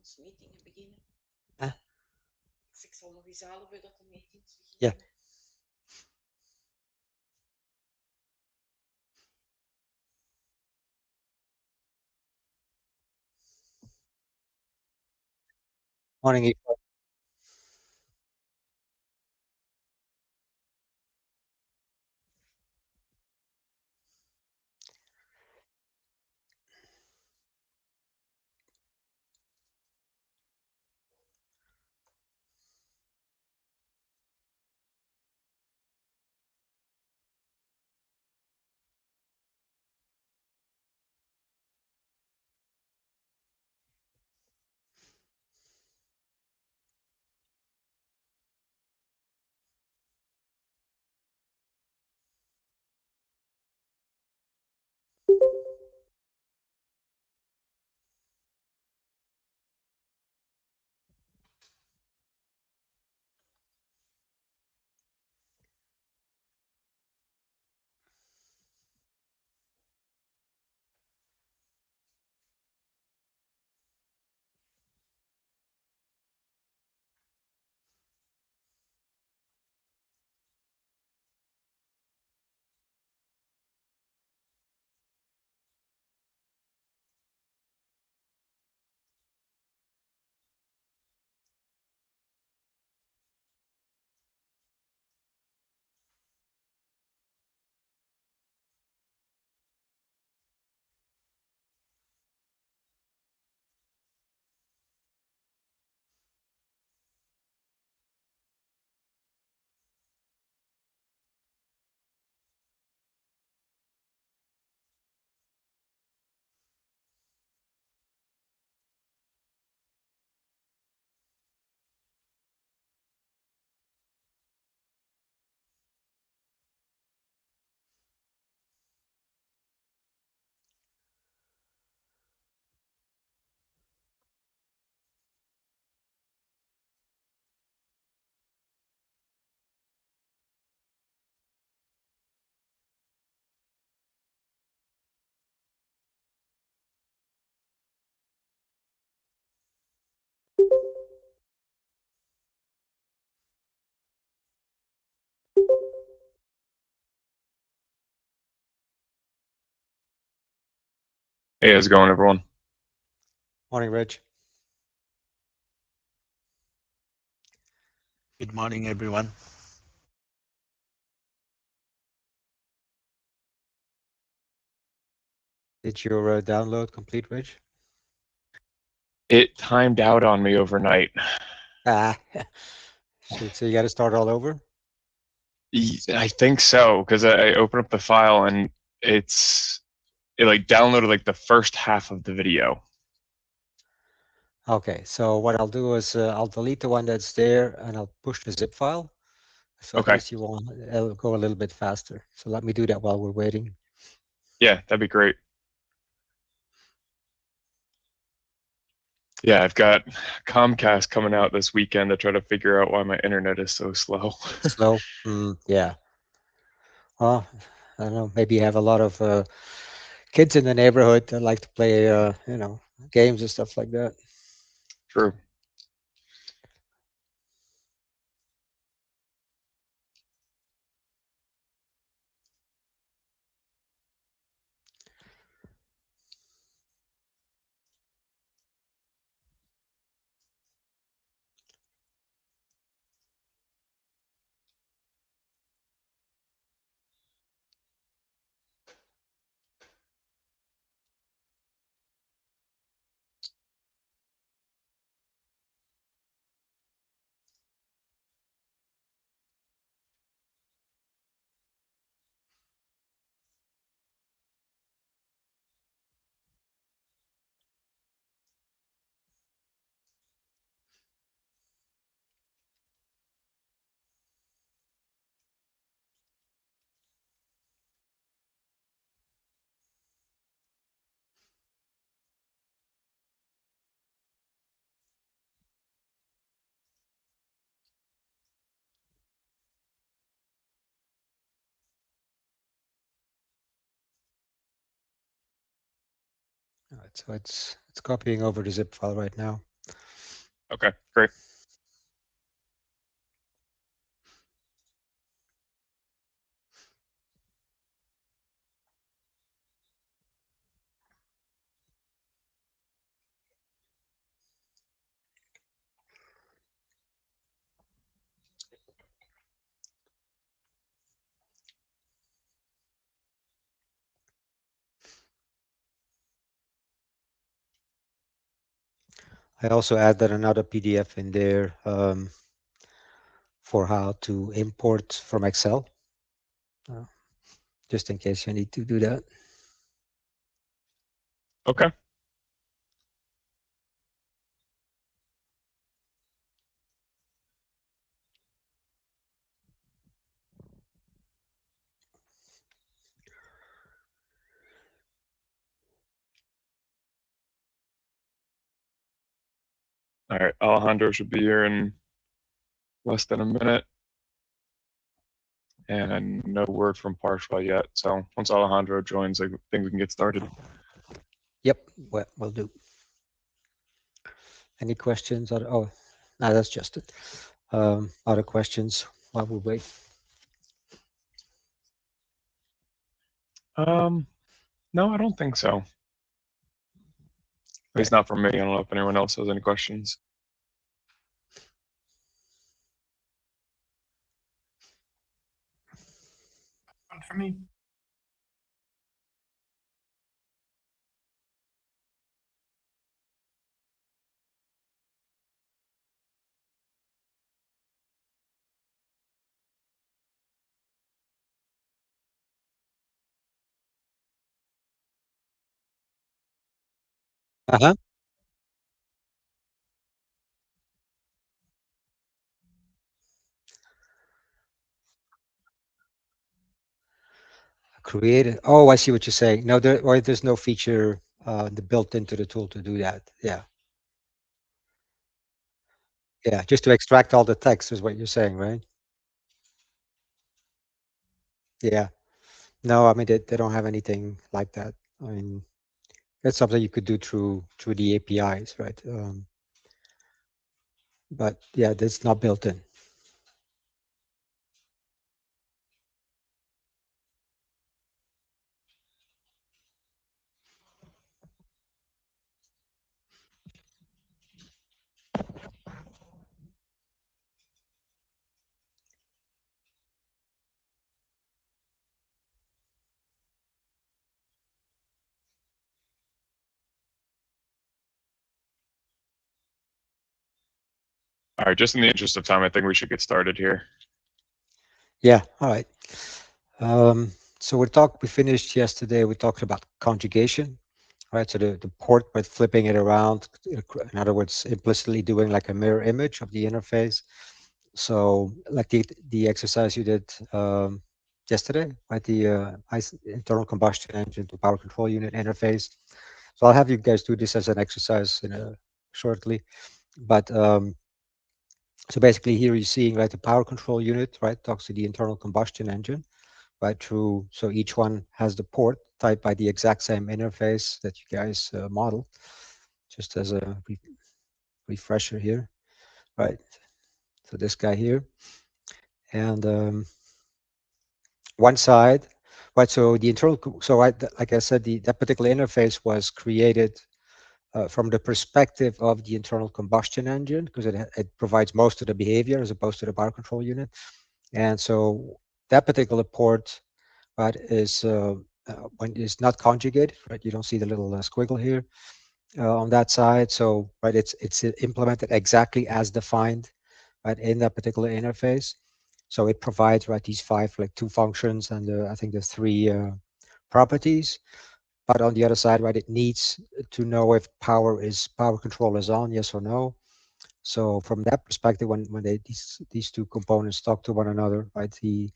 ons meeting beginnen. Ah. Dus ik zal nog eens halen voordat de meetings Ja. beginnen. Morning, Eva. Hey, how's it going, everyone? Morning, Reg. Good morning, everyone. Did your download complete, Reg? It timed out on me overnight. Ah, so you got to start all over? I think so, because I opened up the file and it like downloaded like the first half of the video. Okay, so what I'll do is I'll delete the one that's there and I'll push the zip file. So at Okay. least it'll go a little bit faster. So let me do that while we're waiting. Yeah, that'd be great. Yeah, I've got Comcast coming out this weekend to try to figure out why my internet is so slow. Slow? Yeah. Well, I don't know. Maybe you have a lot of kids in the neighborhood that like to play, games and stuff like that. True. All right, so it's copying over the zip file right now. Okay, great. I also added another PDF in there for how to import from Excel, just in case you need to do that. Okay. All right, Alejandro should be here in less than a minute. And no word from Partial yet. So once Alejandro joins, I think we can get started. Yep, we'll do. Any questions? Oh, no, that's just it. Other questions while we wait? No, I don't think so. At least not from me. I don't know if anyone else has any questions. One for me. Uh-huh. Created. Oh, I see what you're saying. No, there's no feature built into the tool to do that. Yeah. Yeah, just to extract all the text is what you're saying, right? Yeah. No, I mean, they don't have anything like that. I mean, that's something you could do through the APIs, right? But yeah, that's not built in. All right, just in the interest of time, I think we should get started here. Yeah. All right. So we finished yesterday. We talked about conjugation, right? So the port by flipping it around, in other words, implicitly doing like a mirror image of the interface. So like the exercise you did yesterday, right? The internal combustion engine to power control unit interface. So I'll have you guys do this as an exercise shortly. But so basically here you're seeing, right, the power control unit, right, talks to the internal combustion engine, right, through, so each one has the port typed by the exact same interface that you guys model, just as a refresher here, right? So this guy here. And one side, right, so the internal, so like I said, that particular interface was created from the perspective of the internal combustion engine, because it provides most of the behavior as opposed to the power control unit. And so that particular port, right, is when it's not conjugated, right? You don't see the little squiggle here on that side. So, right, it's implemented exactly as defined, right, in that particular interface. So it provides, right, these like two functions and I think the three properties. But on the other side, right, it needs to know if power control is on, yes or no. So from that perspective, when these two components talk to one another, right, the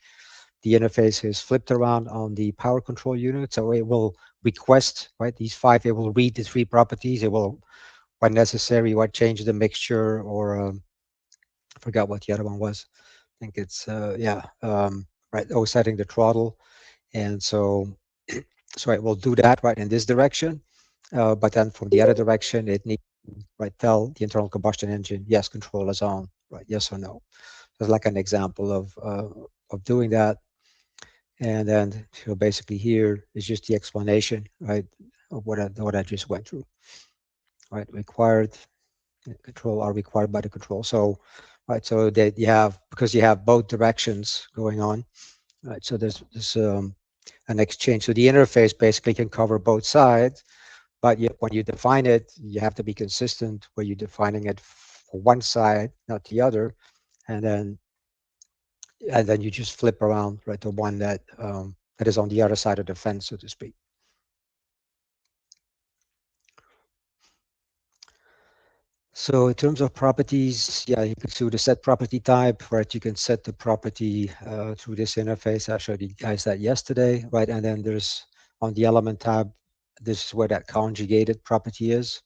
interface is flipped around on the power control unit. So it will request, right, these five, it will read the three properties. It will, when necessary, change the mixture or I forgot what the other one was. I think it's, right, setting the throttle. And so, so it will do that, right, in this direction. But then from the other direction, it needs right? Tell the internal combustion engine, yes, control is on, right? Yes or no. That's like an example of doing that. And then so basically here is just the explanation, right, of what I just went through, right? Required control are required by the control. So, right, so that you have, because you have both directions going on, right? So there's an exchange. So the interface basically can cover both sides, but when you define it, you have to be consistent where you're defining it for one side, not the other, and then you just flip around, right, the one that that is on the other side of the fence, so to speak. So in terms of properties, yeah, you can do the set property type, right? You can set the property through this interface. I showed you guys that yesterday, right? And then there's on the element tab, this is where that conjugated property is,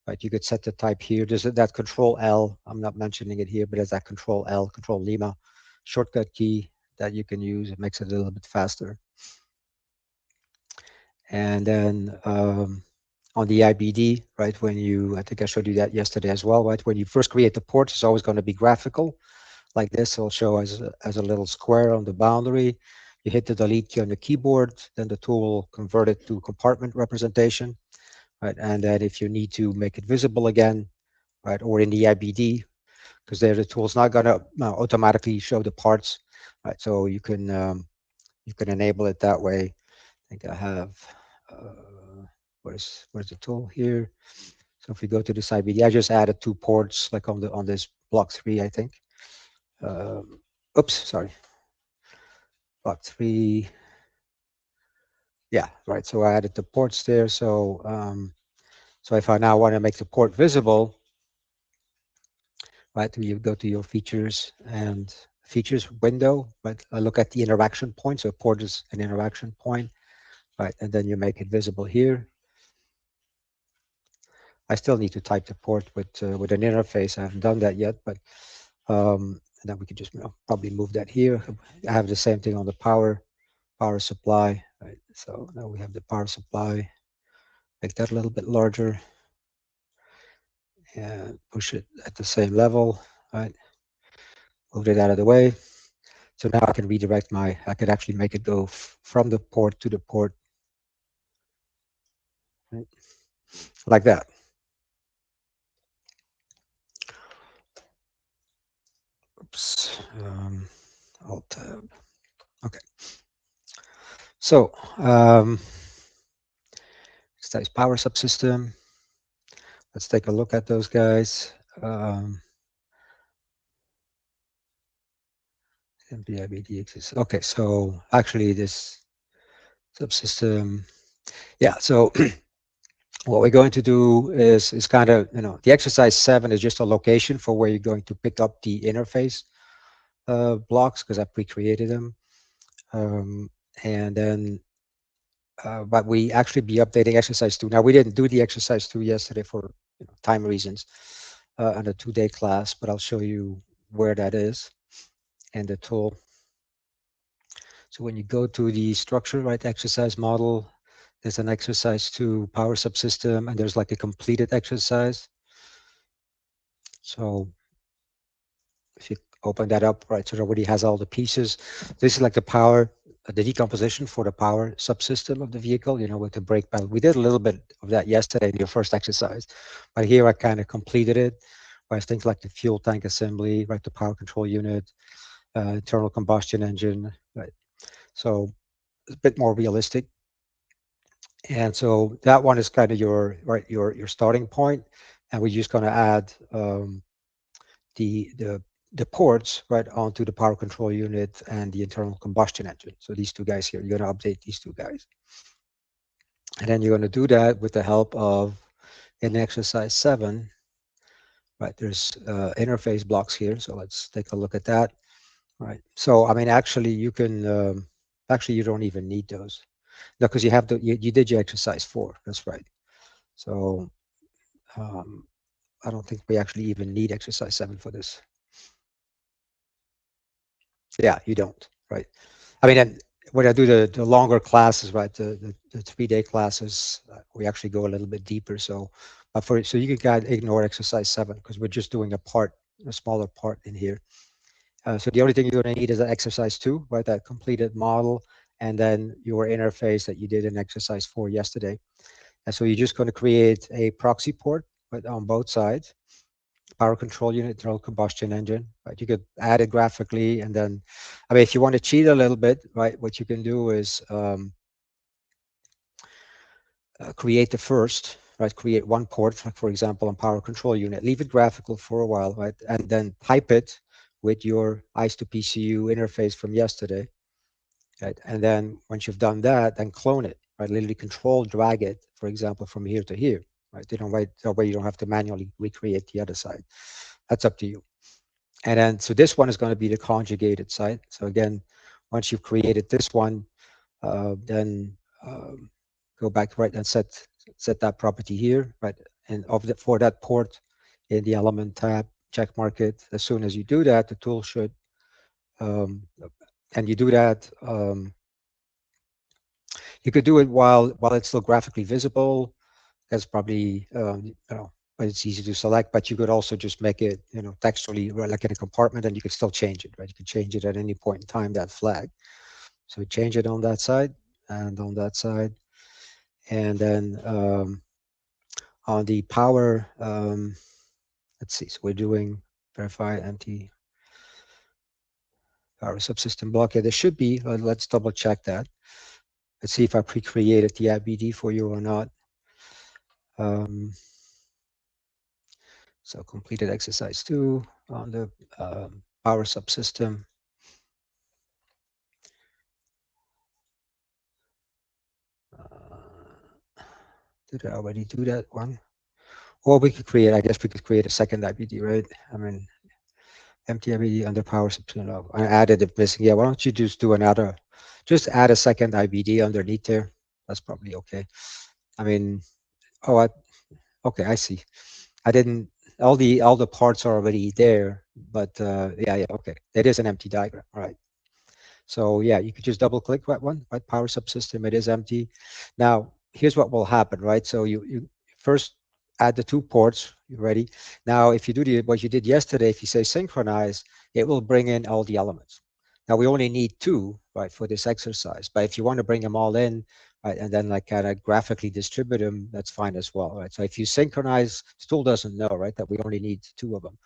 right? You could set the type here. There's that control L. I'm not mentioning it here, but there's that control L, control Lima shortcut key that you can use. It makes it a little bit faster. And then on the IBD, right, when you, I think I showed you that yesterday as well, right, when you first create the port, it's always going to be graphical like this. It'll show as a little square on the boundary. You hit the delete key on the keyboard, then the tool will convert it to compartment representation, right? And then if you need to make it visible again, right, or in the IBD, because there the tool's not going to automatically show the parts, right? So you can enable it that way. I think I have where's the tool here? So if we go to this IBD, I just added 2 ports like on this block 3, I think. Oops, sorry. Block 3. Yeah, right. So I added the ports there. So so if I now want to make the port visible, right, you go to your features and features window, right? I look at the interaction point. So port is an interaction point, right? And then you make it visible here. I still need to type the port with an interface. I haven't done that yet, but then we could just probably move that here. I have the same thing on the power supply, right? So now we have the power supply. Make that a little bit larger and push it at the same level, right? Move it out of the way. So now I can redirect I could actually make it go from the port to the port, right? Like that. Oops. Alt tab. Okay. So status power subsystem. Let's take a look at those guys. MPIBD. Okay, so actually this subsystem, yeah. So what we're going to do is kind of, the exercise 7 is just a location for where you're going to pick up the interface blocks, because I pre-created them. And then, but we actually be updating exercise 2. Now we didn't do the exercise 2 yesterday for time reasons on a 2-day class, but I'll show you where that is and the tool. So when you go to the structure, right, exercise model, there's an exercise 2 power subsystem, and there's like a completed exercise. So if you open that up, right, so it already has all the pieces. This is like the power, the decomposition for the power subsystem of the vehicle, with the brake pedal. We did a little bit of that yesterday in your first exercise, but here I kind of completed it. Right, things like the fuel tank assembly, right, the power control unit, internal combustion engine, right. So it's a bit more realistic. And so that one is kind of your starting point, and we're just going to add the ports right onto the power control unit and the internal combustion engine. So these 2 guys here, you're going to update these 2 guys, and then you're going to do that with the help of in exercise 7. Right, there's interface blocks here, so let's take a look at that. Right, so I mean, actually, you can actually you don't even need those. No, because you have you did your exercise 4. That's right. So I don't think we actually even need exercise 7 for this. Yeah, you don't, right? I mean, and when I do the longer classes, right, the 3-day classes, we actually go a little bit deeper. So So you can ignore exercise 7 because we're just doing a smaller part in here. So the only thing you're going to need is that exercise 2, right? That completed model, and then your interface that you did in exercise 4 yesterday. And so you're just going to create a proxy port, right, on both sides. Power control unit, internal combustion engine, right? You could add it graphically, and then, I mean, if you want to cheat a little bit, right, what you can do is create the first, right? Create one port, like for example, on power control unit, leave it graphical for a while, right? And then type it with your ICE to PCU interface from yesterday, right? And then once you've done that, then clone it, right? Literally control drag it, for example, from here to here, right? That way you don't have to manually recreate the other side. That's up to you. And then, so this one is going to be the conjugated side. So again, once you've created this one, then go back, right, and set that property here, right? And for that port in the element tab, check mark it. As soon as you do that, the tool should, and you do that, you could do it while it's still graphically visible. That's probably, but it's easy to select, but you could also just make it, textually, right, like in a compartment, and you could still change it, right? You can change it at any point in time, that flag. So change it on that side and on that side. And then on the power, let's see, so we're doing verify empty power subsystem block. Yeah, there should be, let's double check that. Let's see if I pre-created the IBD for you or not. So completed exercise 2 on the power subsystem. Did I already do that one? Or we could create, I guess we could create a second IBD, right? I mean, empty IBD under power subsystem. I added it missing. Yeah, why don't you just do another, just add a second IBD underneath there. That's probably okay. I mean, okay, I see. I didn't, all the parts are already there, but yeah, okay. It is an empty diagram, all right. So yeah, you could just double click that one, right? Power subsystem, it is empty. Now, here's what will happen, right? So you first add the 2 ports, you ready? Now, if you do what you did yesterday, if you say synchronize, it will bring in all the elements. Now we only need 2, right, for this exercise. But if you want to bring them all in, right, and then like kind of graphically distribute them, that's fine as well, right? So if you synchronize, the tool doesn't know, right, that we only need 2 of them.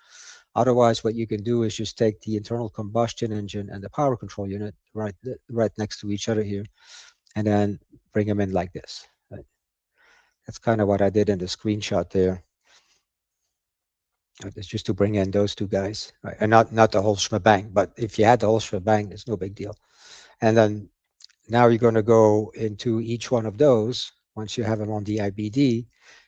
Otherwise, what you can do is just take the internal combustion engine and the power control unit right next to each other here, and then bring them in like this. Right? That's kind of what I did in the screenshot there. It's just to bring in those 2 guys, right? And not the whole shebang. But if you had the whole shebang, it's no big deal. And then now you're going to go into each one of those. Once you have them on the IBD,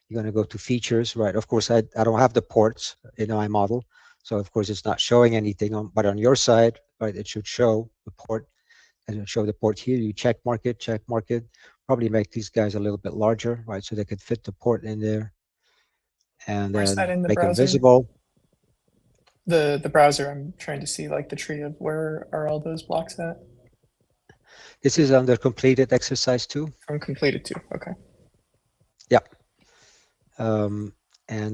you're going to go to features, right? Of course, I don't have the ports in my model. So of course, it's not showing anything on, but on your side, right, it should show the port, and it'll show the port here. You check mark it, probably make these guys a little bit larger, right? So they could fit the port in there, and Where's that then in the make them browser? visible. The browser, I'm trying to see like the tree of where are all those blocks at? This is under completed exercise 2. From completed 2, okay. Yeah. And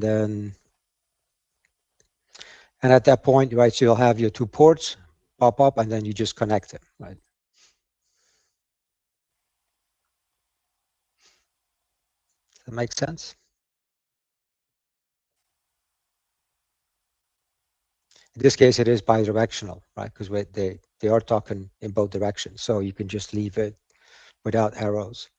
then, and at that point, right, so you'll have your 2 ports pop up, and then you just connect them, right? Does that make sense? In this case, it is bidirectional, right? Because they are talking in both directions, so you can just leave it without arrows.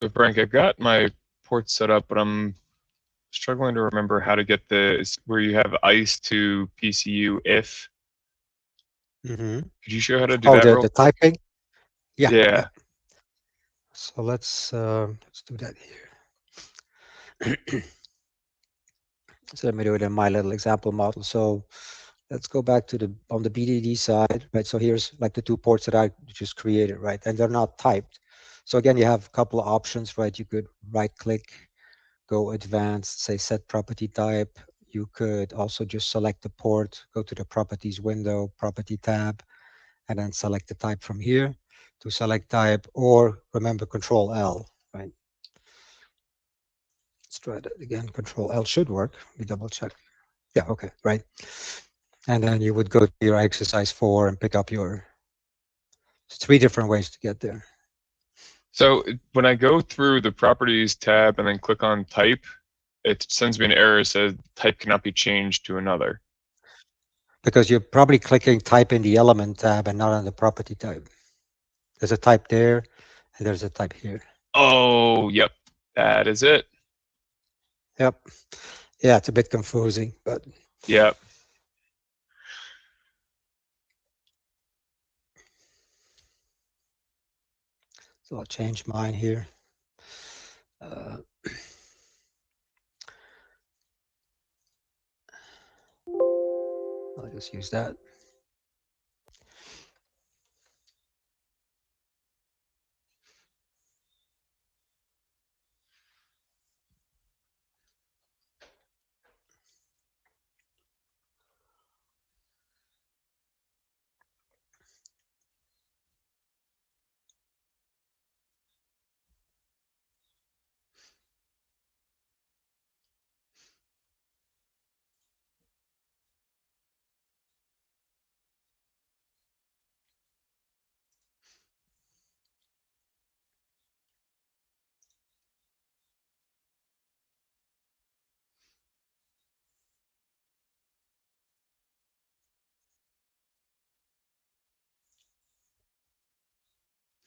So Frank, I've got my port set up, but I'm struggling to remember how to get this where you have ICE to PCU if. Mm-hmm. Could you show how to do Oh, that real the quick? typing? Yeah. Yeah. So let's do that here. So let me do it in my little example model. So let's go back to on the BDD side, right? So here's like the two ports that I just created, right? And they're not typed. So again, you have a couple of options, right? You could right click, go advanced, say set property type. You could also just select the port, go to the properties window, property tab, and then select the type from here to select type, or remember Control L, right? Let's try that again. Control L should work. Let me double check. Yeah, okay, right. And then you would go to your exercise 4 and pick up your 3 different ways to get there. So when I go through the properties tab and then click on type, it sends me an error that says type cannot be changed to another. Because you're probably clicking type in the element tab and not on the property type. There's a type there and there's a type here. Oh, yep. That is it. Yep. Yeah, it's a bit confusing, but Yep. so I'll change mine here. I'll just use that.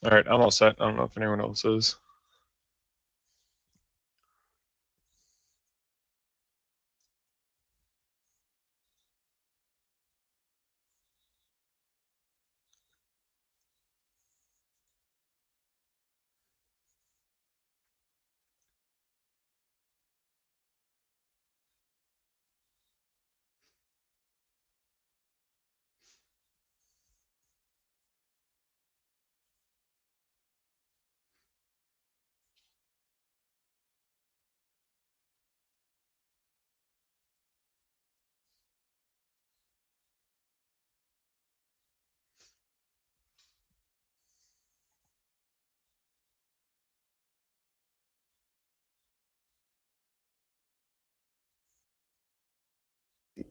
All right, I'm all set. I don't know if anyone else is.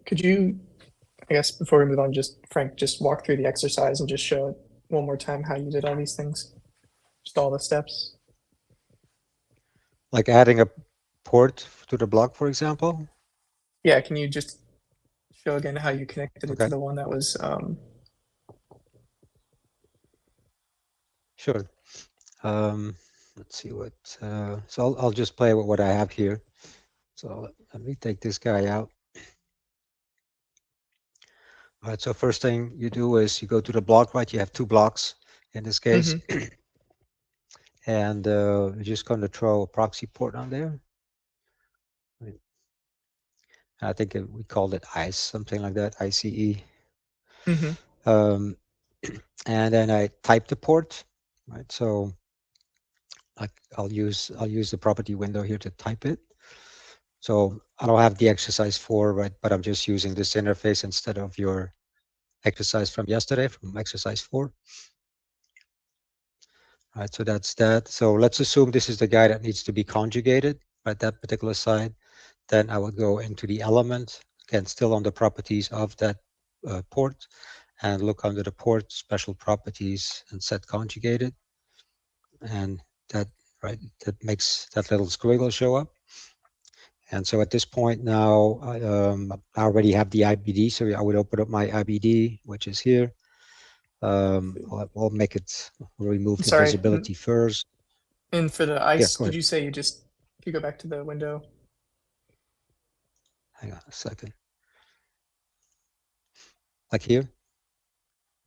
Could you, I guess, before we move on, just Frank, just walk through the exercise and just show it one more time how you did all these things, just all the steps. Like adding a port to the block, for example. Yeah, can you just show again how you connected it Okay. to the one that was Sure. Let's see what, so I'll just play with what I have here. So let me take this guy out. All right, so first thing you do is you go to the block, right? You have 2 blocks in this case. And you're just going to throw a proxy port on there. Right. I think we called it ICE, something like that, ICE. And then I type the port, right? So like I'll use the property window here to type it. So I don't have the exercise 4, right? But I'm just using this interface instead of your exercise from yesterday, from exercise 4. All right, so that's that. So let's assume this is the guy that needs to be conjugated, right? That particular side. Then I would go into the element, again, still on the properties of that port, and look under the port, special properties, and set conjugated. And that, right, that makes that little squiggle show up. And so at this point now, I already have the IBD, so I would open up my IBD, which is here. I'll make it, remove the Sorry. visibility first. And for the ice, go did ahead. you say you just, if you go back to the window? Hang on a second. Like here?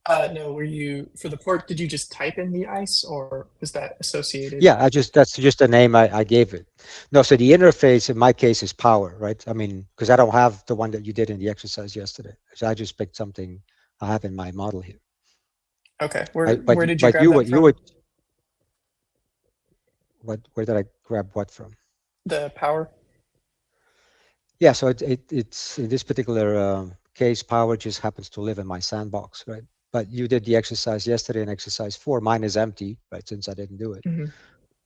No, were you, for the port, did you just type in the ice or was that associated? Yeah, that's just the name I gave it. No, so the interface in my case is power, right? I mean, because I don't have the one that you did in the exercise yesterday. So I just picked something I have in my model here. Okay, Right? where did you grab that from? Where did I grab what from? The power? Yeah, so it's in this particular case, power just happens to live in my sandbox, right? But you did the exercise yesterday in exercise 4. Mine is empty, right? Since I didn't do it. Mhm.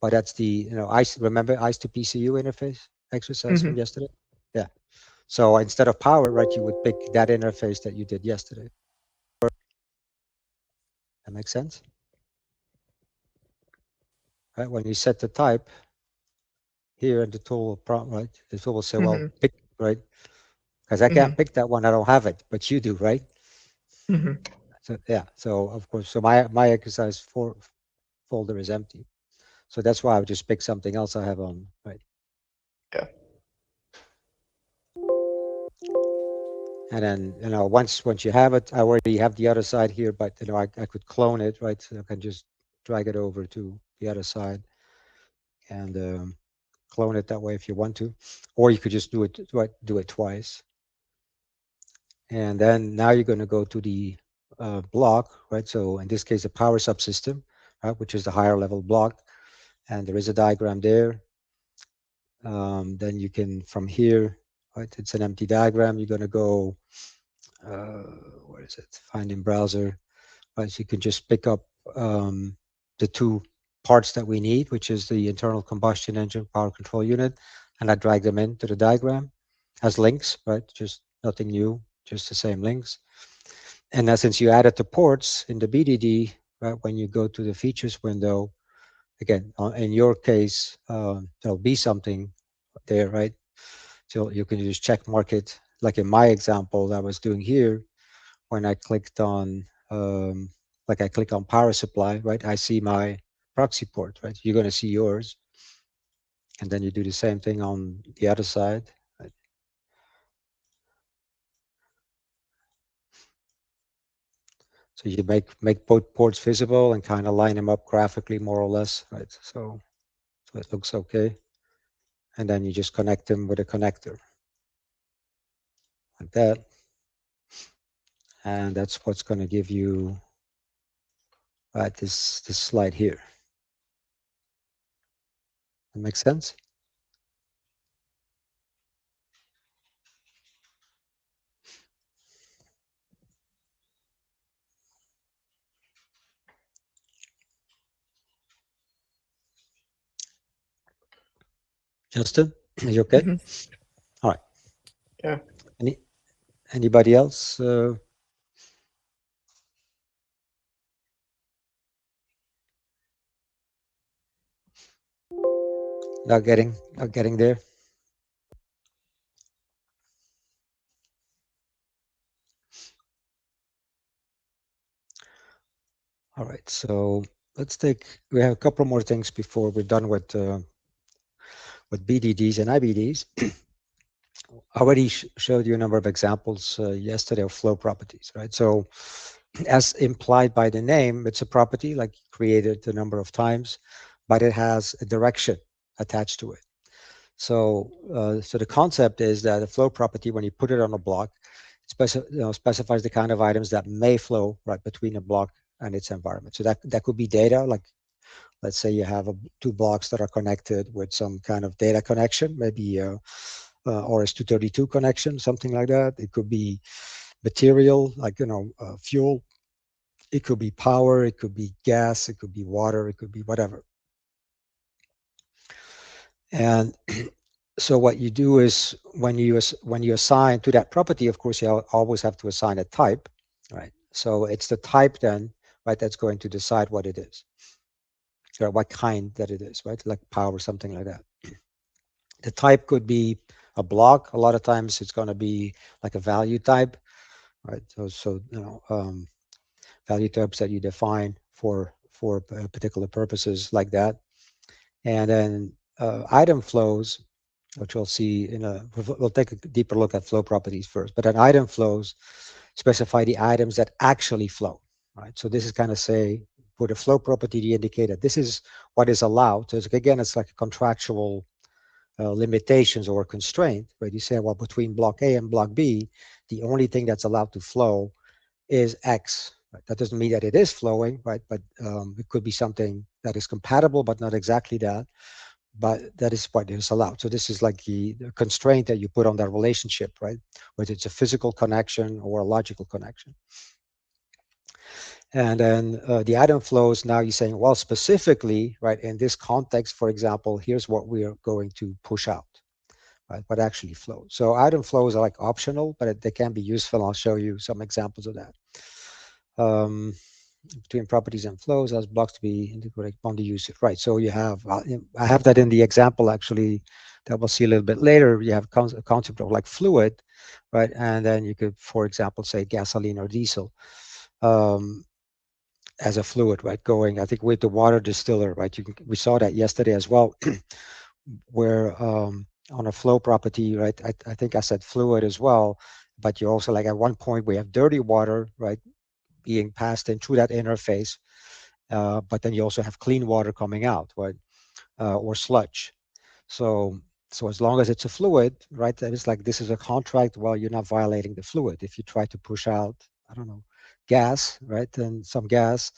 But that's the, remember ICE to PCU interface exercise from yesterday? Yeah. So instead of power, right, you would pick that interface that you did yesterday. That makes sense? Right? When you set the type here in the tool prompt, right? The tool will say, well, pick, right? Because I can't pick that one. I don't have it, but you do, right? So yeah. So of course, so my exercise 4 folder is empty. So that's why I would just pick something else I have on, right? Yeah. And then, once you have it, I already have the other side here, but I could clone it, right? So I can just drag it over to the other side and clone it that way if you want to, or you could just do it twice. And then now you're going to go to the block, right? So in this case, the power subsystem, right, which is the higher level block, and there is a diagram there. Then you can, from here, right? It's an empty diagram. You're going to go, where is it? Find in browser. Right, so you can just pick up the two parts that we need, which is the internal combustion engine power control unit, and I drag them into the diagram as links, right? Just nothing new, just the same links. And now since you added the ports in the BDD, right, when you go to the features window, again, in your case, there'll be something there, right? So you can just check mark it, like in my example that I was doing here, when I clicked on, like I click on power supply, right? I see my proxy port, right? You're going to see yours. And then you do the same thing on the other side, right? So you make both ports visible and kind of line them up graphically, more or less, right? So it looks okay. And then you just connect them with a connector like that. And that's what's going to give you this slide here. That makes sense? Justin, are you okay? All right. Yeah. Anybody else? Not getting there. All right, so we have a couple more things before we're done with BDDs and IBDs. I already showed you a number of examples yesterday of flow properties, right? So as implied by the name, it's a property like created a number of times, but it has a direction attached to it. So the concept is that a flow property, when you put it on a block, specifies the kind of items that may flow right between a block and its environment. So that could be data, like let's say you have two blocks that are connected with some kind of data connection, maybe RS-232 connection, something like that. It could be material, like fuel. It could be power. It could be gas. It could be water. It could be whatever. And so what you do is when you assign to that property, of course, you always have to assign a type, right? So it's the type then, right, that's going to decide what it is, or what kind that it is, right? Like power, something like that. The type could be a block. A lot of times it's going to be like a value type, right? So value types that you define for particular purposes like that. And then item flows, which we'll see in a, we'll take a deeper look at flow properties first, but then item flows specify the items that actually flow, right? So this is kind of say, for the flow property to indicate that this is what is allowed. So again, it's like a contractual limitations or constraint, right? You say, well, between block A and block B, the only thing that's allowed to flow is X. Right? That doesn't mean that it is flowing, right? But it could be something that is compatible, but not exactly that. But that is what is allowed. So this is like the constraint that you put on that relationship, right? Whether it's a physical connection or a logical connection. And then the item flows, now you're saying, well, specifically, right, in this context, for example, here's what we are going to push out, right, what actually flows. So item flows are like optional, but they can be useful. I'll show you some examples of that. Between properties and flows as blocks to be integrated on the user, right? So you have, I have that in the example actually that we'll see a little bit later. You have a concept of like fluid, right? And then you could, for example, say gasoline or diesel as a fluid, right? Going, I think with the water distiller, right? We saw that yesterday as well, where on a flow property, right? I think I said fluid as well, but you also like at one point we have dirty water, right? Being passed in through that interface, but then you also have clean water coming out, right? Or sludge. So as long as it's a fluid, right? That is like, this is a contract. Well, you're not violating the fluid. If you try to push out, I don't know, gas, right? Then some gas,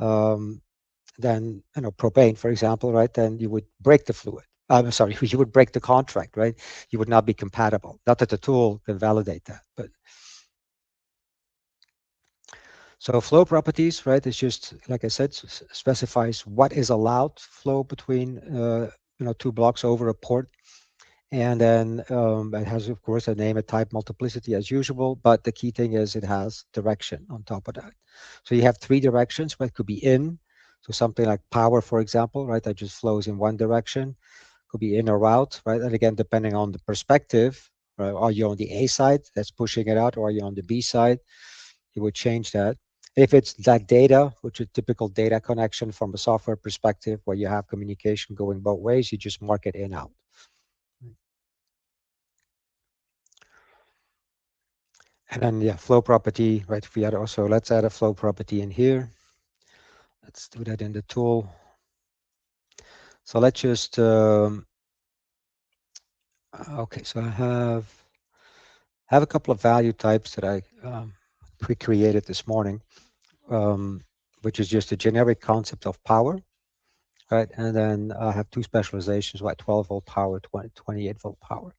then, you know, propane, for example, right? Then you would break the fluid. I'm sorry, you would break the contract, right? You would not be compatible. Not that the tool can validate that, but. So flow properties, right, is just, like I said, specifies what is allowed flow between, you know, two blocks over a port. And then it has, of course, a name, a type, multiplicity as usual. But the key thing is it has direction on top of that. So you have three directions, right? It could be in. So something like power, for example, right, that just flows in one direction. Could be in or out, right? And again, depending on the perspective, right? Are you on the A side that's pushing it out, or are you on the B side? You would change that. If it's like data, which is typical data connection from a software perspective, where you have communication going both ways, you just mark it in out. And then, yeah, flow property, right? If we had also, let's add a flow property in here. Let's do that in the tool. So let's just, okay, so I have a couple of value types that I created this morning, which is just a generic concept of power, right? And then I have two specializations, like 12 volt power, 28 volt power.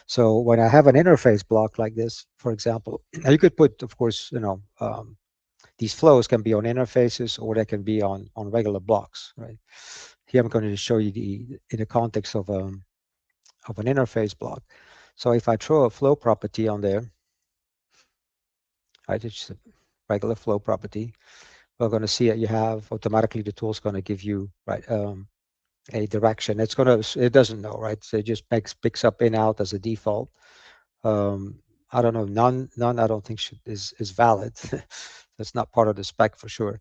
So when I have an interface block like this, for example, you could put, of course, you know, these flows can be on interfaces or they can be on regular blocks, right? Here I'm going to show you in the context of an interface block. So if I throw a flow property on there, right, it's a regular flow property, we're going to see that you have automatically the tool's going to give you, right, a direction. It's going to, it doesn't know, right? So it just picks up in out as a default. I don't know, none I don't think is valid. That's not part of the spec for sure.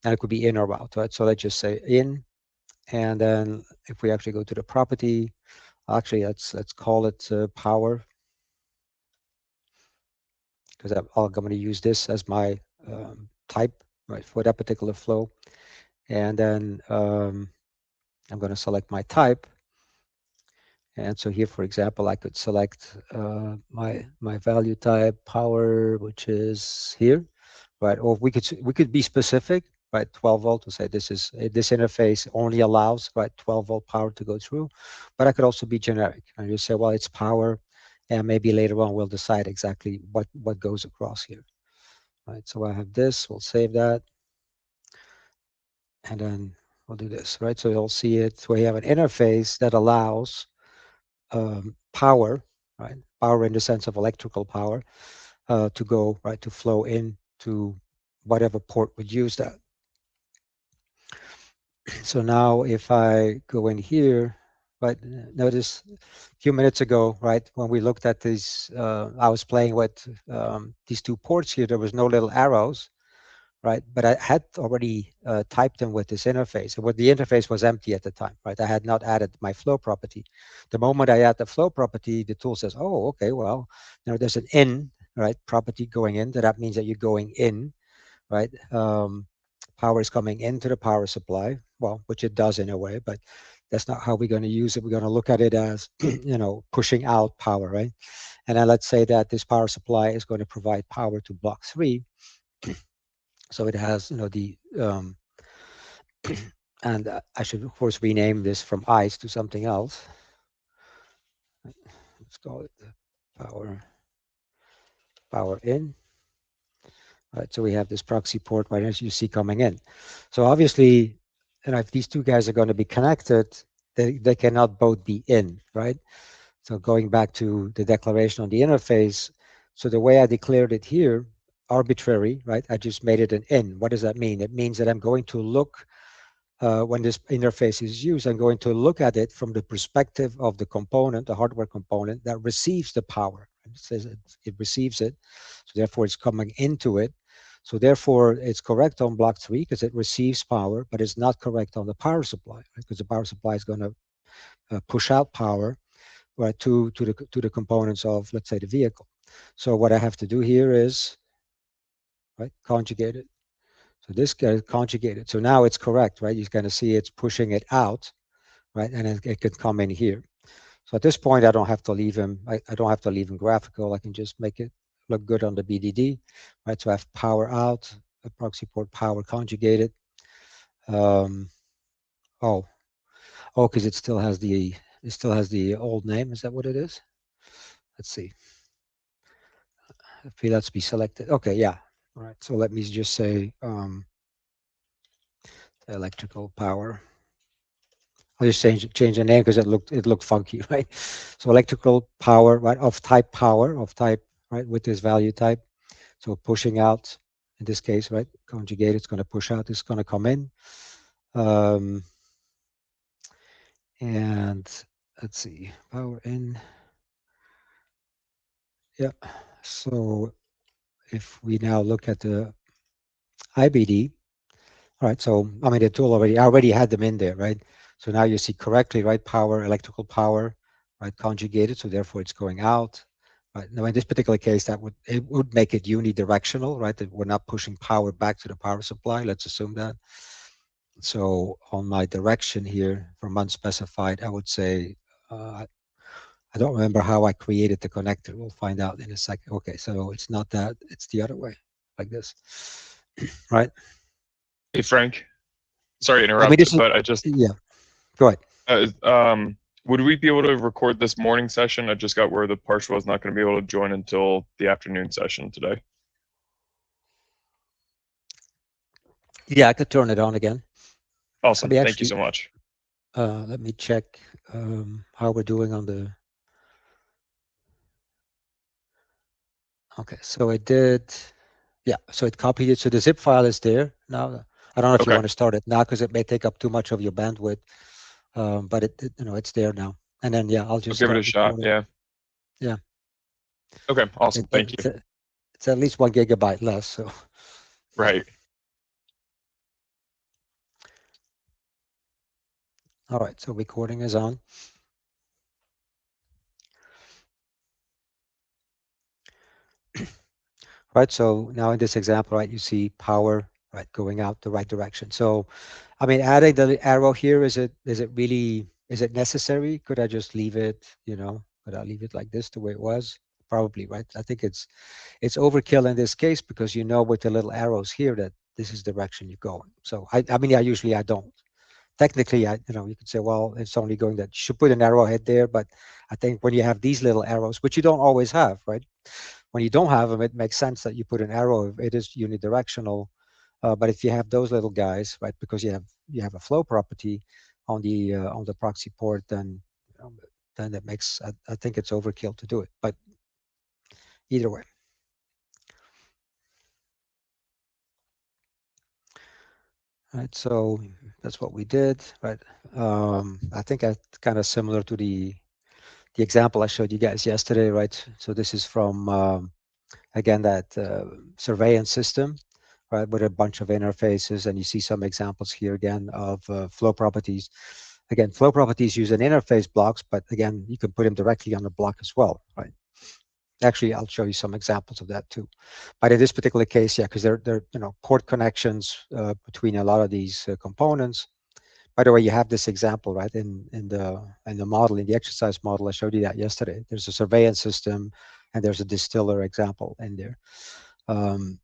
And it could be in or out, right? So let's just say in, and then if we actually go to the property, actually let's call it power, because I'm going to use this as my type, right, for that particular flow. And then I'm going to select my type. And so here, for example, I could select my value type power, which is here, right? Or we could be specific, right? 12 volt to say this interface only allows, right, 12 volt power to go through. But I could also be generic and just say, well, it's power, and maybe later on we'll decide exactly what goes across here, right? So I have this. We'll save that, and then we'll do this, right? So you'll see it. So we have an interface that allows power, right? Power in the sense of electrical power to go, right, to flow into whatever port would use that. So now if I go in here, right, notice a few minutes ago, right, when we looked at these, I was playing with these two ports here, there was no little arrows, right? But I had already typed them with this interface. And what the interface was empty at the time, right? I had not added my flow property. The moment I add the flow property, the tool says, oh, okay, well, there's an in, right, property going in. That means that you're going in, right? Power is coming into the power supply, well, which it does in a way, but that's not how we're going to use it. We're going to look at it as, pushing out power, right? And then let's say that this power supply is going to provide power to block 3. So it has, the, and I should, of course, rename this from ICE to something else. Let's call it power in. Right, so we have this proxy port right as you see coming in. So obviously, if these two guys are going to be connected, they cannot both be in, right? So going back to the declaration on the interface, so the way I declared it here, arbitrary, right? I just made it an in. What does that mean? It means that I'm going to look, when this interface is used, I'm going to look at it from the perspective of the component, the hardware component that receives the power. It says it receives it, so therefore it's coming into it. So therefore, it's correct on block 3 because it receives power, but it's not correct on the power supply, right? Because the power supply is going to push out power, right, to the components of, let's say, the vehicle. So what I have to do here is, right, conjugate it. So this guy is conjugated. So now it's correct, right? You're going to see it's pushing it out, right, and it can come in here. So at this point, I don't have to leave him. I don't have to leave him graphical. I can just make it look good on the BDD, right? So I have power out, a proxy port power conjugated. Because it still has the old name. Is that what it is? Let's see. Let's be selected. Okay, yeah. All right. So let me just say electrical power. I'll just change the name because it looked funky, right? So electrical power, right, of type, right, with this value type. So pushing out, in this case, right, conjugate, it's going to push out, it's going to come in. And let's see, power in. Yeah. So if we now look at the IBD, all right, so I mean the tool I already had them in there, right? So now you see correctly, right? Power, electrical power, right? Conjugated, so therefore it's going out. Right. Now in this particular case, it would make it unidirectional, right? That we're not pushing power back to the power supply. Let's assume that. So on my direction here from unspecified, I would say, I don't remember how I created the connector. We'll find out in a second. Okay, so it's not that, it's the other way, like this, right? Hey, Frank. Sorry to interrupt, but I just, yeah, go ahead. Would we be able to record this morning session? I just got where the partial was not going to be able to join until the afternoon session today. Yeah, I could turn it on again. Awesome. Thank you so much. Let me check how we're doing on the. Okay, so it did. Yeah, so it copied it. So the zip file is there now. I don't know if you want to start it now because it may take up too much of your bandwidth, but it's there now. And then I'll just give it a shot. Yeah. Yeah. Okay. Awesome. Thank you. It's at least 1 gigabyte less. So. Right. All right. So recording is on. Right, so now in this example, right, you see power, right, going out the right direction. So, I mean, adding the arrow here, is it necessary? Could I just leave it, could I leave it like this the way it was? Probably, right? I think it's overkill in this case because with the little arrows here that this is the direction you're going. So I don't. Technically, you could say, well, it's only going that. You should put an arrowhead there, but I think when you have these little arrows, which you don't always have, right? When you don't have them, it makes sense that you put an arrow if it is unidirectional. But if you have those little guys, right, because you have a flow property on the proxy port, then that makes, I think it's overkill to do it. But either way. Right, so that's what we did, right? I think I kind of similar to the example I showed you guys yesterday, right? So this is from again that surveillance system, right, with a bunch of interfaces, and you see some examples here again of flow properties. Again, flow properties use an interface blocks, but again, you can put them directly on the block as well, right? Actually, I'll show you some examples of that too. But in this particular case, yeah, because they're port connections between a lot of these components. By the way, you have this example, right, in the model, in the exercise model. I showed you that yesterday. There's a surveillance system, and there's a distiller example in there. And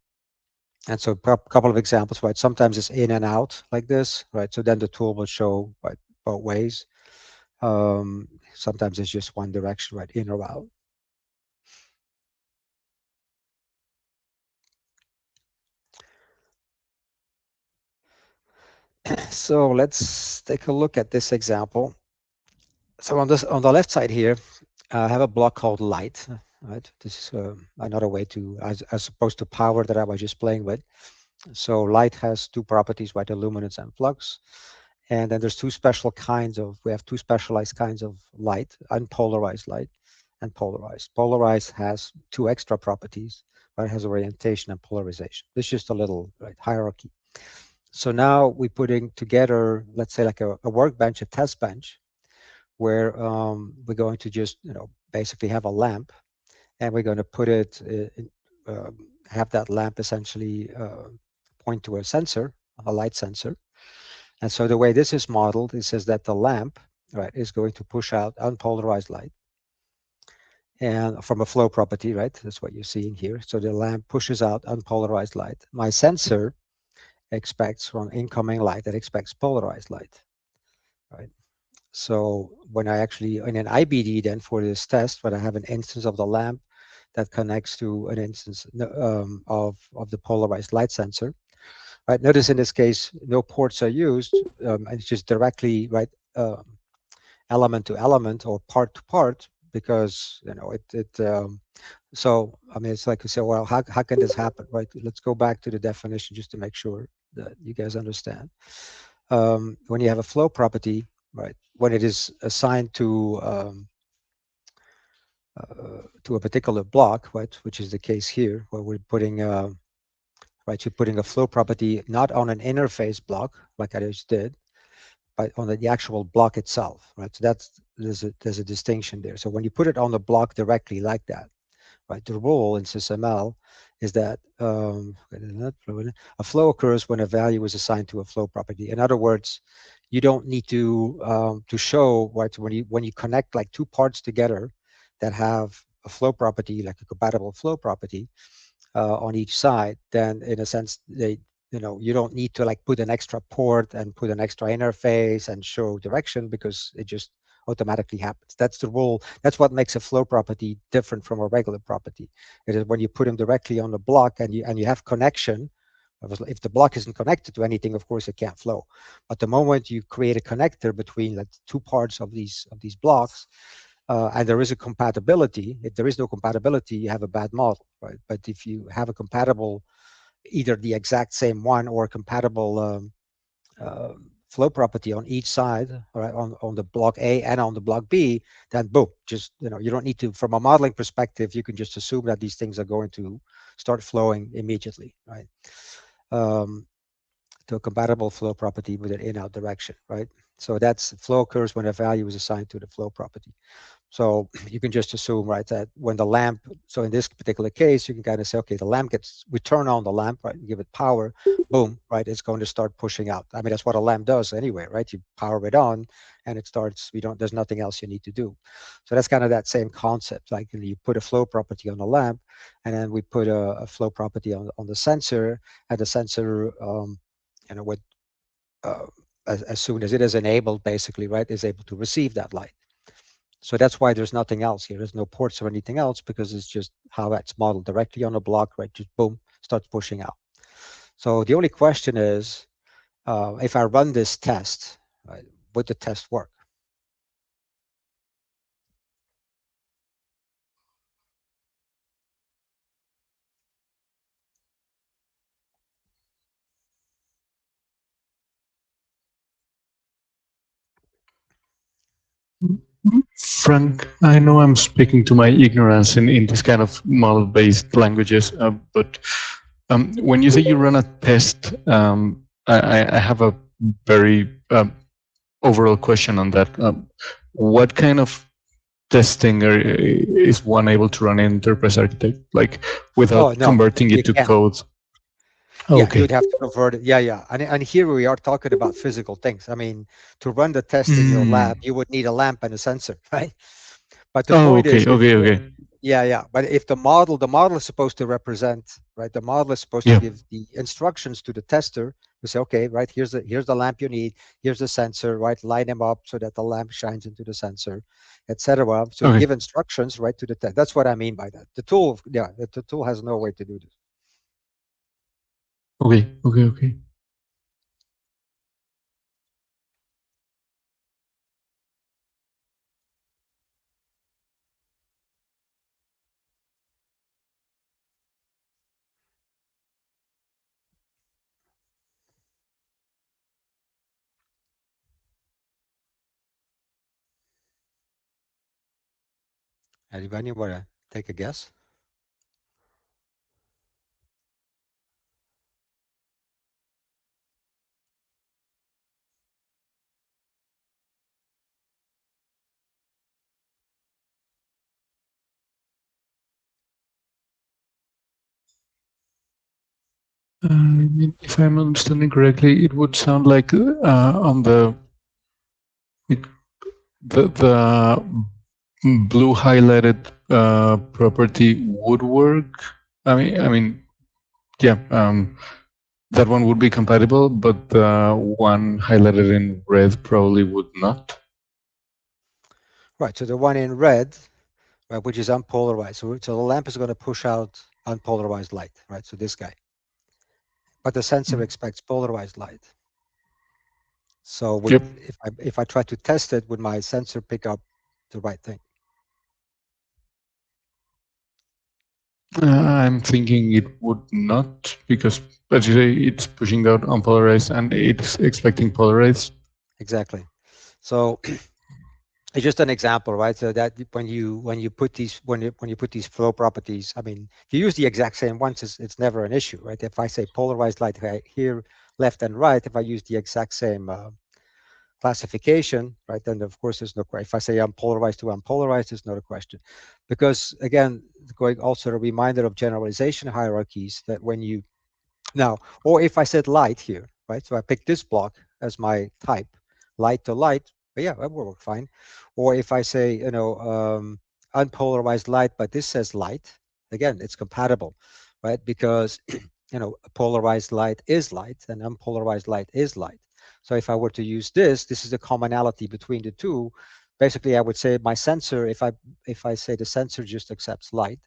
so a couple of examples, right? Sometimes it's in and out like this, right? So then the tool will show, right, both ways. Sometimes it's just one direction, right, in or out. So let's take a look at this example. So on the left side here, I have a block called light, right? This is another way to, as opposed to power that I was just playing with. So light has two properties, right? Illuminance and flux. And then there's two special kinds of, we have two specialized kinds of light, unpolarized light and polarized. Polarized has two extra properties, right? It has orientation and polarization. This is just a little, right, hierarchy. So now we're putting together, let's say like a workbench, a test bench, where we're going to just, basically have a lamp, and we're going to put it, have that lamp essentially point to a sensor, a light sensor. And so the way this is modeled, it says that the lamp, right, is going to push out unpolarized light, and from a flow property, right? That's what you're seeing here. So the lamp pushes out unpolarized light. My sensor expects from incoming light that expects polarized light, right? So when I actually, in an IBD then for this test, when I have an instance of the lamp that connects to an instance of the polarized light sensor, right? Notice in this case, no ports are used, and it's just directly, right, element to element or part to part, because, so, I mean, it's like you say, well, how can this happen, right? Let's go back to the definition just to make sure that you guys understand. When you have a flow property, right, when it is assigned to a particular block, right, which is the case here, where we're putting, right, you're putting a flow property not on an interface block like I just did, but on the actual block itself, right? So there's a distinction there. So when you put it on the block directly like that, right, the rule in SysML is that a flow occurs when a value is assigned to a flow property. In other words, you don't need to show, right, when you connect like two parts together that have a flow property, like a compatible flow property on each side, then in a sense you don't need to like put an extra port and put an extra interface and show direction, because it just automatically happens. That's the rule. That's what makes a flow property different from a regular property. It is when you put them directly on the block and you have connection. If the block isn't connected to anything, of course it can't flow. But the moment you create a connector between like two parts of these blocks, and there is a compatibility. If there is no compatibility, you have a bad model, right? But if you have a compatible, either the exact same one or a compatible flow property on each side, right, on the block A and on the block B, then boom, just, you don't need to, from a modeling perspective, you can just assume that these things are going to start flowing immediately, right? To a compatible flow property with an in-out direction, right? So that's flow occurs when a value is assigned to the flow property. So you can just assume, right, that when the lamp, so in this particular case, you can kind of say, okay, the lamp we turn on the lamp, right, give it power, boom, right, it's going to start pushing out. I mean, that's what a lamp does anyway, right? You power it on and it starts, there's nothing else you need to do. So that's kind of that same concept. Like you put a flow property on the lamp, and then we put a flow property on the sensor, and the sensor, with, as soon as it is enabled, basically, right, is able to receive that light. So that's why there's nothing else here. There's no ports or anything else, because it's just how that's modeled directly on the block, right? Just boom, starts pushing out. So the only question is, if I run this test, right, would the test work? Frank, I know I'm speaking to my ignorance in this kind of model-based languages, but When you say you run a test, I have a very overall question on that. What kind of testing is one able to run in Enterprise Architect, like without no, converting you it to can't. code? Yeah, Okay. you would have to convert it. Yeah. And here we are talking about physical things. I mean, to run the test in your lab, you would need a lamp and a sensor, right? But the Oh, point okay, is, okay. yeah. But if the model is supposed to represent, right? The model is supposed to Yeah. give the instructions to the tester to say, okay, right, here's the lamp you need, here's the sensor, right? Line them up so that the lamp shines into the sensor, etc. So you Okay. give instructions, right, to the test. That's what I mean by that. The tool, yeah, the tool has no way to do this. Okay. Anybody want to take a guess? If I'm understanding correctly, it would sound like on the blue highlighted property would work. I mean, yeah. That one would be compatible, but the one highlighted in red probably would not. Right. So the one in red, right, which is unpolarized. So the lamp is going to push out unpolarized light, right? So this guy. But the sensor expects polarized light. So if I try to test it, would my sensor pick up the right thing? I'm thinking it would not, because as you say, it's pushing out unpolarized and it's expecting polarized. Exactly. So it's just an example, right? So that when you put these flow properties, I mean, if you use the exact same ones, it's never an issue, right? If I say polarized light here, left and right, if I use the exact same classification, right, then of course there's no question. If I say unpolarized to unpolarized, there's not a question, because again, going also a reminder of generalization hierarchies that when you now, or if I said light here, right, so I pick this block as my type, light to light, but yeah, that will work fine. Or if I say, unpolarized light, but this says light, again, it's compatible, right, because polarized light is light and unpolarized light is light. So if I were to use this is the commonality between the two. Basically, I would say my sensor, if I say the sensor just accepts light,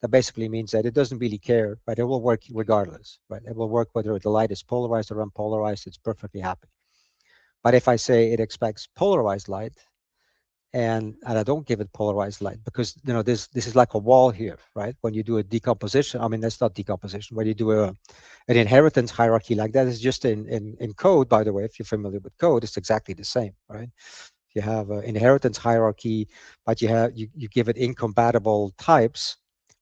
that basically means that it doesn't really care, right? It will work regardless, right? It will work whether the light is polarized or unpolarized. It's perfectly happy. But if I say it expects polarized light, and I don't give it polarized light, because this is like a wall here, right? When you do a decomposition, I mean, that's not decomposition. When you do an inheritance hierarchy like that, is just in code, by the way. If you're familiar with code, it's exactly the same, right? You have an inheritance hierarchy, but you give it incompatible types,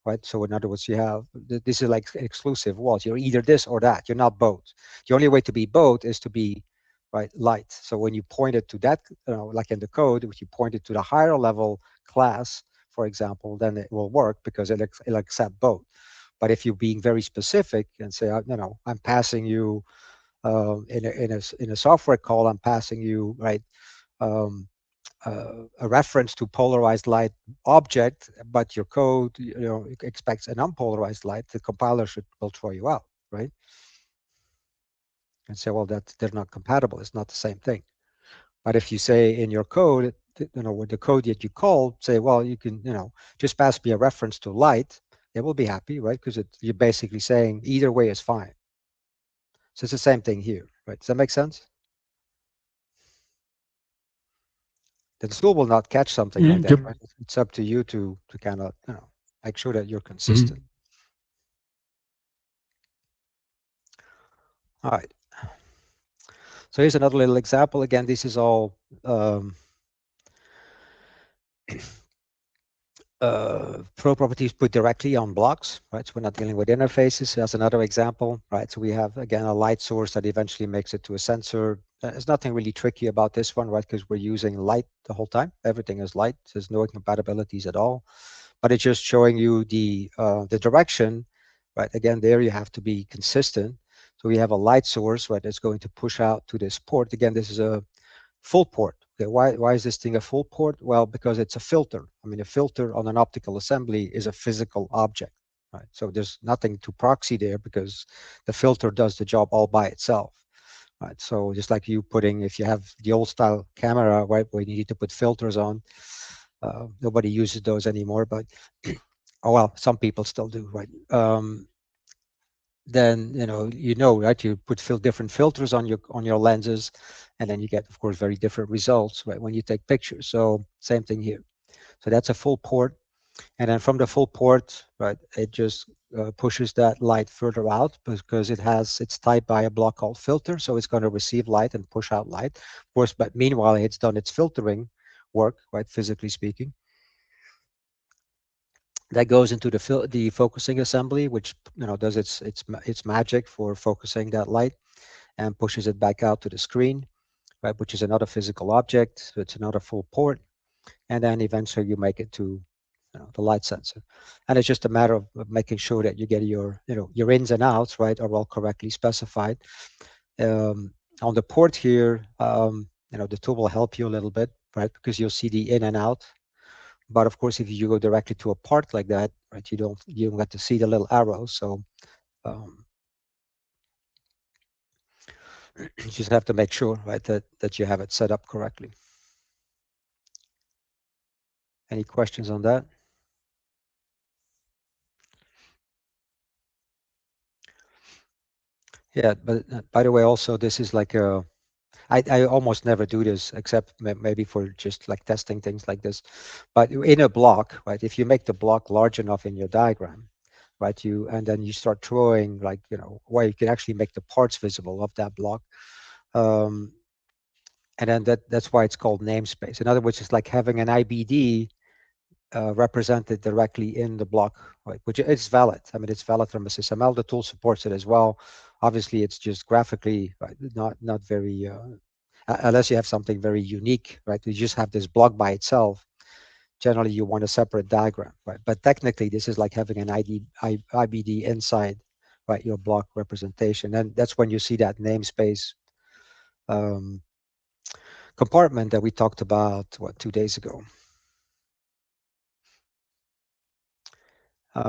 right? So in other words, you have this is like exclusive walls. You're either this or that. You're not both. The only way to be both is to be right light. So when you point it to that, like in the code, if you point it to the higher level class, for example, then it will work because it'll accept both. But if you're being very specific and say, I'm passing you in a software call, I'm passing you right. A reference to polarized light object, but your code expects an unpolarized light, the compiler will throw you out, right? And say, well, they're not compatible. It's not the same thing. But if you say in your code, with the code that you call, say, well, you can, just pass me a reference to light, it will be happy, right? Because you're basically saying either way is fine. So it's the same thing here, right? Does that make sense? The tool will not catch something like that, right? It's up to you to kind of, make sure that you're consistent. All right. So here's another little example. Again, this is all flow properties put directly on blocks, right? So we're not dealing with interfaces. As another example, right? So we have, again, a light source that eventually makes it to a sensor. There's nothing really tricky about this one, right? Because we're using light the whole time. Everything is light. There's no incompatibilities at all. But it's just showing you the direction, right? Again, there you have to be consistent. So we have a light source, right? That's going to push out to this port. Again, this is a full port. Okay, why is this thing a full port? Well, because it's a filter. I mean, a filter on an optical assembly is a physical object, right? So there's nothing to proxy there because the filter does the job all by itself, right? So just like you putting, if you have the old style camera, right, where you need to put filters on, nobody uses those anymore, but oh well, some people still do, right? Then right, you put different filters on your lenses, and then you get, of course, very different results, right, when you take pictures. So same thing here. So that's a full port, and then from the full port, right, it just pushes that light further out because it's tied by a block called filter, so it's going to receive light and push out light, of course, but meanwhile it's done its filtering work, right, physically speaking. That goes into the focusing assembly, which does its magic for focusing that light and pushes it back out to the screen, right, which is another physical object. So it's another full port, and then eventually you make it to the light sensor. And it's just a matter of making sure that you get your ins and outs, right, are all correctly specified. On the port here, the tool will help you a little bit, right, because you'll see the in and out. But of course, if you go directly to a part like that, right, you don't get to see the little arrow. So you just have to make sure, right, that you have it set up correctly. Any questions on that? Yeah, but by the way, also this is like I almost never do this except maybe for just like testing things like this. But in a block, right, if you make the block large enough in your diagram, right, and then you start drawing, like, where you can actually make the parts visible of that block. And then that's why it's called namespace. In other words, it's like having an IBD represented directly in the block, right, which is valid. I mean, it's valid from a SysML. The tool supports it as well. Obviously, it's just graphically, right, not very, unless you have something very unique, right? You just have this block by itself. Generally, you want a separate diagram, right? But technically, this is like having an IBD inside, right, your block representation. And that's when you see that namespace compartment that we talked about, 2 days ago.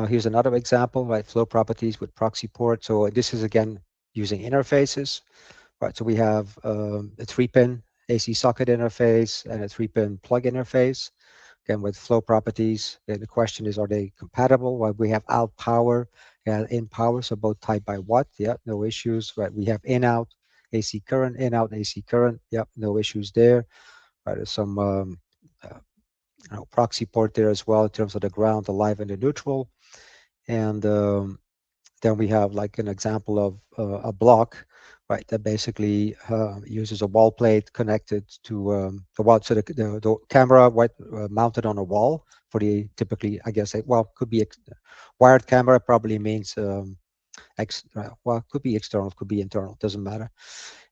Here's another example, right? Flow properties with proxy port. So this is, again, using interfaces, right? So we have a 3-pin AC socket interface and a 3-pin plug interface. Again, with flow properties, the question is, are they compatible? Well, we have out power and in power, so both tied by watt. Yeah, no issues, right? We have in out AC current, in out AC current. Yep, no issues there. Right, there's some proxy port there as well in terms of the ground, the live and the neutral. And then we have like an example of a block, right, that basically uses a wall plate connected to the wall. So the camera, right, mounted on a wall for the typically, I guess, could be wired camera, probably means could be external, could be internal, doesn't matter.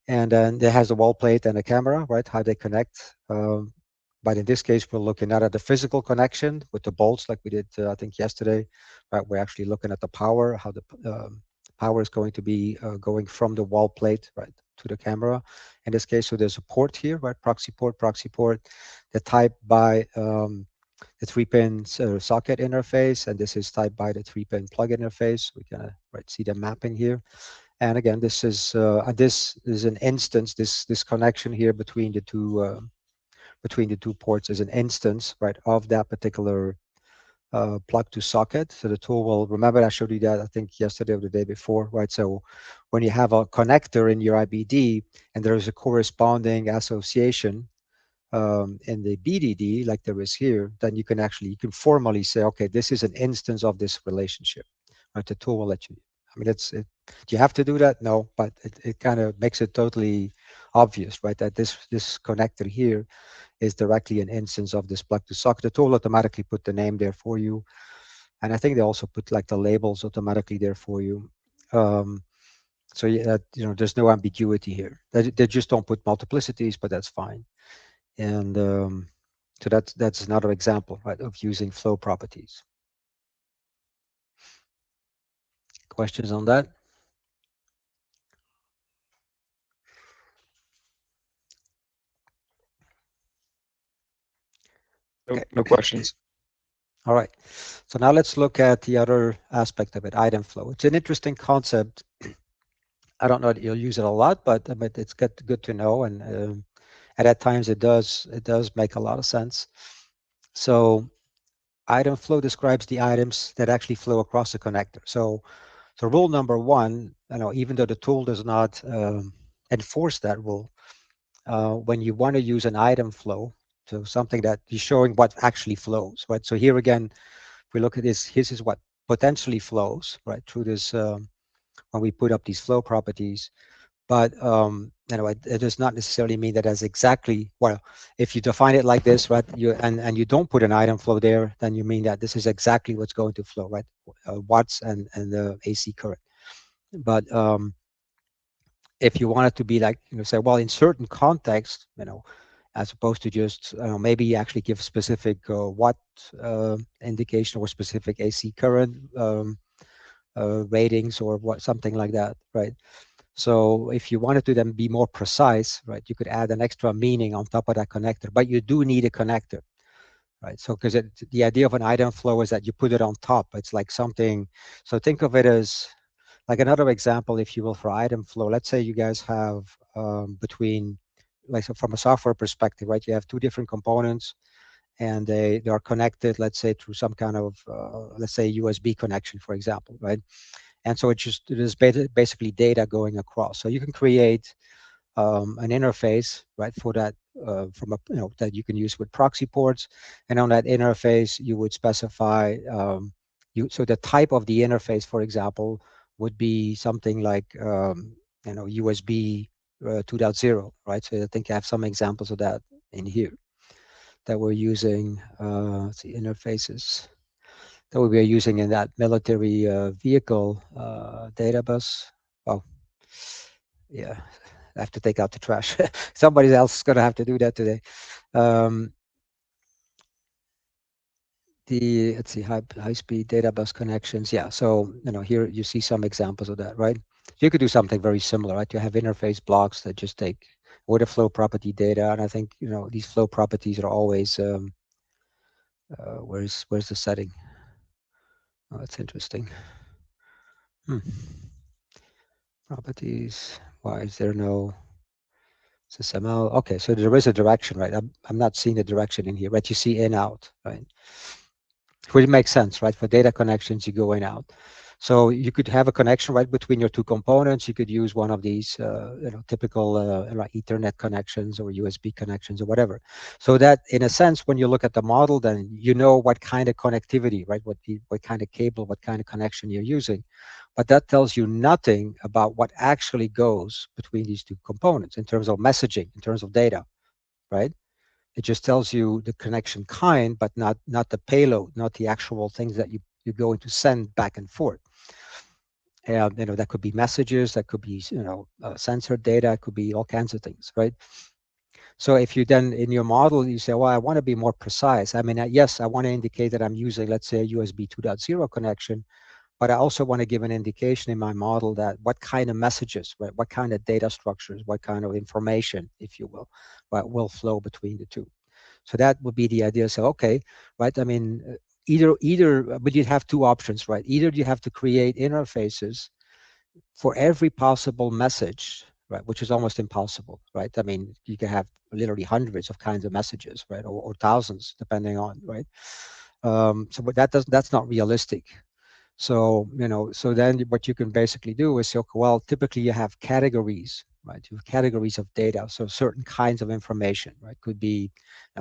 And then it has a wall plate and a camera, right, how they connect. But in this case, we're looking not at the physical connection with the bolts like we did, I think, yesterday. Right, we're actually looking at the power, how the power is going to be going from the wall plate, right, to the camera. In this case, so there's a port here, right, proxy port, the type by the 3-pin socket interface, and this is typed by the 3-pin plug interface. We can see the mapping here. And again, this is an instance. This connection here between the two ports is an instance, right, of that particular plug to socket. So the tool will, remember I showed you that, I think, yesterday or the day before, right? So when you have a connector in your IBD and there is a corresponding association in the BDD, like there is here, then you can formally say, okay, this is an instance of this relationship, right? The tool will let you. I mean, do you have to do that? No, but it kind of makes it totally obvious, right? That this connector here is directly an instance of this plug to socket. The tool automatically put the name there for you, and I think they also put like the labels automatically there for you. So yeah, there's no ambiguity here. They just don't put multiplicities, but that's fine. And so that's another example, right, of using flow properties. Questions on that? No, no questions. All right. So now let's look at the other aspect of it, item flow. It's an interesting concept. I don't know that you'll use it a lot, but it's good to know, and at times it does make a lot of sense. So item flow describes the items that actually flow across the connector. So rule number one, even though the tool does not enforce that rule, when you want to use an item flow, so something that is showing what actually flows, right? So here again, if we look at this is what potentially flows, right, through this when we put up these flow properties. But it does not necessarily mean that as exactly, well, if you define it like this, right, and you don't put an item flow there, then you mean that this is exactly what's going to flow, right? Watts and the AC current. But if you want it to be like, say, well, in certain contexts, as opposed to just maybe actually give specific watt indication or specific AC current ratings or something like that, right? So if you wanted to then be more precise, right, you could add an extra meaning on top of that connector, but you do need a connector, right? So because the idea of an item flow is that you put it on top. It's like something, so think of it as like another example, if you will, for item flow. Let's say you guys have between, like, so from a software perspective, right, you have two different components and they are connected, let's say through some kind of, let's say USB connection, for example, right? And so it is basically data going across. So you can create an interface, right, for that from a that you can use with proxy ports, and on that interface you would specify so the type of the interface, for example, would be something like USB 2.0, right? So I think I have some examples of that in here that we're using. Let's see, interfaces that we are using in that military vehicle data bus. Oh, yeah, I have to take out the trash. Somebody else is going to have to do that today. Let's see, high-speed data bus connections. Yeah, so here you see some examples of that, right? You could do something very similar, right? You have interface blocks that just take order flow property data, and I think these flow properties are always where's the setting? Oh, that's interesting. Properties. Why is there no SSML? Okay, so there is a direction, right? I'm not seeing the direction in here, right? You see in out, right? Which makes sense, right? For data connections, you go in out. So you could have a connection right between your two components. You could use one of these, typical like Ethernet connections or USB connections or whatever. So that, in a sense, when you look at the model, then you know what kind of connectivity, right? What kind of cable, what kind of connection you're using. But that tells you nothing about what actually goes between these two components in terms of messaging, in terms of data, right? It just tells you the connection kind, but not the payload, not the actual things that you're going to send back and forth. And that could be messages, that could be sensor data, it could be all kinds of things, right? So if you then in your model you say, well, I want to be more precise. I mean, yes, I want to indicate that I'm using, let's say, a USB 2.0 connection, but I also want to give an indication in my model that what kind of messages, right, what kind of data structures, what kind of information, if you will, right, will flow between the two. So that would be the idea. So, okay, right, I mean, but you'd have two options, right? Either you have to create interfaces for every possible message, right, which is almost impossible, right? I mean, you can have literally hundreds of kinds of messages, right, or thousands, depending on, right? So but that's not realistic. So, so then what you can basically do is say, okay, well, typically you have categories, right? You have categories of data. So certain kinds of information, right? Could be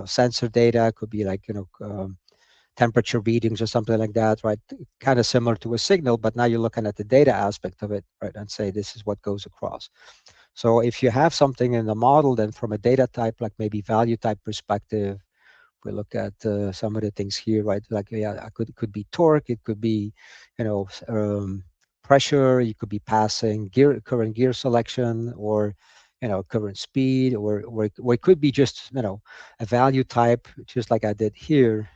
sensor data, could be like, temperature readings or something like that, right? Kind of similar to a signal, but now you're looking at the data aspect of it, right? And say, this is what goes across. So if you have something in the model, then from a data type, like maybe value type perspective, we look at some of the things here, right? Like, yeah, it could be torque, it could be, you know, pressure, you could be passing current gear selection, or, you know, current speed, or it could be just, you know, a value type, just like I did here,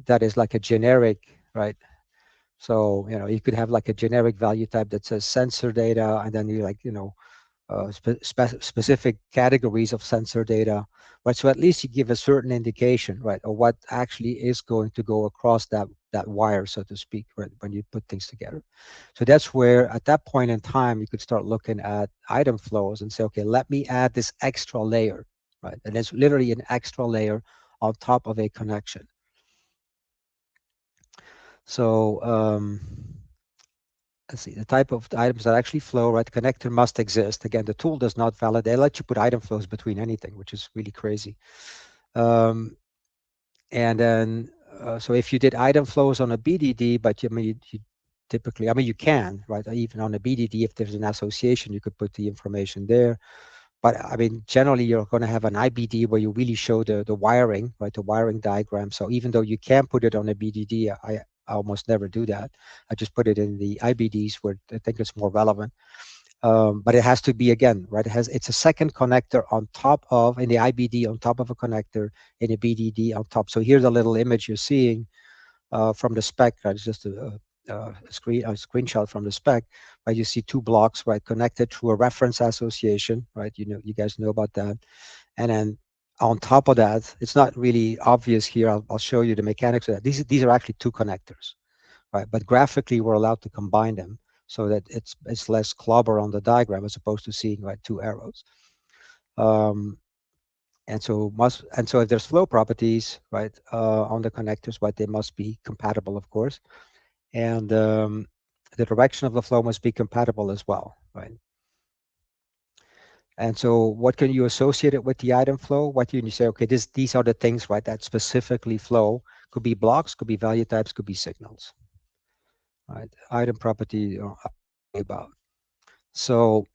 that is like a generic, right? So, you know, you could have like a generic value type that says sensor data, and then you, like, you know, specific categories of sensor data, right? So at least you give a certain indication, right, of what actually is going to go across that wire, so to speak, right, when you put things together. So that's where, at that point in time, you could start looking at item flows and say, okay, let me add this extra layer, right? And it's literally an extra layer on top of a connection. So let's see, the type of items that actually flow, right? Connector must exist. Again, the tool does not validate. They let you put item flows between anything, which is really crazy. And then, so if you did item flows on a BDD, but you typically, I mean, you can, right? Even on a BDD, if there's an association, you could put the information there. But I mean, generally, you're going to have an IBD where you really show the wiring, right? The wiring diagram. So even though you can put it on a BDD, I almost never do that. I just put it in the IBDs where I think it's more relevant. But it has to be, again, right? It's a second connector on top of, in the IBD, on top of a connector, in a BDD on top. So here's a little image you're seeing from the spec. Right? It's just a screenshot from the spec, right? You see two blocks, right, connected through a reference association, right? You know, you guys know about that. And then on top of that, it's not really obvious here. I'll show you the mechanics of that. These are actually two connectors, right? But graphically, we're allowed to combine them so that it's less clobber on the diagram as opposed to seeing, right, two arrows. And so if there's flow properties, right, on the connectors, right, they must be compatible, of course. And the direction of the flow must be compatible as well, right? And so what can you associate it with the item flow? What can you say, okay, these are the things, right, that specifically flow. Could be blocks, could be value types, could be signals, right? Item property about. So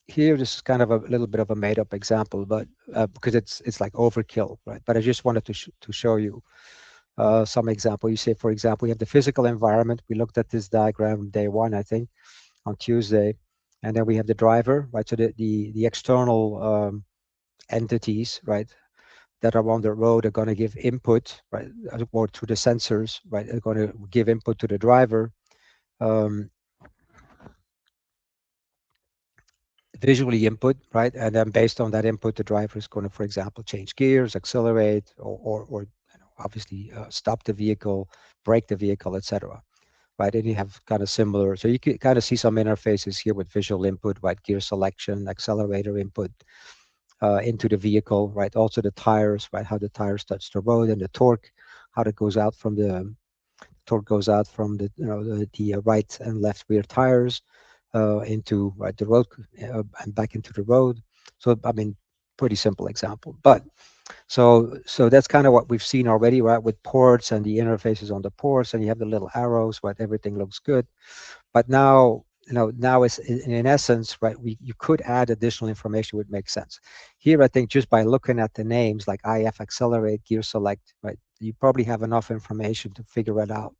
here, this is kind of a little bit of a made-up example, but because it's like overkill, right? But I just wanted to show you some example. You say, for example, we have the physical environment. We looked at this diagram day one, I think, on Tuesday, and then we have the driver, right? So the external entities, right, that are on the road are going to give input, right, or through the sensors, right, are going to give input to the driver. Visually input, right, and then based on that input, the driver is going to, for example, change gears, accelerate, or you know, obviously stop the vehicle, brake the vehicle, etc. Right, and you have kind of similar. So you can kind of see some interfaces here with visual input, right, gear selection, accelerator input into the vehicle, right. Also the tires, right, how the tires touch the road, and the torque, how it goes out from the you know, the right and left rear tires. Into, right, the road and back into the road. So I mean, pretty simple example, but so that's kind of what we've seen already, right, with ports and the interfaces on the ports, and you have the little arrows, right, everything looks good. But now, you know, now it's in essence, right, you could add additional information would make sense. Here, I think just by looking at the names like IF accelerate, gear select, right, you probably have enough information to figure it out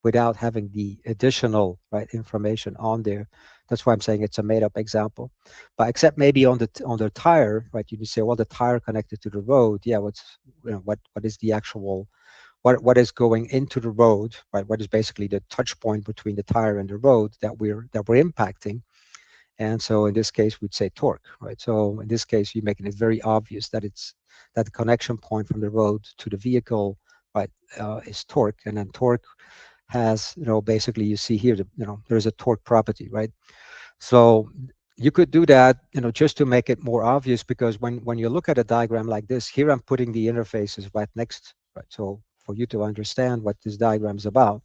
without having the additional, right, information on there. That's why I'm saying it's a made-up example. But except maybe on the tire, right, you can say, well, the tire connected to the road, yeah, what is the actual, what is going into the road, right? What is basically the touch point between the tire and the road that we're impacting. And so in this case, we'd say torque, right? So in this case, you're making it very obvious that that the connection point from the road to the vehicle, right, is torque, and then torque has, you know, basically you see here, you know, there's a torque property, right? So you could do that, you know, just to make it more obvious, because when you look at a diagram like this, here I'm putting the interfaces right next, right? So for you to understand what this diagram is about,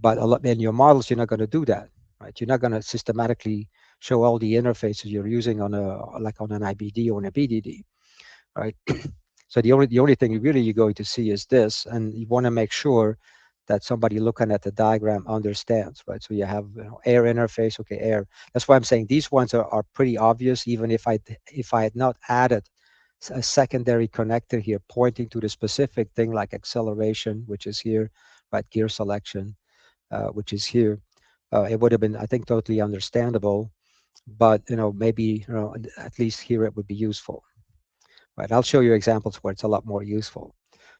but in your models, you're not going to do that, right? You're not going to systematically show all the interfaces you're using on an IBD or on a BDD, right? So the only thing really you're going to see is this, and you want to make sure that somebody looking at the diagram understands, right? So you have, you know, air interface, okay, air. That's why I'm saying these ones are pretty obvious, even if I had not added a secondary connector here pointing to the specific thing like acceleration, which is here, right? Gear selection, which is here. It would have been, I think, totally understandable, but, you know, maybe, you know, at least here it would be useful, right? I'll show you examples where it's a lot more useful.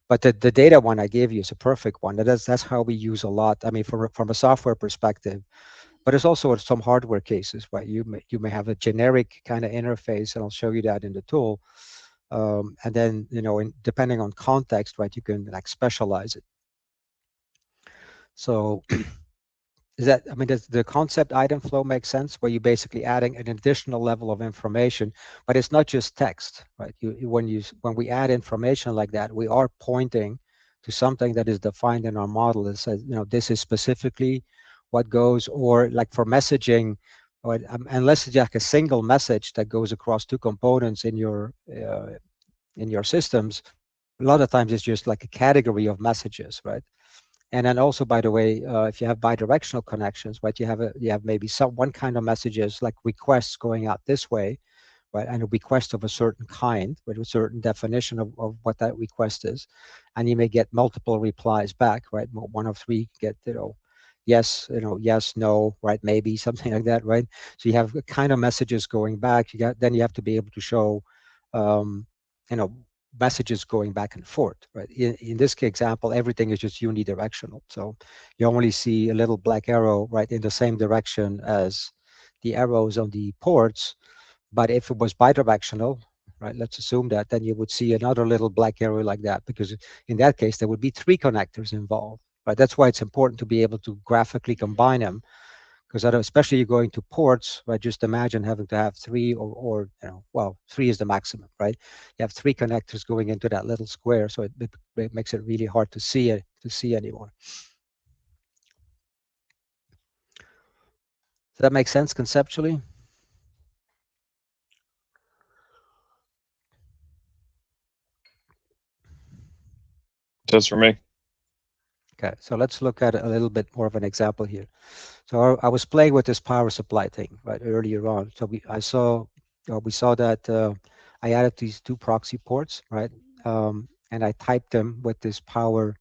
But the data one I gave you is a perfect one. That's how we use a lot. I mean, from a software perspective, but it's also some hardware cases, right? You may have a generic kind of interface, and I'll show you that in the tool. And then, you know, depending on context, right, you can like specialize it. So is that, I mean, does the concept item flow make sense, where you're basically adding an additional level of information, but it's not just text, right? When we add information like that, we are pointing to something that is defined in our model that says, you know, this is specifically what goes, or like for messaging, or, unless it's like a single message that goes across two components in your systems, a lot of times it's just like a category of messages, right? And then also, by the way, if you have bidirectional connections, right, you have maybe one kind of messages like requests going out this way, right, and a request of a certain kind with a certain definition of what that request is, and you may get multiple replies back, right? One of three get, you know, yes, you know, yes, no, right, maybe, something like that, right? So you have kind of messages going back. Then you have to be able to show, you know, messages going back and forth, right? In this example, everything is just unidirectional. So you only see a little black arrow, right, in the same direction as the arrows on the ports. But if it was bidirectional, right, let's assume that, then you would see another little black arrow like that, because in that case, there would be three connectors involved, right? That's why it's important to be able to graphically combine them, because especially you're going to ports, right? Just imagine having to have three, or you know, well, three is the maximum, right? You have three connectors going into that little square, so it makes it really hard to see it anymore. Does that make sense conceptually? Does for me. Okay, so let's look at a little bit more of an example here. So I was playing with this power supply thing right earlier on. So we saw that I added these two proxy ports, right? And I typed them with this power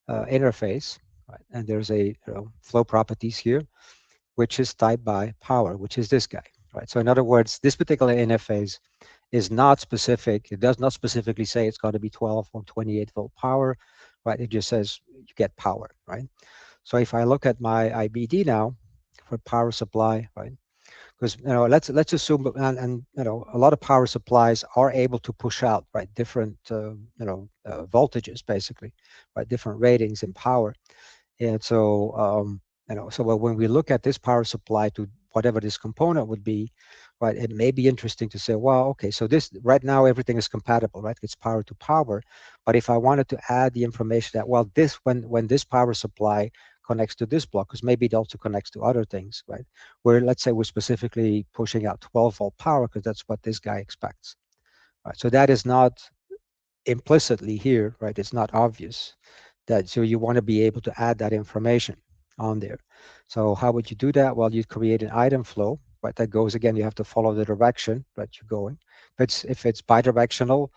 interface, right? And there's a flow properties here, which is typed by power, which is this guy, right? So in other words, this particular interface is not specific. It does not specifically say it's got to be 12 or 28 volt power, right? It just says you get power, right? So if I look at my IBD now for power supply, right? Because let's assume, and a lot of power supplies are able to push out, right, different voltages, basically, right, different ratings in power. And so so when we look at this power supply to whatever this component would be, right, it may be interesting to say, well, okay, so this right now everything is compatible, right? It's power to power. But if I wanted to add the information that, well, this when this power supply connects to this block, because maybe it also connects to other things, right? Where let's say we're specifically pushing out 12 volt power because that's what this guy expects, right? So that is not implicitly here, right? It's not obvious that, so you want to be able to add that information on there. So how would you do that? Well, you create an item flow, right? That goes, again, you have to follow the direction that you're going. If it's bidirectional,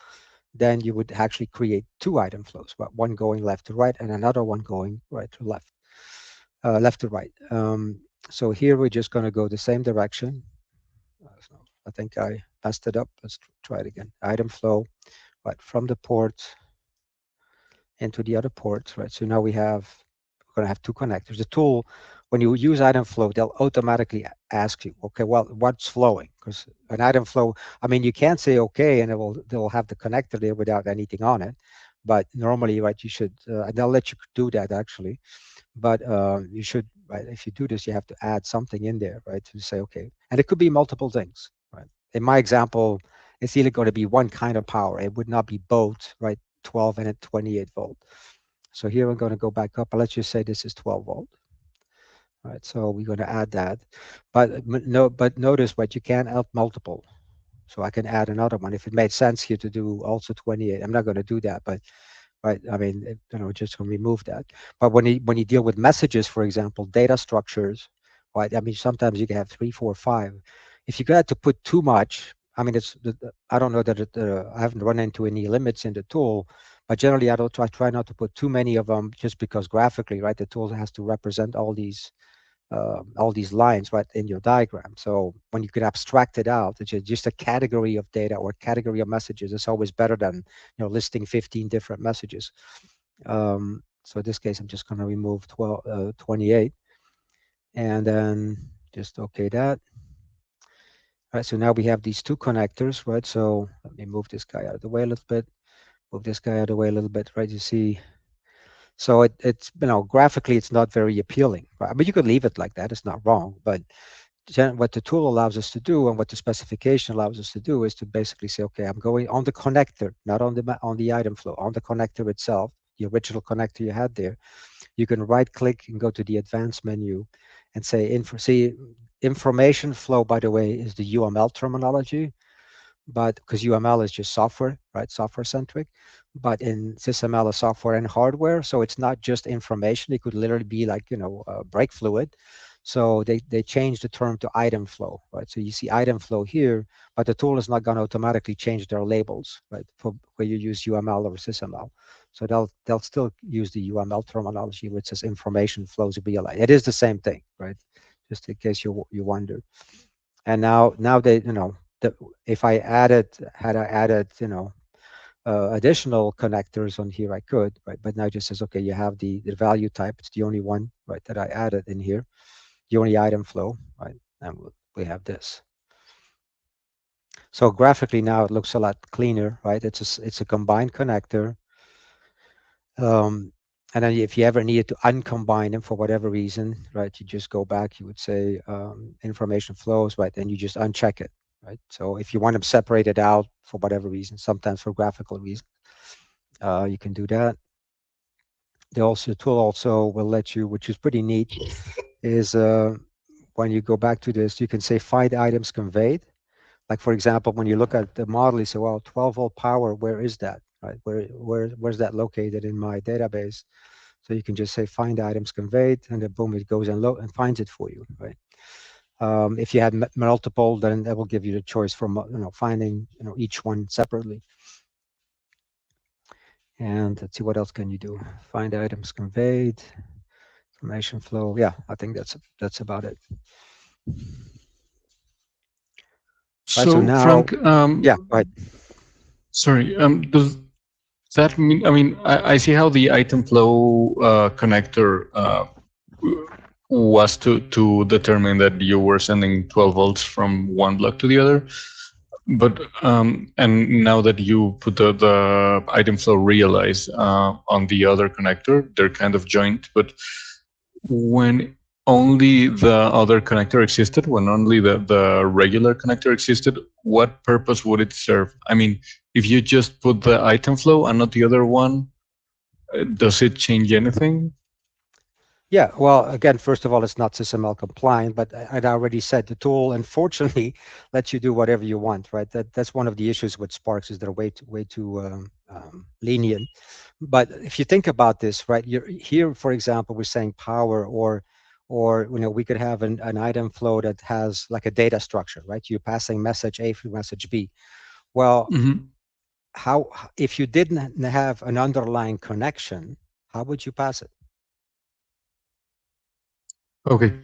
then you would actually create two item flows, but one going left to right and another one going right to left, left to right. So here we're just going to go the same direction. So I think I messed it up. Let's try it again. Item flow, right, from the port into the other ports, right? So now we're going to have two connectors. The tool, when you use item flow, they'll automatically ask you, okay, well, what's flowing? Because an item flow, I mean, you can't say okay, and they'll have the connector there without anything on it. But normally, right, you should, and they'll let you do that actually. But you should, right, if you do this, you have to add something in there, right, to say, okay. And it could be multiple things, right? In my example, it's either going to be one kind of power. It would not be both, right? 12 and a 28 volt. So here I'm going to go back up, but let's just say this is 12 volt. All right, so we're going to add that. But notice what you can add multiple. So I can add another one if it made sense here to do also 28. I'm not going to do that, but right? I mean, just gonna remove that. But when you deal with messages, for example, data structures, right? I mean, sometimes you can have 3, 4, 5. If you got to put too much, I mean, I don't know that I haven't run into any limits in the tool, but generally I try not to put too many of them, just because graphically, right, the tool has to represent all these lines, right, in your diagram. So when you can abstract it out, it's just a category of data or category of messages. It's always better than listing 15 different messages. So in this case, I'm just going to remove 28, and then just okay that. All right, so now we have these two connectors, right? So let me move this guy out of the way a little bit. Move this guy out of the way a little bit, right? You see. So it's graphically it's not very appealing, right? But you could leave it like that. It's not wrong. But what the tool allows us to do, and what the specification allows us to do, is to basically say, okay, I'm going on the connector, not on the item flow, on the connector itself, the original connector you had there. You can right-click and go to the advanced menu and say information flow. By the way, is the UML terminology. But because UML is just software, right? Software centric. But in SysML is software and hardware, so it's not just information. It could literally be like brake fluid. So they changed the term to item flow, right? So you see item flow here, but the tool is not going to automatically change their labels, right? For where you use UML or SysML. So they'll still use the UML terminology, which says information flows BLI. It is the same thing, right? Just in case you wonder. And now they if I had I added additional connectors on here, I could, right? But now it just says, okay, you have the value type. It's the only one, right, that I added in here, the only item flow, right? And we have this. So graphically now it looks a lot cleaner, right? It's a combined connector. And then if you ever needed to uncombine them for whatever reason, right, you just go back, you would say information flows, right? Then you just uncheck it, right? So if you want them separated out for whatever reason, sometimes for graphical reasons, you can do that. The tool also will let you, which is pretty neat, is when you go back to this, you can say find items conveyed. Like for example, when you look at the model, you say, well, 12-volt power, where is that, right? Where's that located in my database? So you can just say find items conveyed, and then boom, it goes and finds it for you, right? If you had multiple, then that will give you the choice for finding each one separately. And let's see, what else can you do? Find items conveyed, information flow. Yeah, I think that's about it. So, now, Frank, yeah, right. Sorry, does that mean? I mean, I see how the item flow connector was to determine that you were sending 12 volts from one block to the other. But and now that you put the item flow realize on the other connector, they're kind of joined. But when only the other connector existed, when only the regular connector existed, what purpose would it serve? I mean, if you just put the item flow and not the other one, does it change anything? Yeah, well, again, first of all, it's not SysML compliant, but I'd already said the tool, unfortunately, lets you do whatever you want, right? That's one of the issues with Sparx, is they're way too lenient. But if you think about this, right, you're here, for example, we're saying power, or we could have an item flow that has like a data structure, right? You're passing message A through message B. Well, how, if you didn't have an underlying connection, how would you pass it? Okay.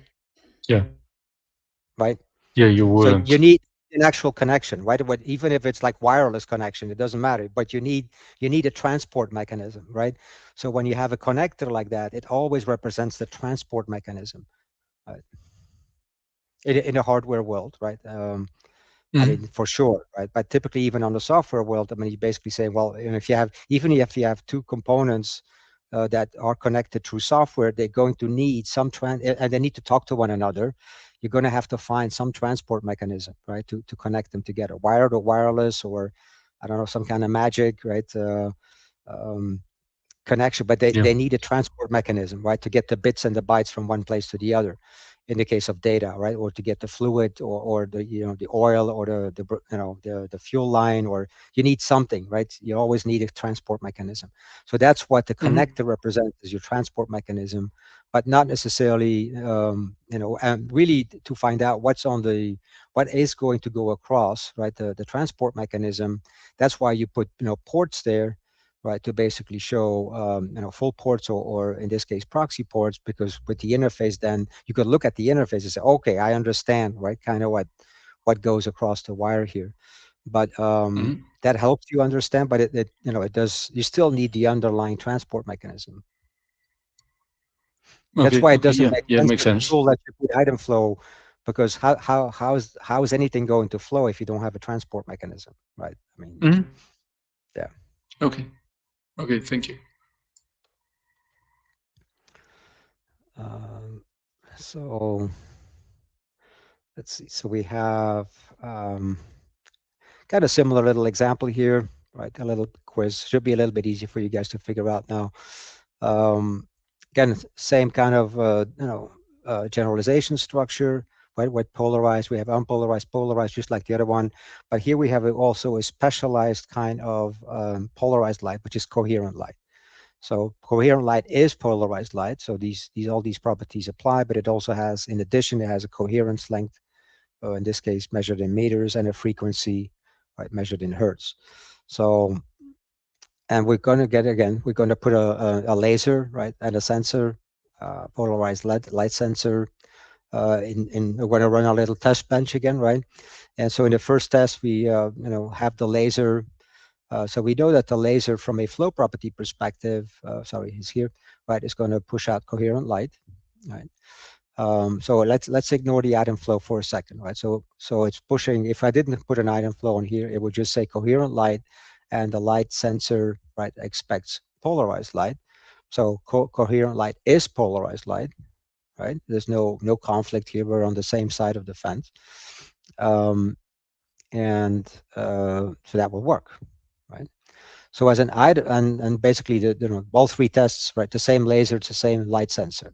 Yeah. Right. Yeah, you wouldn't. So you need an actual connection, right? Even if it's like wireless connection, it doesn't matter. But you need a transport mechanism, right? So when you have a connector like that, it always represents the transport mechanism, right? In a hardware world, right? I mean, for sure, right? But typically, even on the software world, I mean, you basically say, well, if you have two components that are connected through software, they're going to need some and they need to talk to one another. You're going to have to find some transport mechanism, right, to connect them together, wired or wireless, or I don't know, some kind of magic, right, connection. But they need a transport mechanism, right, to get the bits and the bytes from one place to the other. in the case of data, right? Or to get the fluid or the, the oil or the fuel line, or you need something, right? You always need a transport mechanism. So that's what the connector represents, is your transport mechanism, but not necessarily, and really to find out what is going to go across, right? The transport mechanism. That's why you put, ports there, right, to basically show full ports, or in this case proxy ports, because with the interface, then you could look at the interface and say, okay, I understand, right, kind of what goes across the wire here. But that helps you understand, but it does, you still need the underlying transport mechanism. That's why it doesn't make sense makes sense. to let you put item flow, because how is anything going to flow if you don't have a transport mechanism, right? I mean, yeah. Okay. Thank you. So let's see. So we have got a similar little example here, right? A little quiz. Should be a little bit easy for you guys to figure out now. Again, same kind of generalization structure, right? With polarized, we have unpolarized, polarized, just like the other one. But here we have also a specialized kind of polarized light, which is coherent light. So coherent light is polarized light. So all these properties apply, but it also has, in addition, it has a coherence length, in this case measured in meters, and a frequency, right, measured in hertz. So, and we're going to put a laser, right, and a sensor, polarized light sensor. We're going to run a little test bench again, right? And so in the first test, we have the laser. So we know that the laser, from a flow property perspective, is here, right, is going to push out coherent light, right? So let's ignore the item flow for a second, right? So it's pushing. If I didn't put an item flow on here, it would just say coherent light, and the light sensor, right, expects polarized light. So coherent light is polarized light, right? There's no conflict here. We're on the same side of the fence, so that will work, right? So as an item, and basically all three tests, right, the same laser, it's the same light sensor.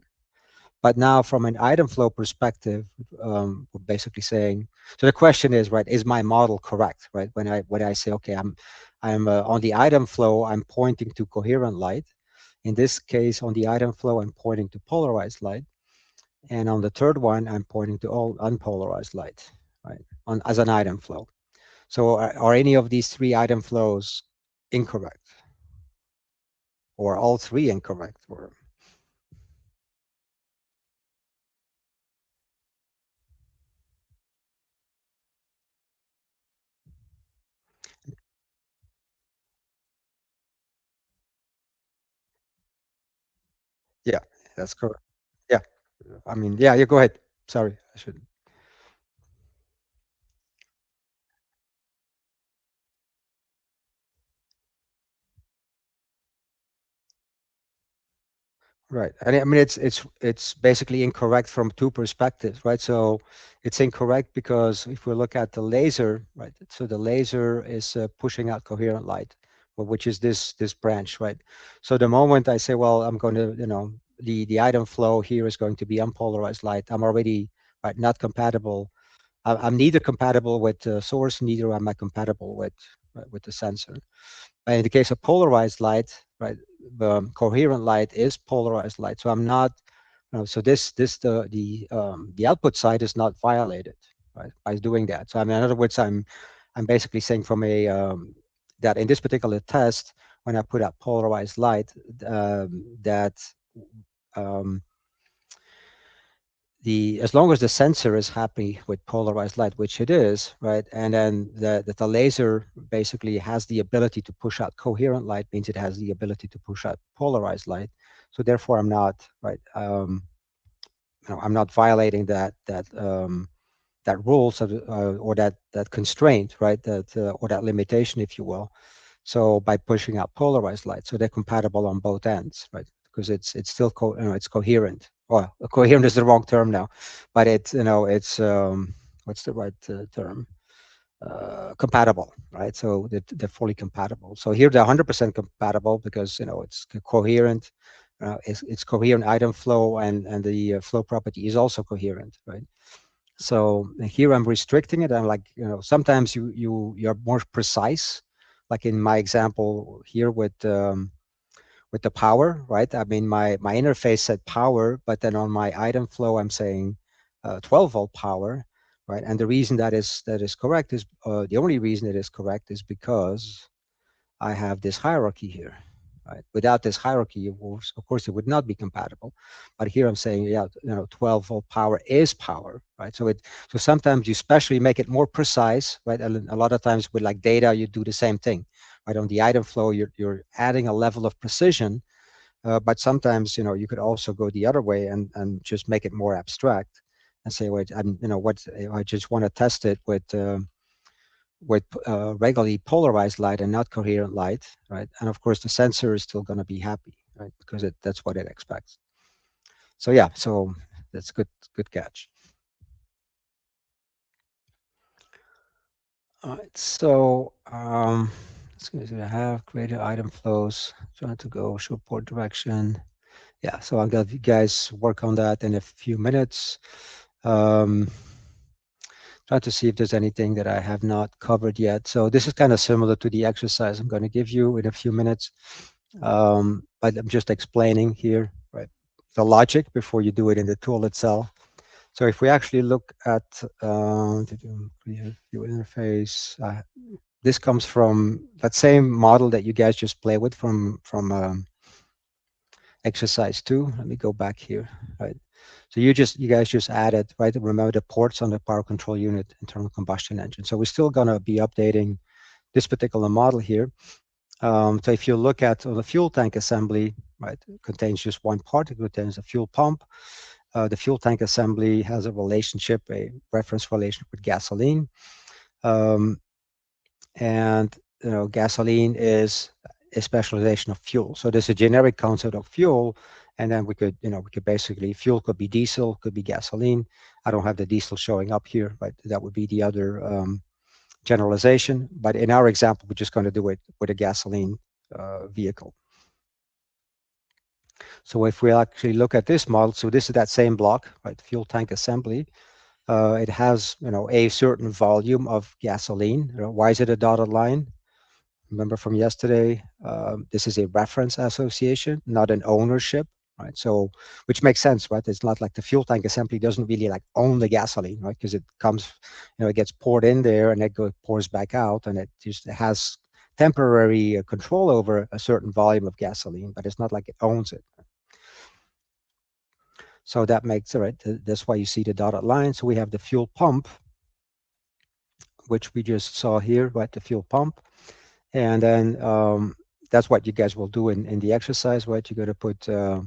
But now from an item flow perspective, we're basically saying, so the question is, right, is my model correct, right? When I say, okay, I'm on the item flow, I'm pointing to coherent light. In this case, on the item flow, I'm pointing to polarized light. And on the third one, I'm pointing to all unpolarized light, right, as an item flow. So are any of these three item flows incorrect? Or all three incorrect? Or yeah, that's correct. Yeah, I mean, yeah, you go ahead. Sorry, I shouldn't. Right. And I mean, it's basically incorrect from two perspectives, right? So it's incorrect because if we look at the laser, right? So the laser is pushing out coherent light, which is this branch, right? So the moment I say, well, I'm going to, the item flow here is going to be unpolarized light, I'm already, right, not compatible. I'm neither compatible with the source, neither am I compatible with the sensor. In the case of polarized light, right, coherent light is polarized light. So I'm not, so the output side is not violated, right, by doing that. So I mean, in other words, I'm basically saying from a that in this particular test, when I put out polarized light, that as long as the sensor is happy with polarized light, which it is, right, and then the laser basically has the ability to push out coherent light, means it has the ability to push out polarized light. So therefore, I'm not, right, I'm not violating that rule, or that constraint, right, or that limitation, if you will. So by pushing out polarized light, so they're compatible on both ends, right? Because it's still it's coherent. Well, coherent is the wrong term now, but it's it's what's the right term? Compatible, right? So they're fully compatible. So here they're 100% compatible because it's coherent, it's coherent item flow, and the flow property is also coherent, right? So here I'm restricting it. I'm like, sometimes you're more precise, like in my example here with the power, right? I mean, my interface said power, but then on my item flow, I'm saying 12 volt power, right? And the reason that is correct is the only reason it is correct is because I have this hierarchy here, right? Without this hierarchy, of course, it would not be compatible. But here I'm saying, yeah, 12 volt power is power, right? So sometimes you especially make it more precise, right? And a lot of times with like data, you do the same thing, right? On the item flow, you're adding a level of precision, but sometimes, you could also go the other way and just make it more abstract and say, wait, I just want to test it with regularly polarized light and not coherent light, right? And of course, the sensor is still going to be happy, right? Because that's what it expects. So yeah, so that's good catch. All right, so let's go to have created item flows, trying to go show port direction. Yeah, so I'll have you guys work on that in a few minutes. Try to see if there's anything that I have not covered yet. So this is kind of similar to the exercise I'm going to give you in a few minutes. But I'm just explaining here, right, the logic before you do it in the tool itself. So if we actually look at view interface, this comes from that same model that you guys just play with from exercise 2. Let me go back here, right? So you guys just added, right? Remember the ports on the power control unit, internal combustion engine. So we're still going to be updating this particular model here. So if you look at the fuel tank assembly, right, it contains just one part. It contains a fuel pump. The fuel tank assembly has a relationship, a reference relationship with gasoline. And gasoline is a specialization of fuel. So there's a generic concept of fuel, and then we could basically, fuel could be diesel, could be gasoline. I don't have the diesel showing up here, but that would be the other generalization. But in our example, we're just going to do it with a gasoline vehicle. So if we actually look at this model, so this is that same block, right? Fuel tank assembly. It has, a certain volume of gasoline. Why is it a dotted line? Remember from yesterday, this is a reference association, not an ownership, right? So, which makes sense, right? It's not like the fuel tank assembly doesn't really like own the gasoline, right? Because it comes, it gets poured in there and it pours back out, and it just has temporary control over a certain volume of gasoline, but it's not like it owns it. So that makes it, right? That's why you see the dotted line. So we have the fuel pump, which we just saw here, right? The fuel pump. And then that's what you guys will do in the exercise, right? You're going to put a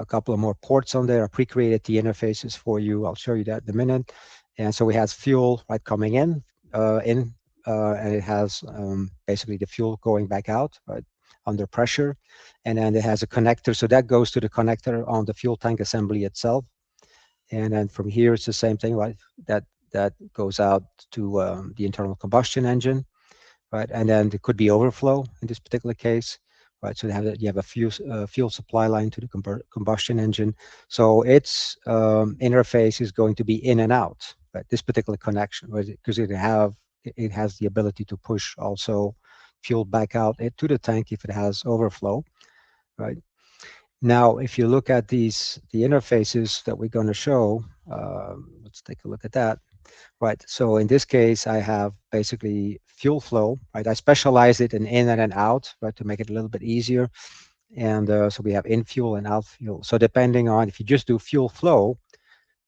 couple of more ports on there. I pre-created the interfaces for you. I'll show you that in a minute. And so we have fuel, right, coming in, and it has basically the fuel going back out, right, under pressure. And then it has a connector. So that goes to the connector on the fuel tank assembly itself. And then from here, it's the same thing, right? That goes out to the internal combustion engine, right? And then there could be overflow in this particular case, right? So you have a fuel supply line to the combustion engine. So its interface is going to be in and out, right? This particular connection, right? Because it has the ability to push also fuel back out to the tank if it has overflow, right? Now, if you look at the interfaces that we're going to show, let's take a look at that. Right. So in this case, I have basically fuel flow. Right. I specialize it in and out, right, to make it a little bit easier. And so we have in fuel and out fuel. So depending on if you just do fuel flow,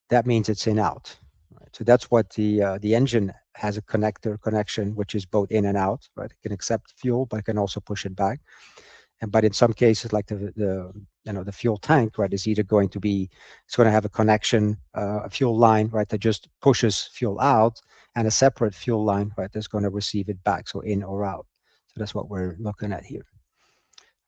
that means it's in out. Right. So that's what the engine has a connection, which is both in and out. Right. It can accept fuel, but it can also push it back. But in some cases, like the fuel tank, right, is either going to have a connection, a fuel line, right, that just pushes fuel out, and a separate fuel line, right, that's going to receive it back, so in or out. So that's what we're looking at here,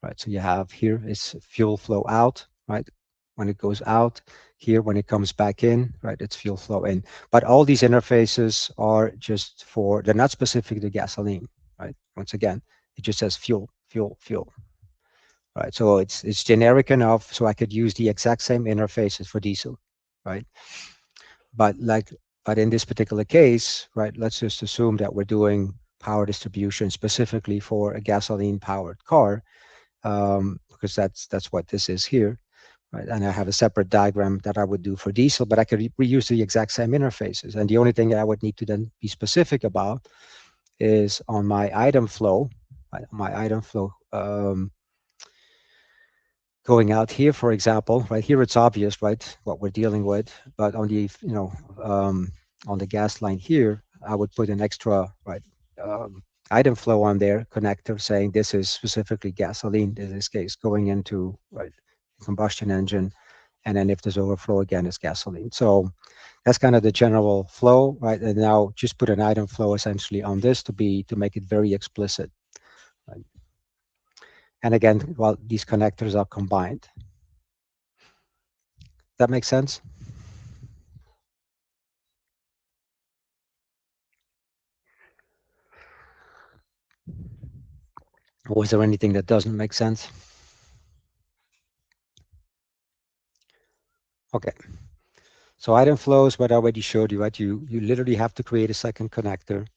right? So you have here is fuel flow out, right? When it goes out, here when it comes back in, right, it's fuel flow in. But all these interfaces are just they're not specific to gasoline, right? Once again, it just says fuel, fuel, fuel. right? So it's generic enough so I could use the exact same interfaces for diesel, right? But in this particular case, right, let's just assume that we're doing power distribution specifically for a gasoline powered car, because that's what this is here, right? And I have a separate diagram that I would do for diesel, but I could reuse the exact same interfaces. And the only thing that I would need to then be specific about is on my item flow, right? My item flow going out here, for example, right here, it's obvious, right, what we're dealing with, but on the, on the gas line here, I would put an extra, right, item flow on there, connector saying this is specifically gasoline, in this case, going into, right, combustion engine. And then if there's overflow again, it's gasoline. So that's kind of the general flow, right? And now just put an item flow essentially on this to make it very explicit. Right? And again, well, these connectors are combined. That makes sense? Or is there anything that doesn't make sense? Okay. So item flows, what I already showed you, right? You literally have to create a second connector.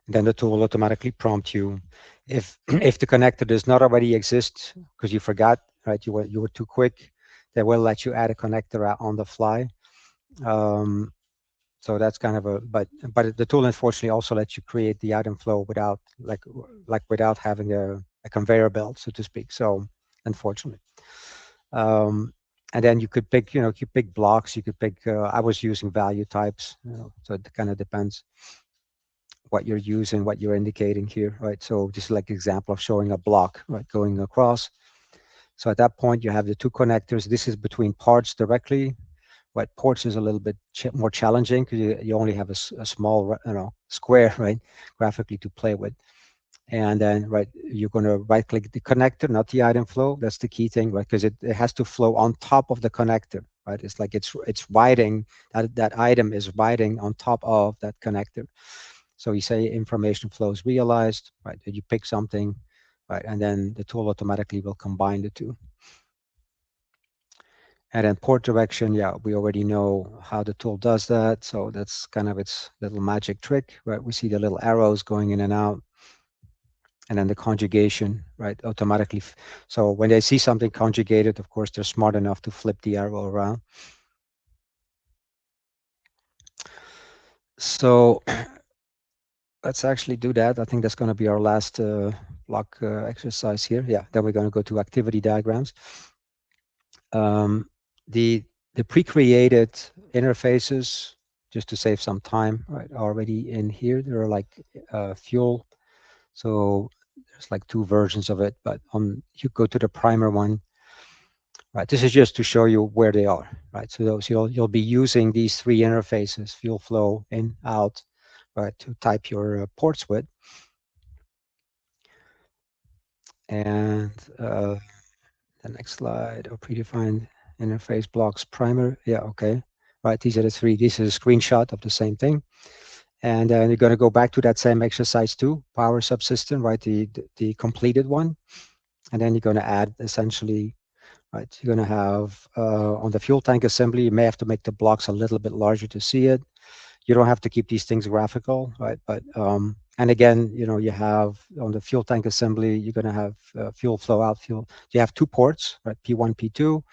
Then the tool will automatically prompt you. If the connector does not already exist because you forgot, right? You were too quick, they will let you add a connector out on the fly. So that's kind of but the tool unfortunately also lets you create the item flow without without having a conveyor belt, so to speak. So unfortunately. And then you could pick, you pick blocks, you could pick, I was using value types, so it kind of depends what you're using, what you're indicating here, right? So just like example of showing a block, right, going across. So at that point, you have the two connectors. This is between parts directly. Right, ports is a little bit more challenging because you only have a small, square, right, graphically to play with. And then, right, you're going to right-click the connector, not the item flow. That's the key thing, right? Because it has to flow on top of the connector, right? It's like it's riding, that item is riding on top of that connector. So you say information flows realized, right? You pick something, right? And then the tool automatically will combine the two. And then port direction, yeah, we already know how the tool does that. So that's kind of its little magic trick, right? We see the little arrows going in and out. And then the conjugation, right, automatically. So when they see something conjugated, of course, they're smart enough to flip the arrow around. So let's actually do that. I think that's going to be our last block exercise here. Yeah, then we're going to go to activity diagrams. The pre-created interfaces, just to save some time, right, already in here. There are like fuel. So there's like two versions of it, but you go to the primer one, right? This is just to show you where they are, right? So those you'll be using these three interfaces: fuel flow, in, out, right, to type your ports with. And the next slide, or predefined interface blocks primer. Yeah, okay. Right, these are the three. This is a screenshot of the same thing. And then you're going to go back to that same exercise too, power subsystem, right, the completed one. And then you're going to add essentially, right, you're going to have on the fuel tank assembly, you may have to make the blocks a little bit larger to see it. You don't have to keep these things graphical, right? But and again, you have on the fuel tank assembly, you're going to have fuel flow out, fuel. You have two ports, right? P1, P2.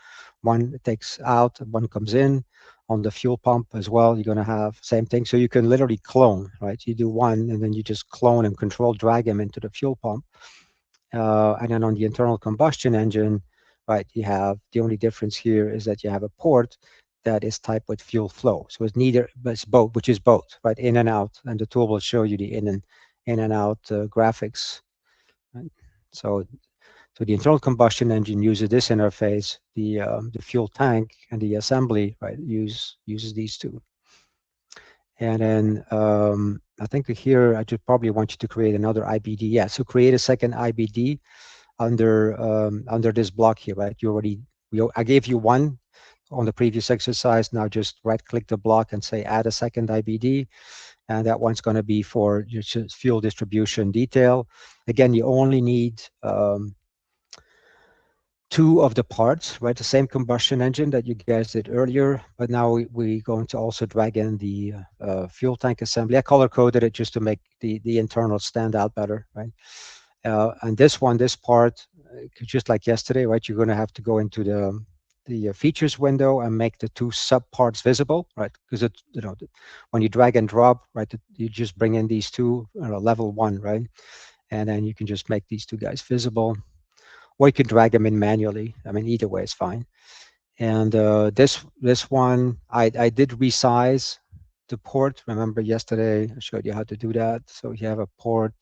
One takes out, one comes in. On the fuel pump as well, you're going to have same thing. So you can literally clone, right? You do one, and then you just clone and control drag them into the fuel pump. And then on the internal combustion engine, right, you have the only difference here is that you have a port that is typed with fuel flow. So it's neither, but it's both, which is both, right, in and out. And the tool will show you the in and out graphics. Right? So the internal combustion engine uses this interface. The fuel tank and the assembly, right, uses these two. And then I think here I just probably want you to create another IBD. Yeah, so create a second IBD under this block here, right? I gave you one on the previous exercise. Now just right-click the block and say add a second IBD, and that one's going to be for your fuel distribution detail. Again, you only need two of the parts, right? The same combustion engine that you guys did earlier, but now we're going to also drag in the fuel tank assembly. I color coded it just to make the internal stand out better, right? And this part, just like yesterday, right? You're going to have to go into the features window and make the two sub parts visible, right? Because it, when you drag and drop, right, you just bring in these two level 1, right? And then you can just make these two guys visible, or you can drag them in manually. I mean, either way is fine. And this one, I did resize the port. Remember yesterday I showed you how to do that. So you have a port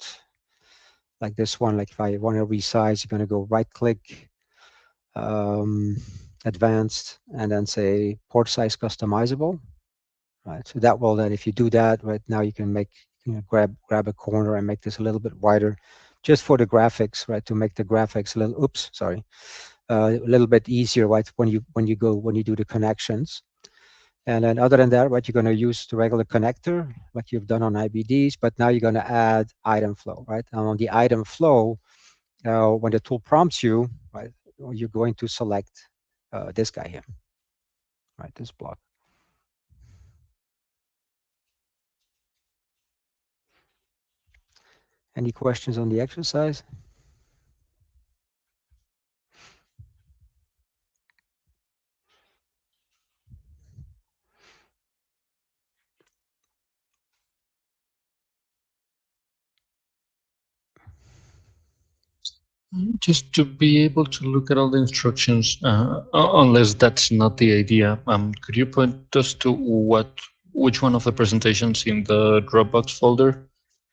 like this one. Like if I want to resize, you're going to go right click, advanced, and then say port size customizable. Right. So that will then, if you do that, right now you can make, grab a corner and make this a little bit wider, just for the graphics, right? To make the graphics a little, a little bit easier, right? When you do the connections. And then other than that, right, you're going to use the regular connector like you've done on IBDs, but now you're going to add item flow, right? And on the item flow, when the tool prompts you, right, you're going to select this guy here, right? This block. Any questions on the exercise? Just to be able to look at all the instructions, unless that's not the idea, could you point us to which one of the presentations in the Dropbox folder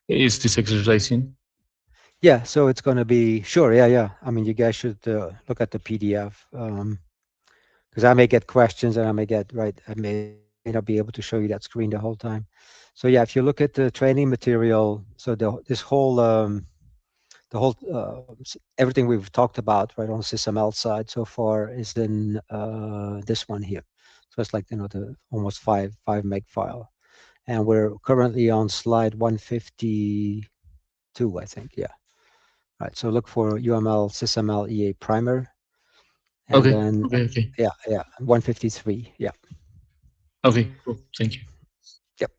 is this exercise in? Yeah, so it's going to be, sure, yeah. I mean, you guys should look at the PDF, because I may get questions and I may not be able to show you that screen the whole time. So yeah, if you look at the training material, so this whole everything we've talked about right on SysML side so far is in this one here. So it's like, the almost 5 meg file, and we're currently on slide 152, I think. Yeah. Right. So look for UML SysML EA primer, and Okay. then Okay. yeah, 153. Yeah. Okay. Cool. Thank you. Yep.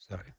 Sorry.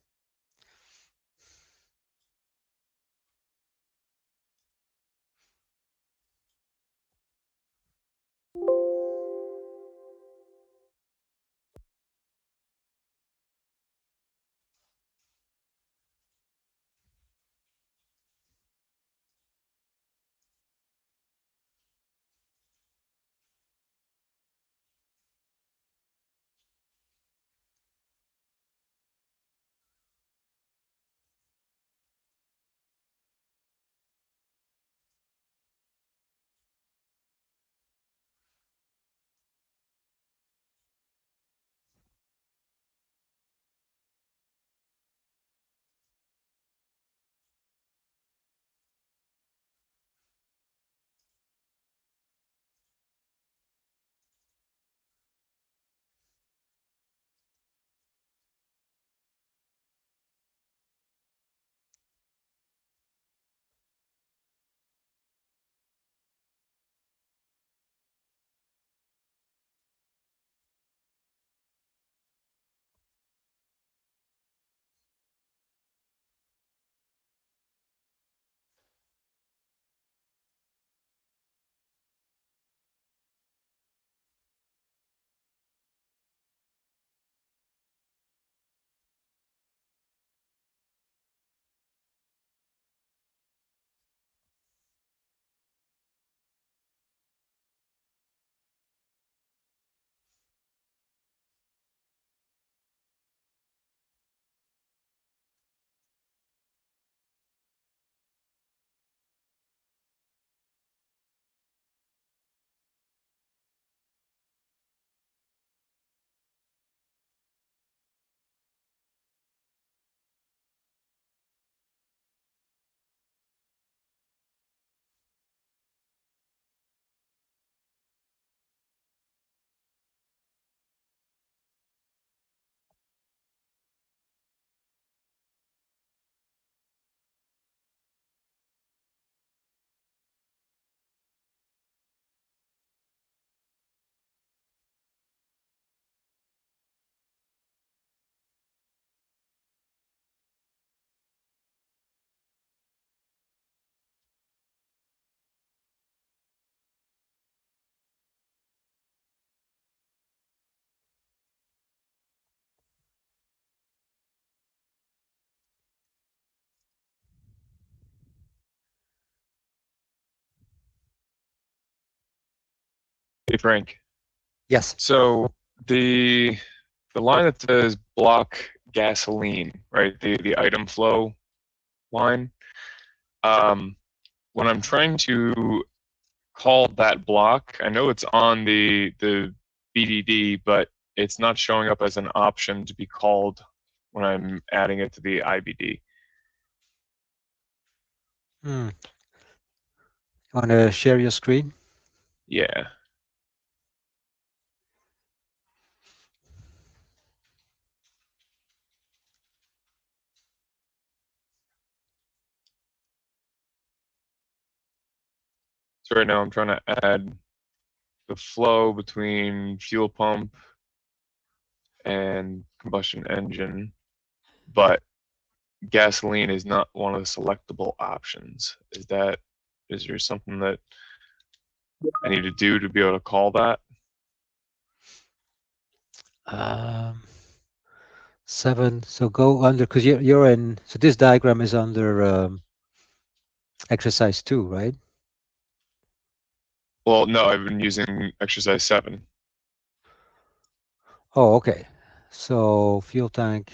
Hey, Frank. Yes. So the line that says block gasoline, right? The item flow line. When I'm trying to call that block, I know it's on the BDD, but it's not showing up as an option to be called when I'm adding it to the IBD. You want to share your screen? Yeah. So right now I'm trying to add the flow between fuel pump and combustion engine, but gasoline is not one of the selectable options. Is there something that I need to do to be able to call that? 7. So go under, because you're in. So this diagram is under exercise 2, right? Well, no, I've been using exercise 7. Oh, okay. So fuel tank.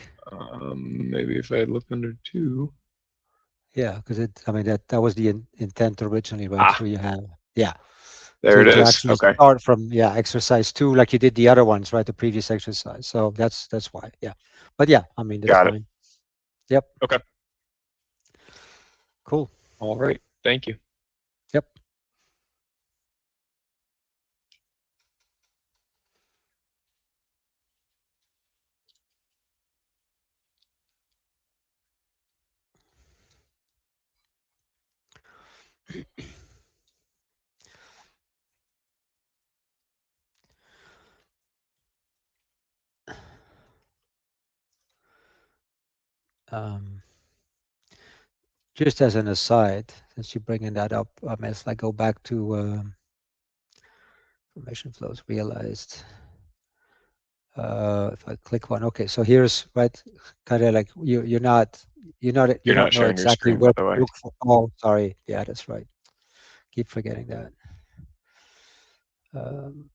Maybe if I had looked under 2. Yeah, because I mean that was the intent originally, right? Ah, So you have, yeah. there it To is. actually Okay, start from, yeah, exercise 2 like you did the other ones, right? The previous exercise. So that's why, yeah. But yeah, I mean that's got it. fine. Yep. Okay, Cool. all right. Thank you. Yep. Just as an aside, since you're bringing that up, as I go back to information flows realized. If I click one, okay, so here's right, kind of like you You're don't not know sharing your exactly screen, by where the to way. look for. Oh, sorry, yeah, that's right. Keep forgetting that. Um,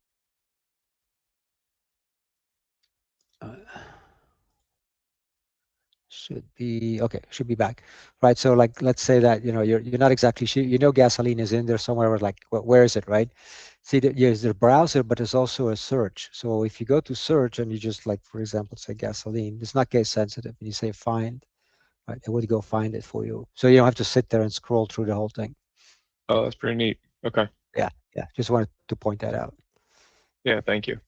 should be okay. Should be back, right? So like, let's say that you're not exactly sure. Gasoline is in there somewhere. Like, where is it, right? See, there's the browser, but there's also a search. So if you go to search and you just like, for example, say gasoline, it's not case sensitive, and you say find, right? It would go find it for you. So you don't have to sit there and scroll through the whole thing. Oh, that's pretty neat. Okay. Yeah. Just wanted to point that out. Yeah, thank you.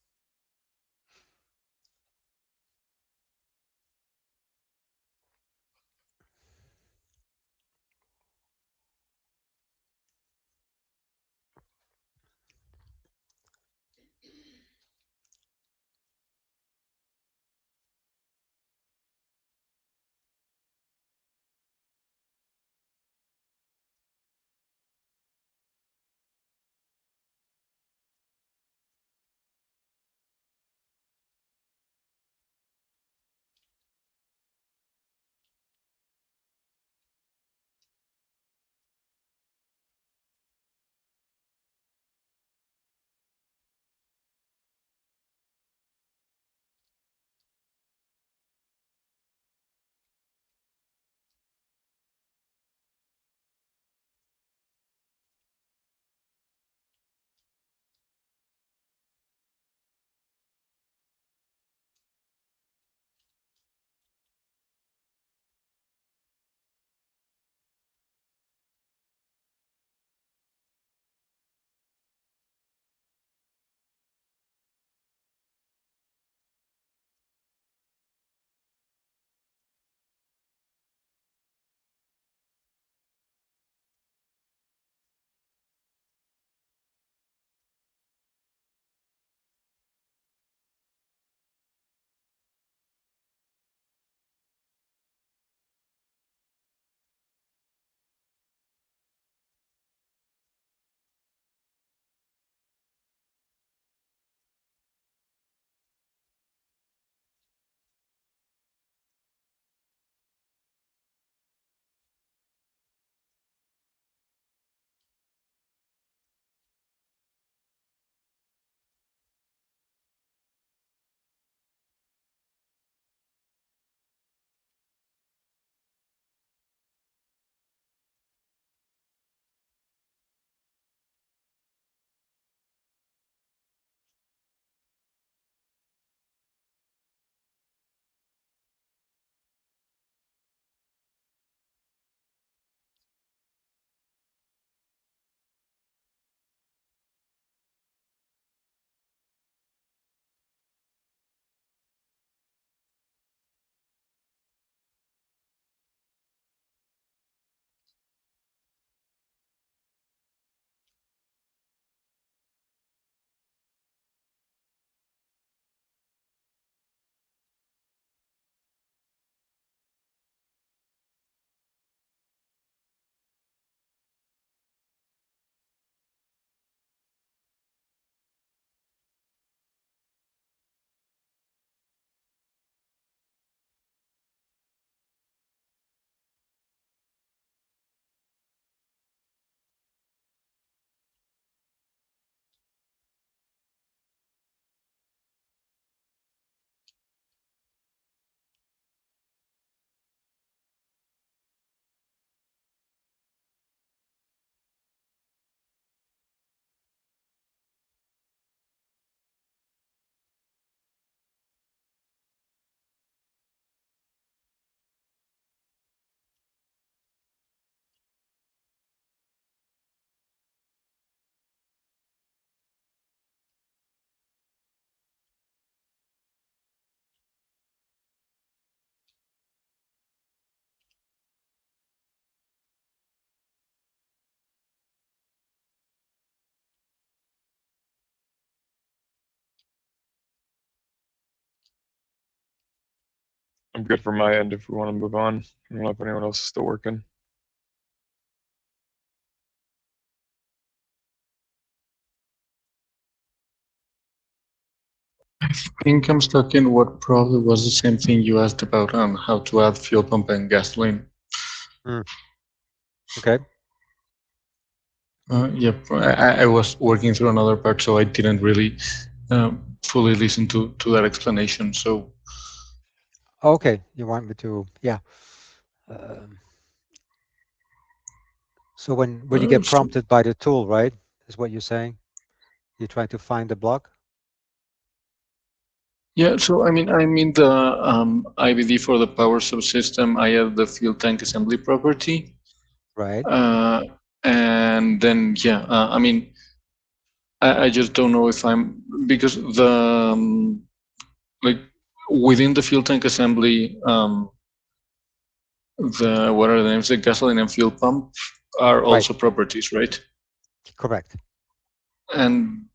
I'm good for my end if we want to move on. I don't know if anyone else is still working. I think I'm stuck in what probably was the same thing you asked about on how to add fuel pump and gasoline. Okay. Yep, I was working through another part, so I didn't really fully listen to that explanation. So Okay. You want me to? Yeah. Um, so when you get so- prompted by the tool, right? Is what you're saying? You're trying to find the block, yeah, so I mean the IVD for the power subsystem. I have the fuel tank assembly property, right? and then yeah, I mean I just don't know if I'm because the like within the fuel tank assembly, the what are the names? The gasoline and fuel pump are Right. also properties, right? Correct. And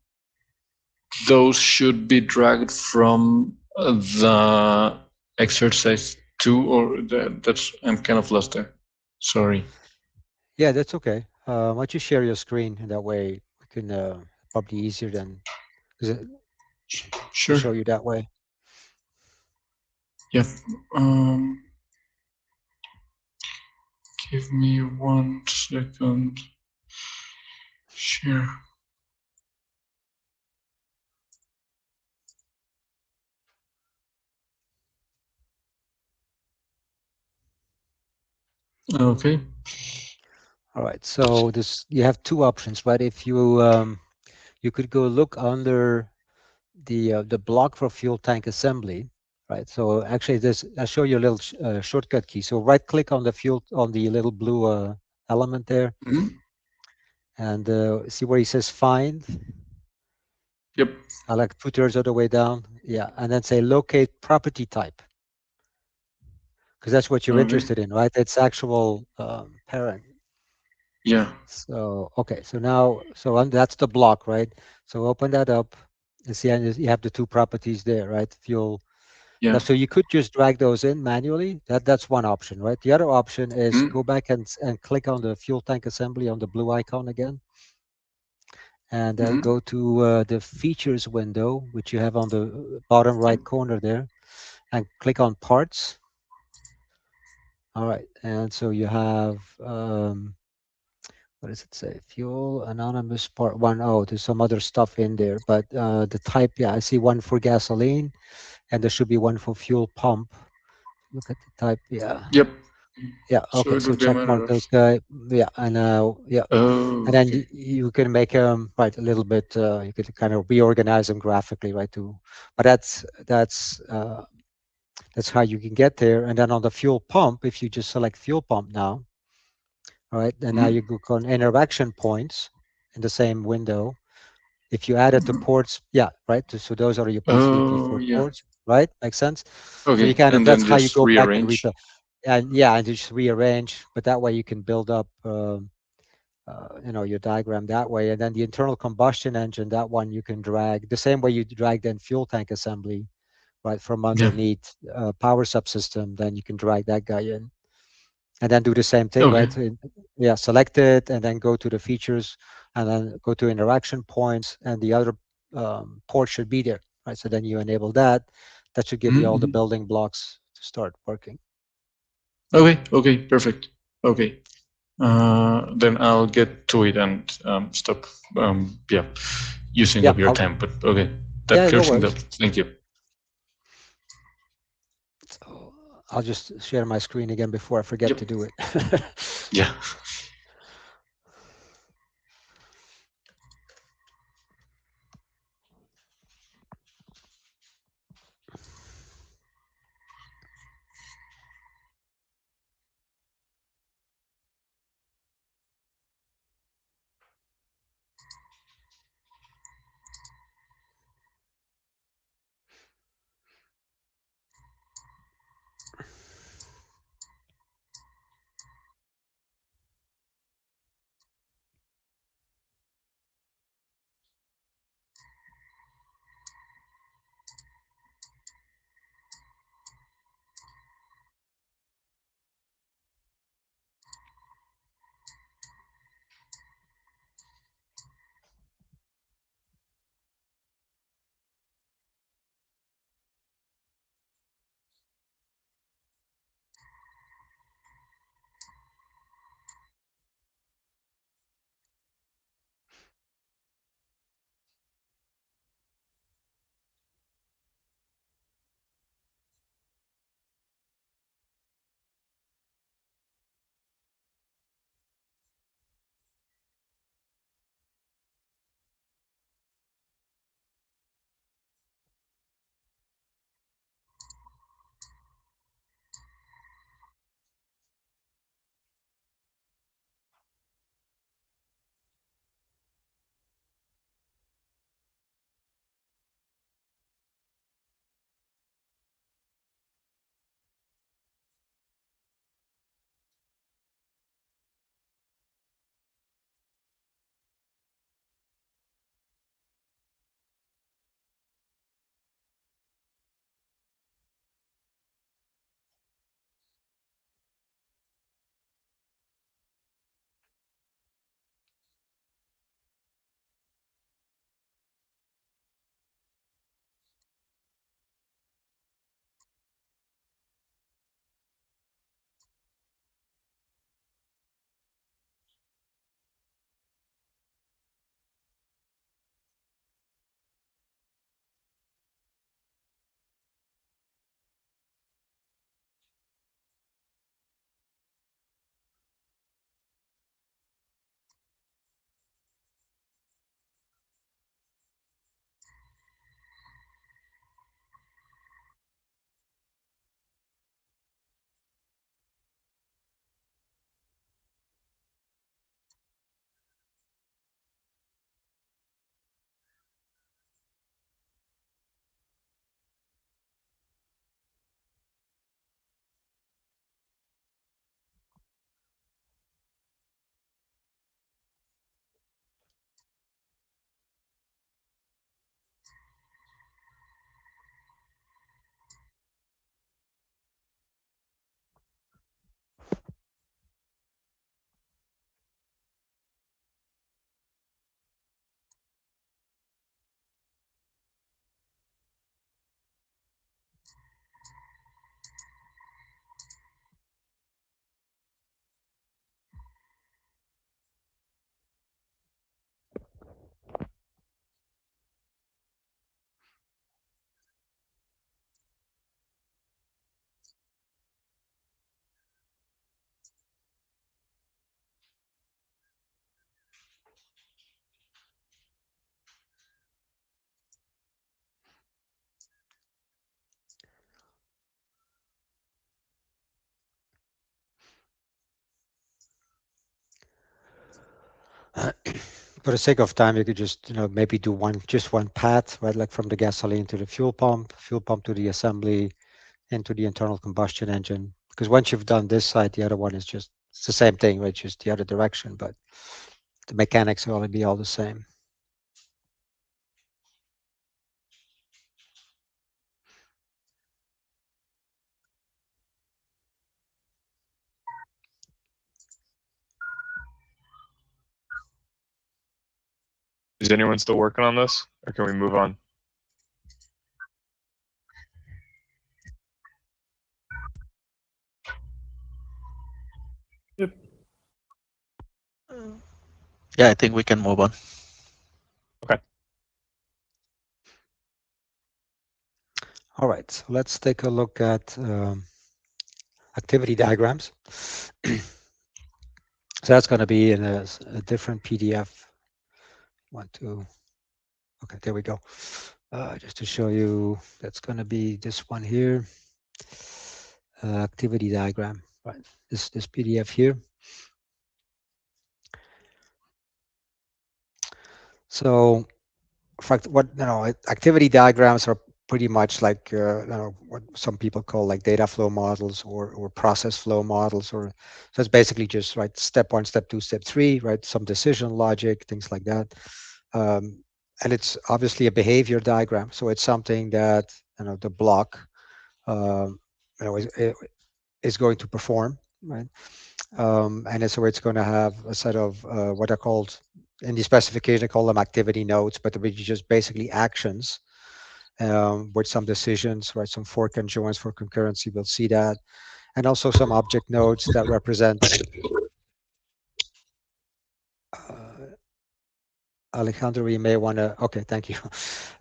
those should be dragged from the exercise 2, or that's I'm kind of lost there. Sorry. Yeah, that's okay. Why don't you share your screen, and that way we can probably easier than to Sure. show you that way. Yeah. Give me 1 second. Share. Okay. All right. So this you have two options, right? If you you could go look under the block for fuel tank assembly, right? So actually, this I'll show you a little shortcut key. So right click on the fuel on the little blue element there, Mhm. and see where he says find. Yep. I like 2/3 of the way down. Yeah, and then say locate property type, because that's what you're Okay. interested in, right? It's actual parent. Yeah. So okay, so now that's the block, right? So open that up and see, and you have the two properties there, right? Fuel. Yeah. Now, so you could just drag those in manually. That's one option, right? The other option is Mhm. go back and click on the fuel tank assembly on the blue icon again, and then Mhm. go to the features window, which you have on the bottom right corner there, and click on parts. All right, and so you have what does it say? Fuel anonymous part 1. Oh, there's some other stuff in there, but the type, yeah, I see one for gasoline, and there should be one for fuel pump. Look at the type, yeah. Yep. Yeah, So okay, it so would be a check matter mark of. those guys. Yeah, and yeah, Oh, and then okay. you can make them right a little bit. You could kind of reorganize them graphically, right? But that's how you can get there. And then on the fuel pump, if you just select fuel pump now, all right, and now Mhm. you go on interaction points in the same window. If you added the ports, yeah, right. So those are your Oh, P3P4 yeah. ports, right? Makes sense. So you Okay. kind of And that's then how you just go back and rearrange. rebuild, and yeah, and just rearrange. But that way you can build up, your diagram that way. And then the internal combustion engine, that one you can drag the same way you drag then fuel tank assembly, right, from Yeah. underneath power subsystem. Then you can drag that guy in, and then do the same thing, Okay. right? Yeah, select it, and then go to the features, and then go to interaction points, and the other port should be there, right? So then you enable that. That should give you all the Mhm. building blocks to start working. Okay. Okay. Perfect. Okay. Then I'll get to it and stop. Yeah, using Yeah, up your time. But okay, that yeah, no clears things up. worries. Thank you. So I'll just share my screen again before I forget Yep. to do it. Yeah. For the sake of time, you could just, maybe do just one path, right? Like from the gasoline to the fuel pump to the assembly, into the internal combustion engine. Because once you've done this side, the other one is just, it's the same thing, right? Just the other direction, but the mechanics will only be all the same. Is anyone still working on this, or can we move on? Yeah, I think we can move on. All right, so let's take a look at activity diagrams. So that's going to be in a different PDF. Okay, there we go. Just to show you, that's going to be this one here. Activity diagram, right? This PDF here. So, in fact, activity diagrams are pretty much like what some people call like data flow models or process flow models, so it's basically just right step 1, step 2, step 3, right? Some decision logic, things like that, and it's obviously a behavior diagram. So it's something that the block is going to perform, right? And so it's going to have a set of what are called in the specification, I call them activity nodes, but they're just basically actions with some decisions, right? Some for conjoints, for concurrency, we'll see that. And also some object nodes that represent, Alejandro, you may want to, okay, thank you.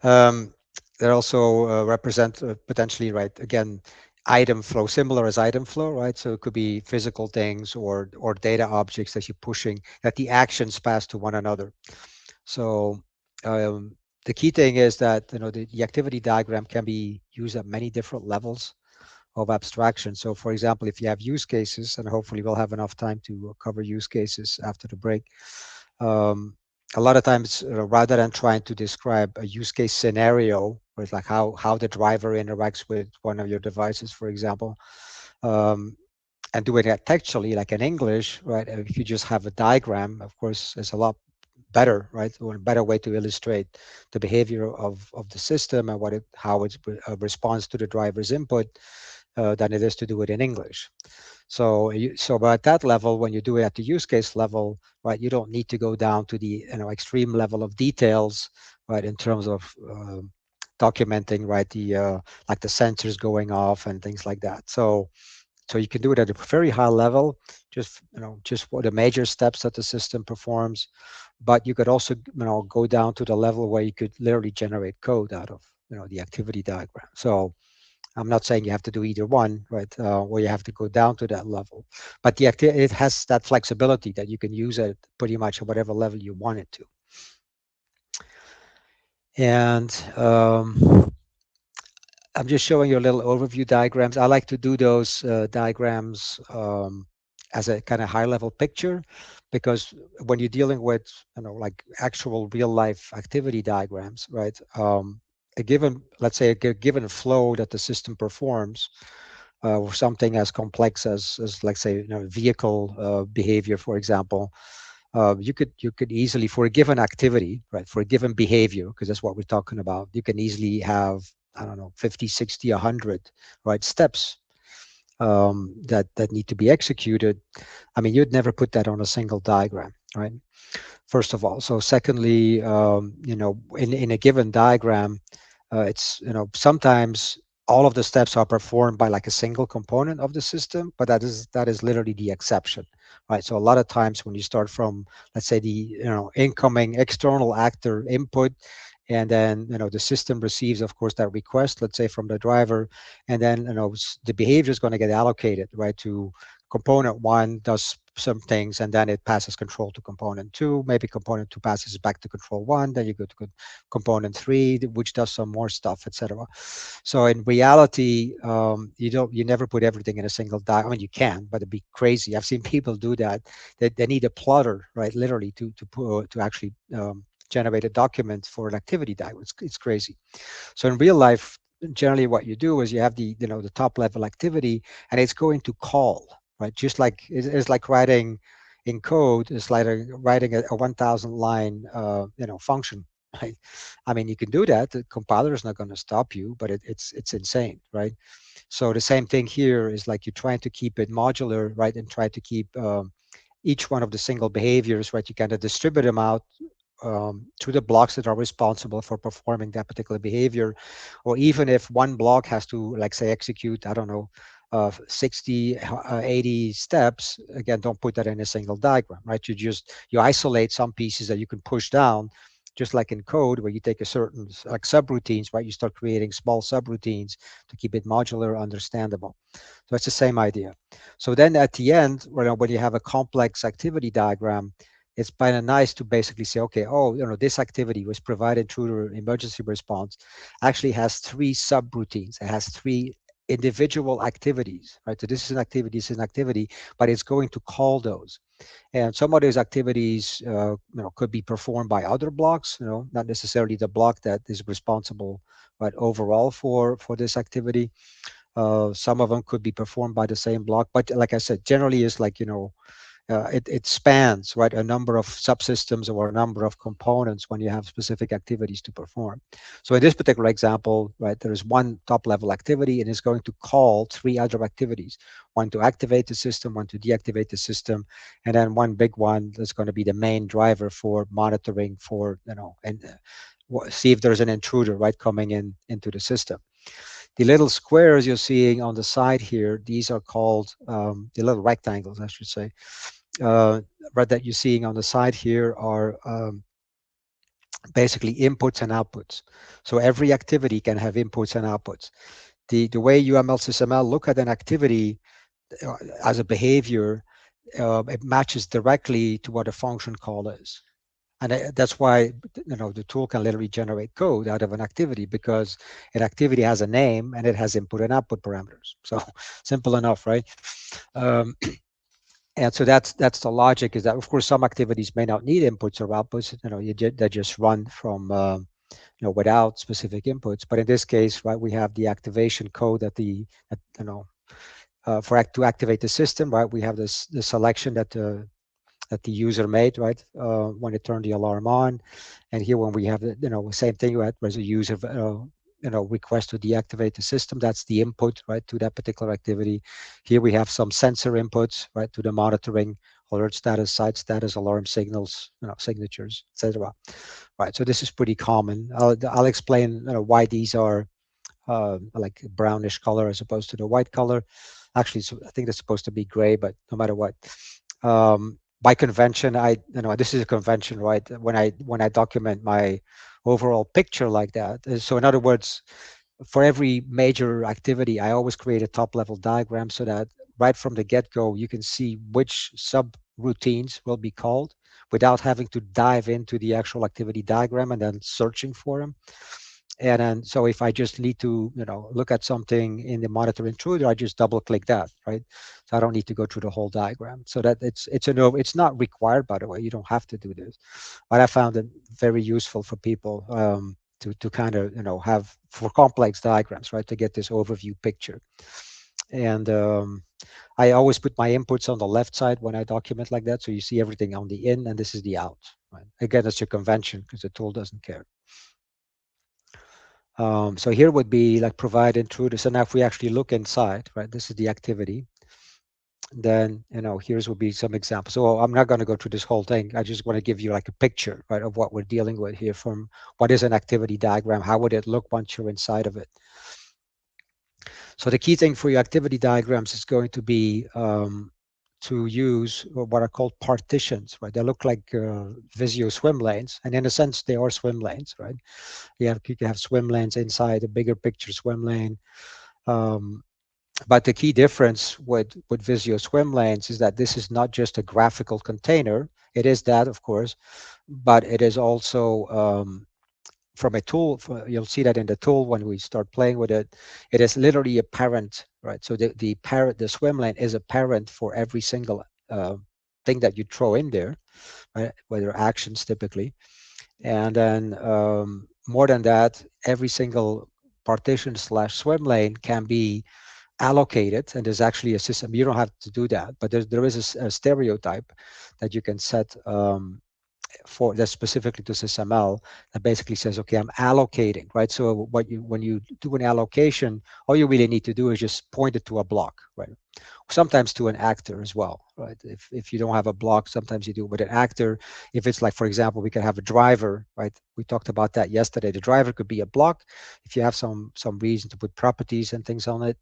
They also represent potentially, right, again, item flow, similar as item flow, right? So it could be physical things or data objects that you're pushing, that the actions pass to one another. So the key thing is that the activity diagram can be used at many different levels of abstraction. So for example, if you have use cases, and hopefully we'll have enough time to cover use cases after the break, a lot of times rather than trying to describe a use case scenario with like how the driver interacts with one of your devices, for example, and do it textually like in English, right? If you just have a diagram, of course, it's a lot better, right? Or a better way to illustrate the behavior of the system and how it responds to the driver's input than it is to do it in English. So at that level, when you do it at the use case level, right, you don't need to go down to the extreme level of details, right, in terms of documenting, right, the like the sensors going off and things like that. So you can do it at a very high level, just what the major steps that the system performs, but you could also go down to the level where you could literally generate code out of the activity diagram. So I'm not saying you have to do either one, right? Or you have to go down to that level, but it has that flexibility that you can use it pretty much at whatever level you want it to. And I'm just showing you a little overview diagrams. I like to do those diagrams as a kind of high-level picture, because when you're dealing with like actual real-life activity diagrams, right? Let's say a given flow that the system performs, or something as complex as like say vehicle behavior, for example, you could easily, for a given activity, right, for a given behavior, because that's what we're talking about, you can easily have, I don't know, 50, 60, 100, right, steps that need to be executed. I mean, you'd never put that on a single diagram, right? First of all. So secondly, in a given diagram, it's sometimes all of the steps are performed by like a single component of the system, but that is literally the exception, right? So a lot of times when you start from, let's say, the incoming external actor input, And then, the system receives, of course, that request, let's say from the driver, and then, the behavior is going to get allocated, right, to component 1 does some things, and then it passes control to component 2. Maybe component 2 passes back to control 1. Then you go to component 3, which does some more stuff, etc. So in reality, you never put everything in a single diagram. I mean, you can, but it'd be crazy. I've seen people do that. They need a plotter, right, literally to actually generate a document for an activity diagram. It's crazy. So in real life, generally what you do is you have the the top level activity, and it's going to call, right? Just like it's like writing in code. It's like writing a 1,000 line function, right? I mean, you can do that. The compiler is not going to stop you, but it's insane, right? So the same thing here is like you're trying to keep it modular, right, and try to keep each one of the single behaviors, right? You kind of distribute them out to the blocks that are responsible for performing that particular behavior. Or even if one block has to, like, say, execute, I don't know, 60, 80 steps, again, don't put that in a single diagram, right? You isolate some pieces that you can push down, just like in code, where you take a certain, like, subroutines, right? You start creating small subroutines to keep it modular, understandable. So it's the same idea. So then at the end, when you have a complex activity diagram, it's kind of nice to basically say, okay, this activity was provided through the emergency response actually has 3 subroutines. It has 3 individual activities, right? So this is an activity, but it's going to call those. And some of those activities, could be performed by other blocks, not necessarily the block that is responsible, right, overall for this activity. Some of them could be performed by the same block, but like I said, generally it's like, it spans, right, a number of subsystems or a number of components when you have specific activities to perform. So in this particular example, right, there is one top level activity, and it's going to call 3 other activities: one to activate the system, one to deactivate the system, and then one big one that's going to be the main driver for monitoring for, and see if there's an intruder, right, coming into the system. The little squares you're seeing on the side here, these are called the little rectangles, I should say, right, that you're seeing on the side here are basically inputs and outputs. So every activity can have inputs and outputs. The way UML SysML look at an activity as a behavior, it matches directly to what a function call is. And that's why, the tool can literally generate code out of an activity, because an activity has a name and it has input and output parameters. So simple enough, right? And so that's the logic, is that, of course, some activities may not need inputs or outputs. They just run from, without specific inputs. But in this case, right, we have the activation code to activate the system, right? We have the selection that the user made, right, when it turned the alarm on. And here, when we have the same thing, right, there's a user request to deactivate the system. That's the input, right, to that particular activity. Here we have some sensor inputs, right, to the monitoring: alert status, site status, alarm signals, signatures, etc. Right. So this is pretty common. I'll explain why these are like brownish color as opposed to the white color. Actually, so I think it's supposed to be gray, but no matter what. By convention, this is a convention, right? When I document my overall picture like that. So in other words, for every major activity, I always create a top level diagram, so that right from the get-go, you can see which subroutines will be called without having to dive into the actual activity diagram and then searching for them. And then, so if I just need to, look at something in the monitor intruder, I just double click that, right? So I don't need to go through the whole diagram. So that it's not required, by the way. You don't have to do this, but I found it very useful for people to kind of, have, for complex diagrams, right, to get this overview picture. And I always put my inputs on the left side when I document like that, so you see everything on the in, and this is the out. Right? Again, it's a convention because the tool doesn't care. So here would be like provide intruder. So now if we actually look inside, right, this is the activity. Then, here's will be some examples. So I'm not going to go through this whole thing. I just want to give you like a picture, right, of what we're dealing with here. From what is an activity diagram? How would it look once you're inside of it? So the key thing for your activity diagrams is going to be to use what are called partitions, right? They look like Visio swim lanes, and in a sense, they are swim lanes, right? You can have swim lanes inside a bigger picture swim lane. But the key difference with Visio swim lanes is that this is not just a graphical container. It is that, of course, but it is also from a tool. You'll see that in the tool when we start playing with it. It is literally a parent, right? So the swim lane is a parent for every single thing that you throw in there, right? Whether actions typically, and then more than that, every single partition / swim lane can be allocated, and there's actually a system. You don't have to do that, but there is a stereotype that you can set for that specifically to SysML that basically says, okay, I'm allocating, right? So when you do an allocation, all you really need to do is just point it to a block, right? Sometimes to an actor as well, right? If you don't have a block, sometimes you do with an actor. If it's like, for example, we can have a driver, right? We talked about that yesterday. The driver could be a block if you have some reason to put properties and things on it.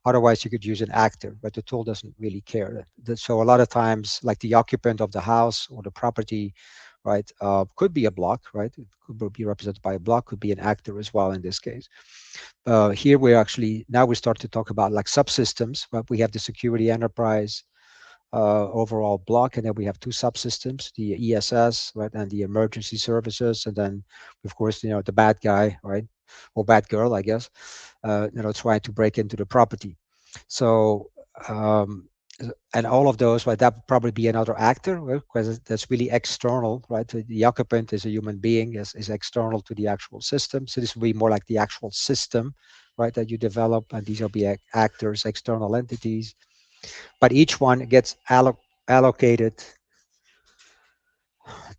Otherwise, you could use an actor, but the tool doesn't really care. So a lot of times, like the occupant of the house or the property, right, could be a block, right? It could be represented by a block, could be an actor as well in this case. Here now we start to talk about like subsystems, but we have the security enterprise overall block, and then we have two subsystems, the ESS, right, and the emergency services, and then of course, the bad guy, right, or bad girl, I guess, trying to break into the property. So and all of those, right, that would probably be another actor, right, because that's really external, right? The occupant is a human being, is external to the actual system. So this would be more like the actual system, right, that you develop, and these will be actors, external entities. But each one gets allocated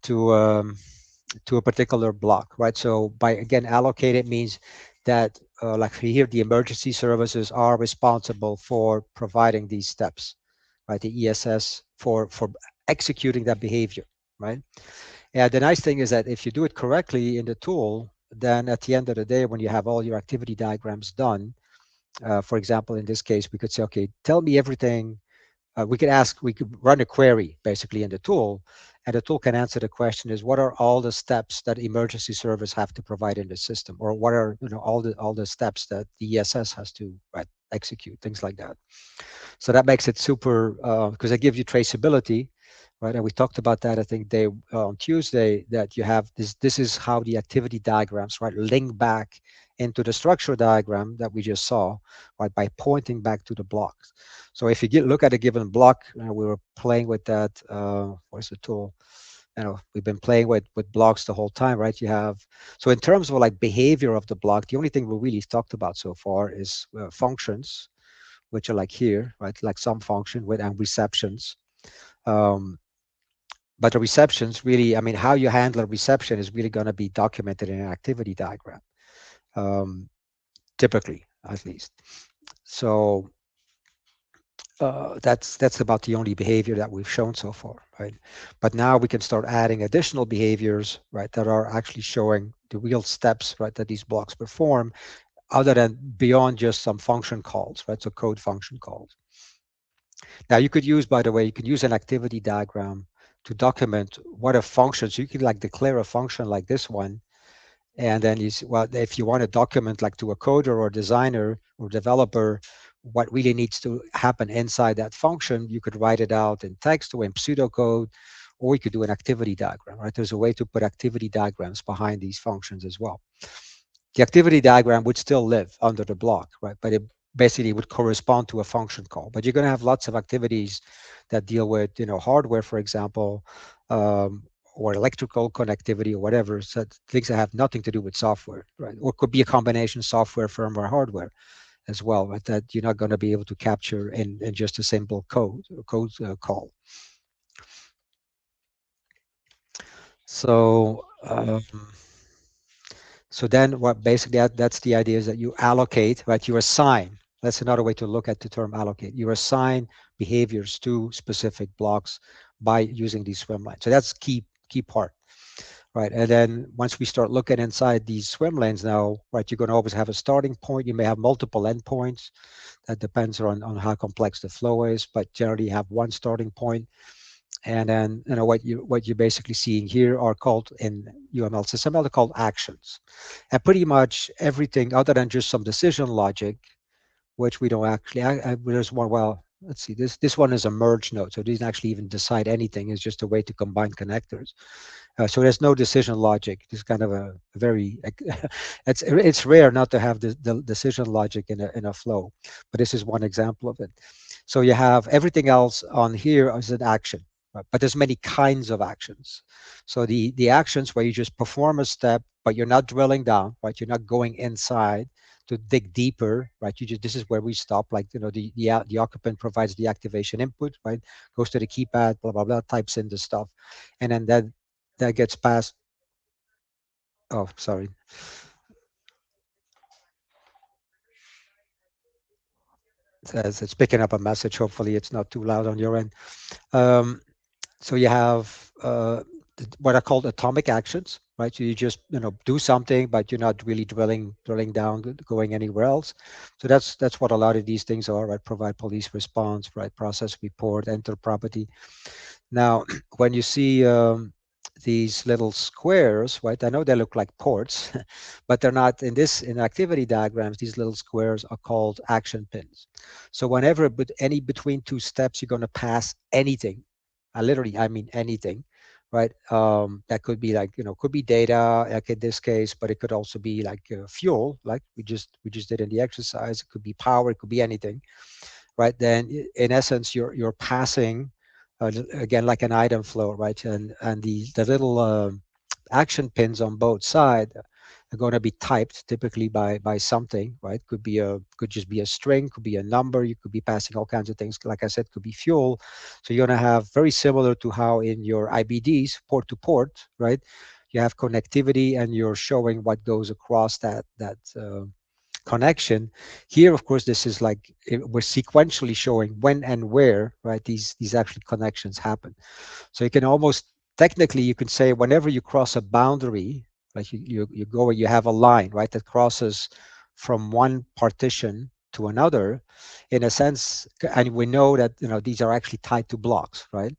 to a particular block, right? So by, again, allocated means that like here, the emergency services are responsible for providing these steps, right? The ESS for executing that behavior, right? And the nice thing is that if you do it correctly in the tool, then at the end of the day, when you have all your activity diagrams done, for example, in this case, we could say, okay, tell me everything. We could run a query basically in the tool, and the tool can answer the question is, what are all the steps that emergency service have to provide in the system, or what are all the steps that the ESS has to execute, things like that. So that makes it super, because it gives you traceability, right? And we talked about that, I think, on Tuesday, that you have this is how the activity diagrams, right, link back into the structure diagram that we just saw, right, by pointing back to the blocks. So if you look at a given block, we were playing with that, where's the tool? We've been playing with blocks the whole time, right? So in terms of like behavior of the block, the only thing we really talked about so far is functions, which are like here, right? Like some function and receptions. But the receptions really, I mean, how you handle a reception is really going to be documented in an activity diagram, typically, at least. So that's about the only behavior that we've shown so far, right? But now we can start adding additional behaviors, right, that are actually showing the real steps, right, that these blocks perform, other than beyond just some function calls, right? So code function calls. Now you could use, by the way, you can use an activity diagram to document what a function. So you can like declare a function like this one, and then if you want to document like to a coder or designer or developer what really needs to happen inside that function, you could write it out in text or in pseudocode, or you could do an activity diagram, right? There's a way to put activity diagrams behind these functions as well. The activity diagram would still live under the block, right? But it basically would correspond to a function call. But you're going to have lots of activities that deal with, hardware, for example, or electrical connectivity or whatever, so things that have nothing to do with software, right? Or it could be a combination software, firmware, hardware as well, right? That you're not going to be able to capture in just a simple code call. So so then what basically that's the idea, is that you allocate, right? You assign. That's another way to look at the term allocate. You assign behaviors to specific blocks by using these swim lines. So that's key part. right? And then once we start looking inside these swim lanes now, right, you're going to always have a starting point. You may have multiple endpoints. That depends on how complex the flow is, but generally you have one starting point. And then what you're basically seeing here are called in UML SysML, they're called actions. And pretty much everything other than just some decision logic, which we don't actually, there's one, well, let's see, this one is a merge node, so it doesn't actually even decide anything. It's just a way to combine connectors. So there's no decision logic. It's kind of a very, it's rare not to have the decision logic in a flow, but this is one example of it. So you have everything else on here is an action, right? But there's many kinds of actions. So the actions where you just perform a step, but you're not drilling down, right? You're not going inside to dig deeper, right? This is where we stop. Like, the occupant provides the activation input, right? Goes to the keypad, blah blah blah, types in the stuff, and then that gets passed. Oh, sorry. It's picking up a message. Hopefully, it's not too loud on your end. So you have what are called atomic actions, right? So you just do something, but you're not really drilling down, going anywhere else. So that's what a lot of these things are, right? Provide police response, right? Process report, enter property. Now, when you see these little squares, right? I know they look like ports, but they're not. In activity diagrams, these little squares are called action pins. So whenever any between two steps, you're going to pass anything. I mean anything, right? That could be like, could be data, like in this case, but it could also be like fuel, like we just did in the exercise. It could be power, it could be anything, right? Then in essence, you're passing again like an item flow, right? And the little action pins on both sides are going to be typed typically by something, right? Could just be a string, could be a number. You could be passing all kinds of things. Like I said, could be fuel. So you're going to have very similar to how in your IBDs, port to port, right? You have connectivity and you're showing what goes across that connection. Here, of course, this is like we're sequentially showing when and where, right, these actually connections happen. So you can almost technically, you can say whenever you cross a boundary, like you go, you have a line, right, that crosses from one partition to another, in a sense, and we know that these are actually tied to blocks, right?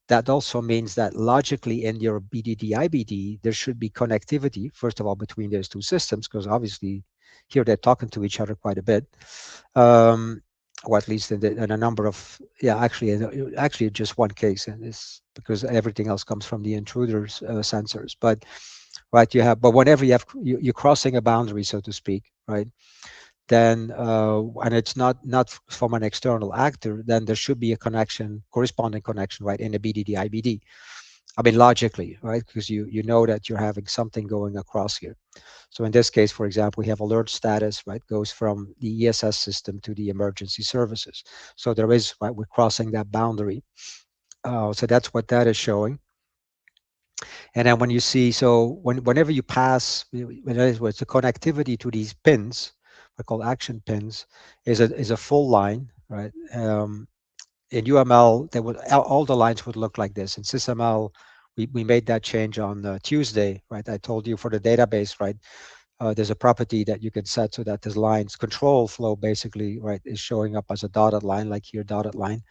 That also means that logically in your BDD IBD, there should be connectivity, first of all, between those two systems, because obviously here they're talking to each other quite a bit, or at least in a number of, actually just one case in this, because everything else comes from the intruders sensors. But right, but whenever you're crossing a boundary, so to speak, right? Then and it's not from an external actor, then there should be a connection, corresponding connection, right, in the BDD IBD. I mean, logically, right, because you know that you're having something going across here. So in this case, for example, we have alert status, right, goes from the ESS system to the emergency services. So there is, right, we're crossing that boundary. So that's what that is showing. And then when you see, so whenever you pass, it's the connectivity to these pins, we call action pins, is a full line, right? In UML, all the lines would look like this. In SysML, we made that change on Tuesday, right? I told you for the database, right? There's a property that you can set so that this line's control flow basically, right, is showing up as a dotted line, like here, dotted line.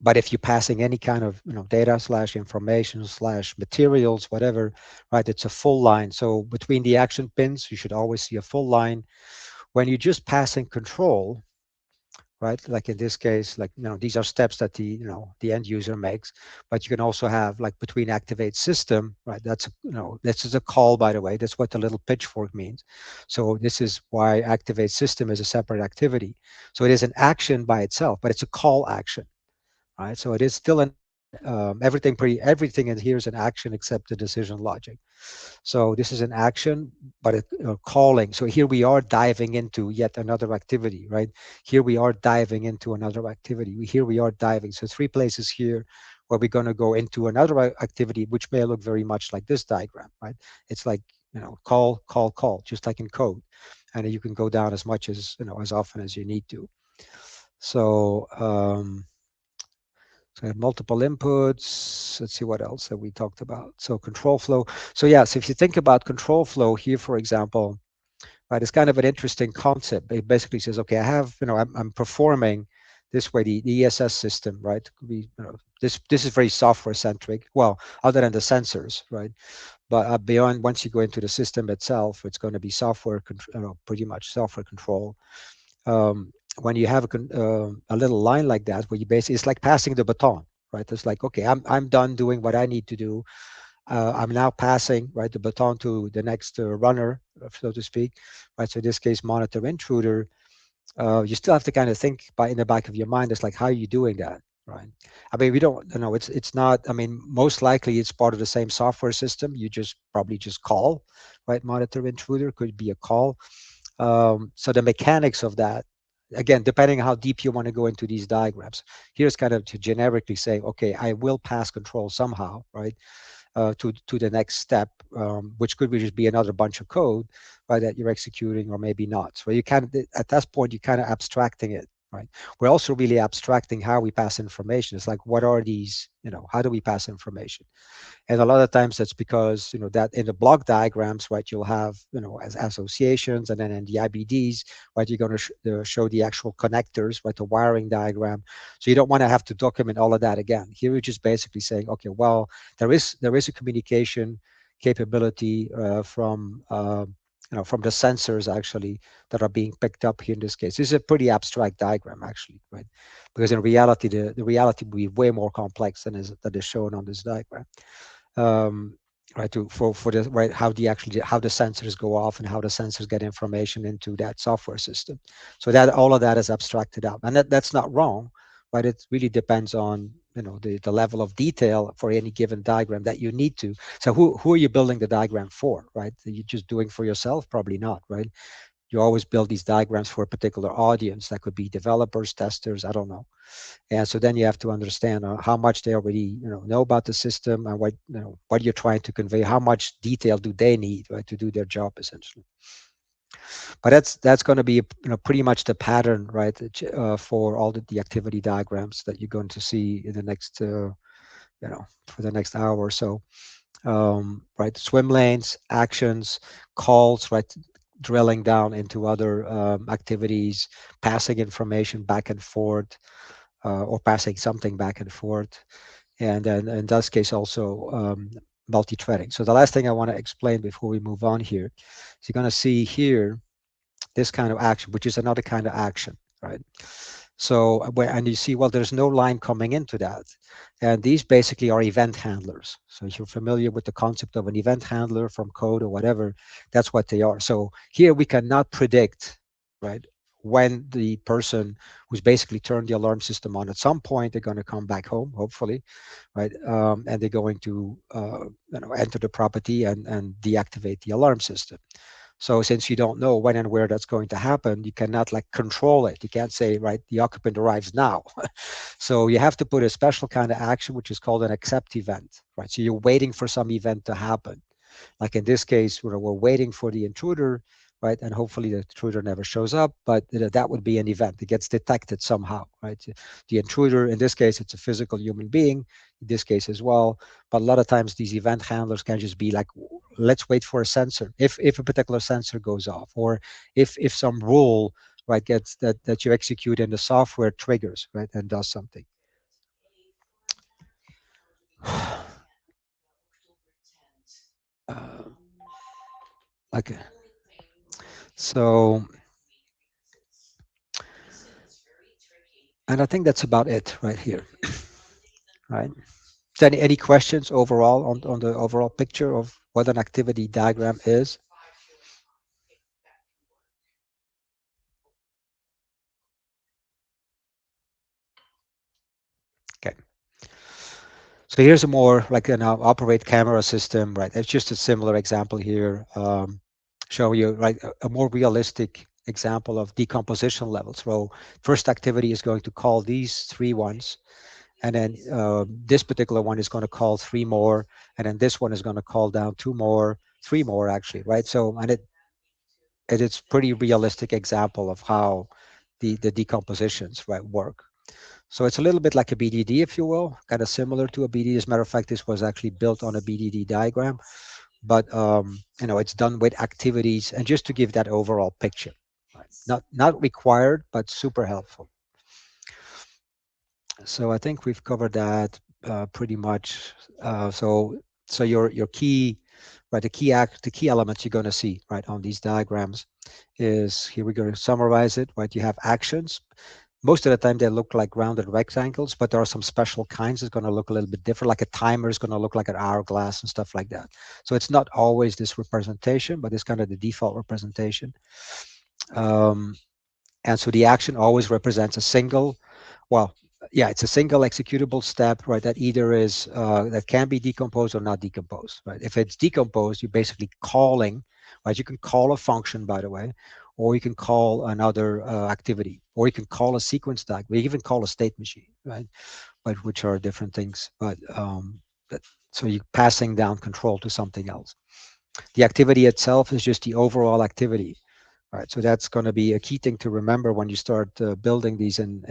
But if you're passing any kind of data / information / materials, whatever, right, it's a full line. So between the action pins, you should always see a full line. When you're just passing control, right, like in this case, like these are steps that the end user makes, but you can also have like between activate system, right? That's this is a call, by the way. That's what the little pitchfork means. So this is why activate system is a separate activity. So it is an action by itself, but it's a call action. Right, so it is still everything in here is an action except the decision logic. So this is an action, but calling. So here we are diving into yet another activity, right? Here we are diving into another activity. Here we are diving. So 3 places here where we're going to go into another activity, which may look very much like this diagram, right? It's like call, just like in code, and you can go down as much as as often as you need to. So So I have multiple inputs. Let's see what else that we talked about. So control flow. So yes, if you think about control flow here, for example, right, it's kind of an interesting concept. It basically says, okay, I have, I'm performing this way, the ESS system, right? This is very software centric. Well, other than the sensors, right? But beyond, once you go into the system itself, it's going to be software, pretty much software control. When you have a little line like that, where you basically, it's like passing the baton, right? It's like, okay, I'm done doing what I need to do. I'm now passing, right, the baton to the next runner, so to speak, right? So in this case, monitor intruder. You still have to kind of think in the back of your mind, it's like, how are you doing that, right? I mean, we don't, it's not, I mean, most likely it's part of the same software system. You probably just call, right? Monitor intruder could be a call. So the mechanics of that, again, depending on how deep you want to go into these diagrams, here's kind of to generically say, okay, I will pass control somehow, right? To the next step, which could just be another bunch of code, right, that you're executing, or maybe not. So you can, at that point, you're kind of abstracting it, right? We're also really abstracting how we pass information. It's like, what are these, how do we pass information? And a lot of times that's because, that in the block diagrams, right, you'll have, as associations, and then in the IBDs, right, you're going to show the actual connectors, right, the wiring diagram. So you don't want to have to document all of that again. Here we're just basically saying, okay, well, there is a communication capability from the sensors actually that are being picked up here in this case. This is a pretty abstract diagram actually, right? Because in reality, the reality will be way more complex than is shown on this diagram. Right, how the sensors go off and how the sensors get information into that software system. So that all of that is abstracted out, and that's not wrong, right? It really depends on the level of detail for any given diagram that you need to. So who are you building the diagram for, right? Are you just doing for yourself? Probably not, right? You always build these diagrams for a particular audience. That could be developers, testers, I don't know. And so then you have to understand how much they already know about the system, and what you're trying to convey. How much detail do they need, right, to do their job essentially? But that's going to be pretty much the pattern, right, for all the activity diagrams that you're going to see in the next for the next hour or so. Right, swim lanes, actions, calls, right, drilling down into other activities, passing information back and forth, or passing something back and forth, and then in this case also multi-threading. So the last thing I want to explain before we move on here is you're going to see here this kind of action, which is another kind of action, right? So and you see, well, there's no line coming into that, and these basically are event handlers. So if you're familiar with the concept of an event handler from code or whatever, that's what they are. So here we cannot predict, right, when the person who's basically turned the alarm system on, at some point they're going to come back home, hopefully, right, and they're going to enter the property and deactivate the alarm system. So since you don't know when and where that's going to happen, you cannot control it. You can't say, right, the occupant arrives now. So you have to put a special kind of action, which is called an accept event, right? So you're waiting for some event to happen. Like in this case, we're waiting for the intruder, right? And hopefully the intruder never shows up, but that would be an event. It gets detected somehow, right? The intruder, in this case, it's a physical human being, in this case as well. But a lot of times these event handlers can just be like, let's wait for a sensor. If a particular sensor goes off, or if some rule, right, gets that you execute in the software triggers, right, and does something. Okay. So, and I think that's about it right here. Right. So any questions overall on the overall picture of what an activity diagram is? Okay. So here's a more like an operate camera system, right? It's just a similar example here, showing you right a more realistic example of decomposition levels. So first activity is going to call these 3 ones, and then this particular one is going to call 3 more, and then this one is going to call down 2 more, 3 more actually, right? So and it's pretty realistic example of how the decompositions, right, work. So it's a little bit like a BDD, if you will, kind of similar to a BDD. As a matter of fact, this was actually built on a BDD diagram, but it's done with activities, and just to give that overall picture. Right? Not required, but super helpful. So I think we've covered that pretty much. So your key, right? The key elements you're going to see right on these diagrams is, here we're going to summarize it. Right, you have actions. Most of the time they look like rounded rectangles, but there are some special kinds that's going to look a little bit different. Like a timer is going to look like an hourglass and stuff like that. So it's not always this representation, but it's kind of the default representation. And so the action always represents a single, it's a single executable step, right? That either is that can be decomposed or not decomposed, right? If it's decomposed, you're basically calling, right? You can call a function, by the way, or you can call another activity, or you can call a sequence diagram. We even call a state machine, right? But which are different things. But so you're passing down control to something else. The activity itself is just the overall activity, right? So that's going to be a key thing to remember when you start building these in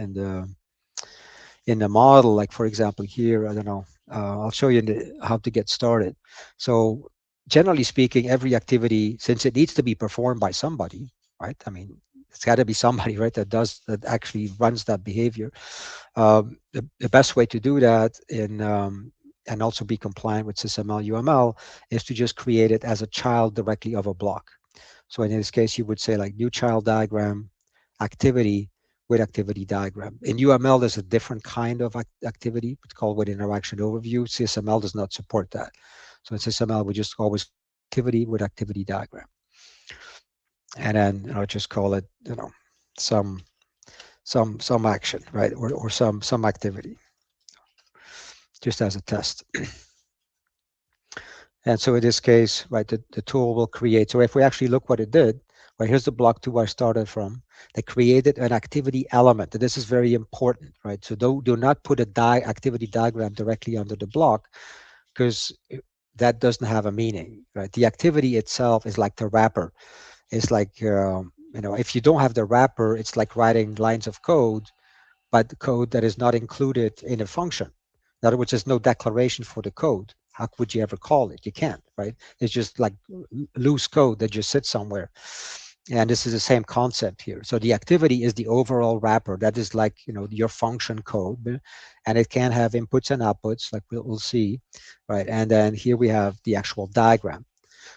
the model. Like for example, here, I don't know, I'll show you how to get started. So generally speaking, every activity, since it needs to be performed by somebody, right? I mean, it's got to be somebody, right, that actually runs that behavior. The best way to do that and also be compliant with SysML UML is to just create it as a child directly of a block. So in this case, you would say like new child diagram activity with activity diagram. In UML, there's a different kind of activity. It's called with interaction overview. CSML does not support that. So in CSML, we just always activity with activity diagram. And then just call it, some action, right? Or some activity, just as a test. And so in this case, right, the tool will create. So if we actually look what it did, right, here's the block 2 I started from. They created an activity element. And this is very important, right? So do not put a activity diagram directly under the block, because that doesn't have a meaning, right? The activity itself is like the wrapper. It's like, if you don't have the wrapper, it's like writing lines of code, but the code that is not included in a function. In other words, there's no declaration for the code. How would you ever call it? You can't, right? It's just like loose code that just sits somewhere. And this is the same concept here. So the activity is the overall wrapper. That is like, your function code, and it can have inputs and outputs, like we'll see, right? And then here we have the actual diagram.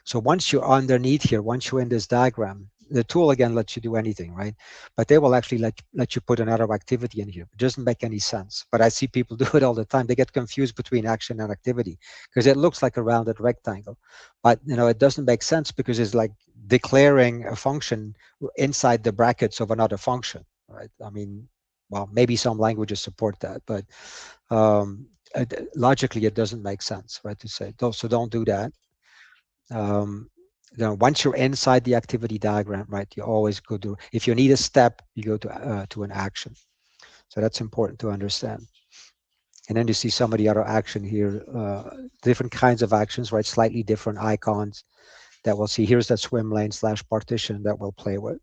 So once you're underneath here, once you're in this diagram, the tool again lets you do anything, right? But they will actually let you put another activity in here. It doesn't make any sense, but I see people do it all the time. They get confused between action and activity because it looks like a rounded rectangle, but it doesn't make sense because it's like declaring a function inside the brackets of another function, right? I mean, well, maybe some languages support that, but logically it doesn't make sense, right? To say, so don't do that. Once you're inside the activity diagram, right, you always go to, if you need a step, you go to an action. So that's important to understand. And then you see some of the other action here, different kinds of actions, right, slightly different icons that we'll see. Here's that swim lane / partition that we'll play with.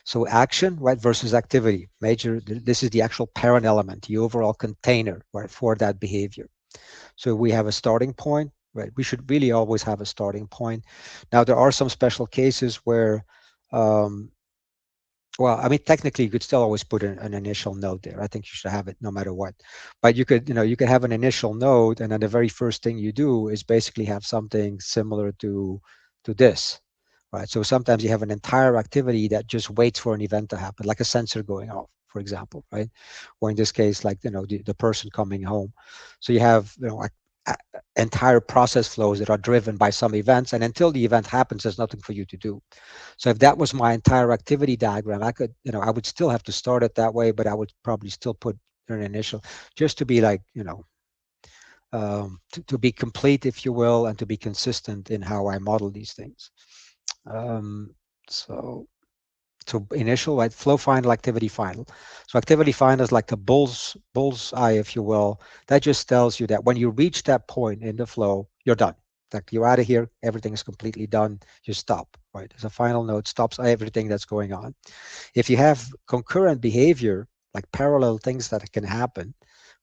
So action, right, versus activity. This is the actual parent element, the overall container, right, for that behavior. So we have a starting point. Right, we should really always have a starting point. Now there are some special cases where, technically you could still always put an initial node there. I think you should have it no matter what. But you could have an initial node, and then the very first thing you do is basically have something similar to this, right? So sometimes you have an entire activity that just waits for an event to happen, like a sensor going off, for example, right? Or in this case, like the person coming home. So you have entire process flows that are driven by some events, and until the event happens, there's nothing for you to do. So if that was my entire activity diagram, I could, I would still have to start it that way, but I would probably still put an initial, just to be like, to be complete, if you will, and to be consistent in how I model these things. So initial, right, flow final, activity final. So activity final is like the bull's eye, if you will. That just tells you that when you reach that point in the flow, you're done. Like you're out of here, everything is completely done. You stop, right? There's a final node, stops everything that's going on. If you have concurrent behavior, like parallel things that can happen,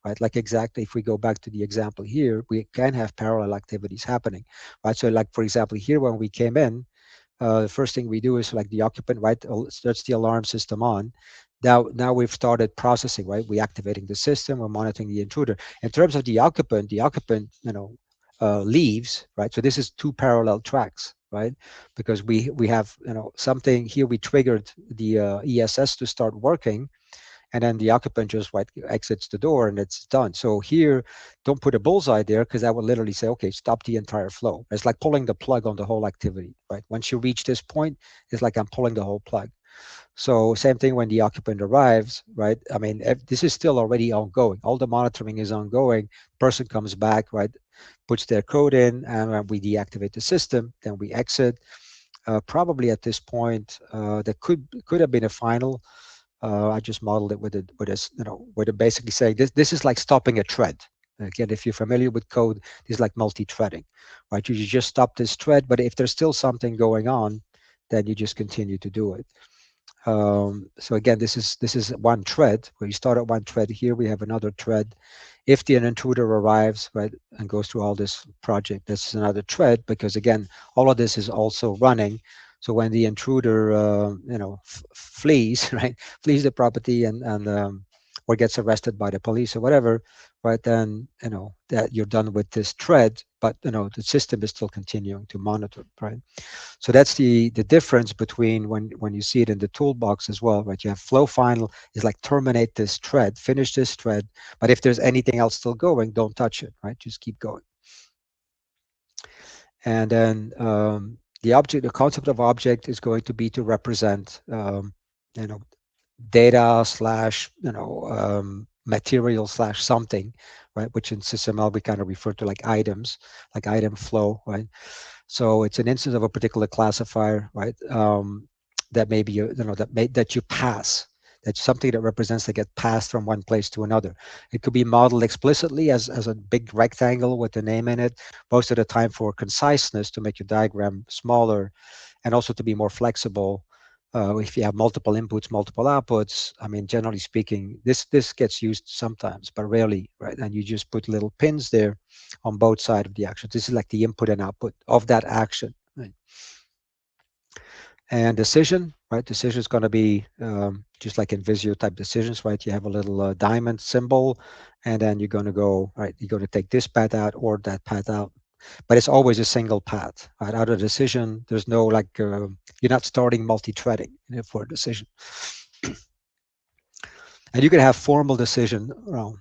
right? Like exactly if we go back to the example here, we can have parallel activities happening, right? So like, for example, here when we came in, the first thing we do is like the occupant, right? Starts the alarm system on. Now we've started processing, right? We're activating the system, we're monitoring the intruder. In terms of the occupant, leaves, right? So this is two parallel tracks, right? Because we have, something here, we triggered the ESS to start working, and then the occupant just exits the door and it's done. So here, don't put a bullseye there, because that would literally say, okay, stop the entire flow. It's like pulling the plug on the whole activity, right? Once you reach this point, it's like I'm pulling the whole plug. So same thing when the occupant arrives, right? I mean, this is still already ongoing. All the monitoring is ongoing. Person comes back, right? Puts their code in, and we deactivate the system. Then we exit. Probably at this point, there could have been a final. I just modeled it with it basically saying this is like stopping a thread. Again, if you're familiar with code, this is like multi-threading, right? You just stop this thread, but if there's still something going on, then you just continue to do it. So again, this is one thread where you start at one thread. Here we have another thread. If an intruder arrives, right, and goes through all this project, this is another thread, because again, all of this is also running. So when the intruder, flees, right, flees the property and or gets arrested by the police or whatever, right, then that you're done with this thread, but the system is still continuing to monitor, right? So that's the difference between when you see it in the toolbox as well, right? You have flow final is like terminate this thread, finish this thread, but if there's anything else still going, don't touch it, right? Just keep going. And then the concept of object is going to be to represent, data slash, material slash something, right? Which in SysML we kind of refer to like items, like item flow, right? So it's an instance of a particular classifier, right? That may be, that you pass. That's something that represents that get passed from one place to another. It could be modeled explicitly as a big rectangle with a name in it, most of the time for conciseness, to make your diagram smaller, and also to be more flexible. If you have multiple inputs, multiple outputs, I mean, generally speaking, this gets used sometimes, but rarely, right? And you just put little pins there on both sides of the action. This is like the input and output of that action, right? And decision, right? Decision is going to be just like in Visio type decisions, right? You have a little diamond symbol, and then you're going to go, right? You're going to take this path out or that path out, but it's always a single path, right? Out of decision, there's no like, you're not starting multi-threading for a decision. And you can have formal decision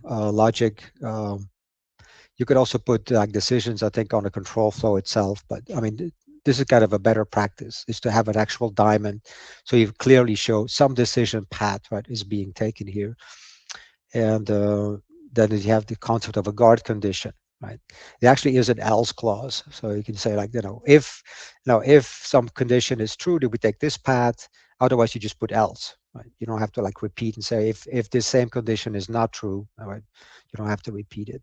logic. You could also put like decisions, I think, on a control flow itself, but I mean, this is kind of a better practice, is to have an actual diamond. So you clearly show some decision path, right, is being taken here. And then you have the concept of a guard condition, right? It actually is an else clause. So you can say like, if some condition is true, then we take this path. Otherwise, you just put else, right? You don't have to like repeat and say, if this same condition is not true, all right, you don't have to repeat it.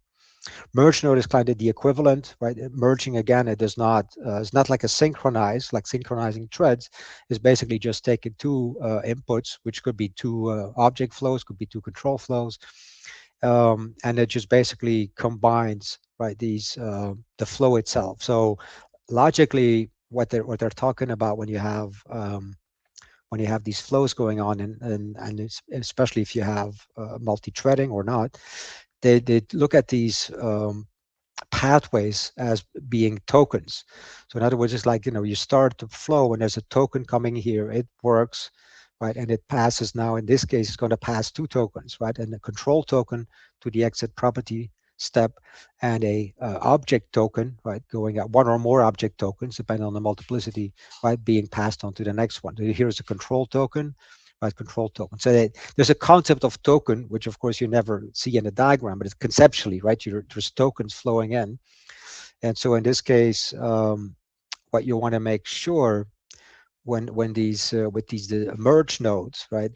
Merge node is kind of the equivalent, right? Merging, again, it does not, it's not like a synchronize, like synchronizing threads. Is basically just taking two inputs, which could be two object flows, could be two control flows, and it just basically combines, right, these the flow itself. So logically, what they're talking about when you have these flows going on, and especially if you have multi-threading or not, they look at these pathways as being tokens. So in other words, it's like, you start the flow and there's a token coming here, it works, right? And it passes now, in this case, it's going to pass two tokens, right? And a control token to the exit property step, and a object token, right? Going at one or more object tokens, depending on the multiplicity, right? Being passed on to the next one. So here's a control token, right? Control token. So there's a concept of token, which of course you never see in a diagram, but it's conceptually, right? There's tokens flowing in. And so in this case, what you want to make sure when these with these merge nodes, right?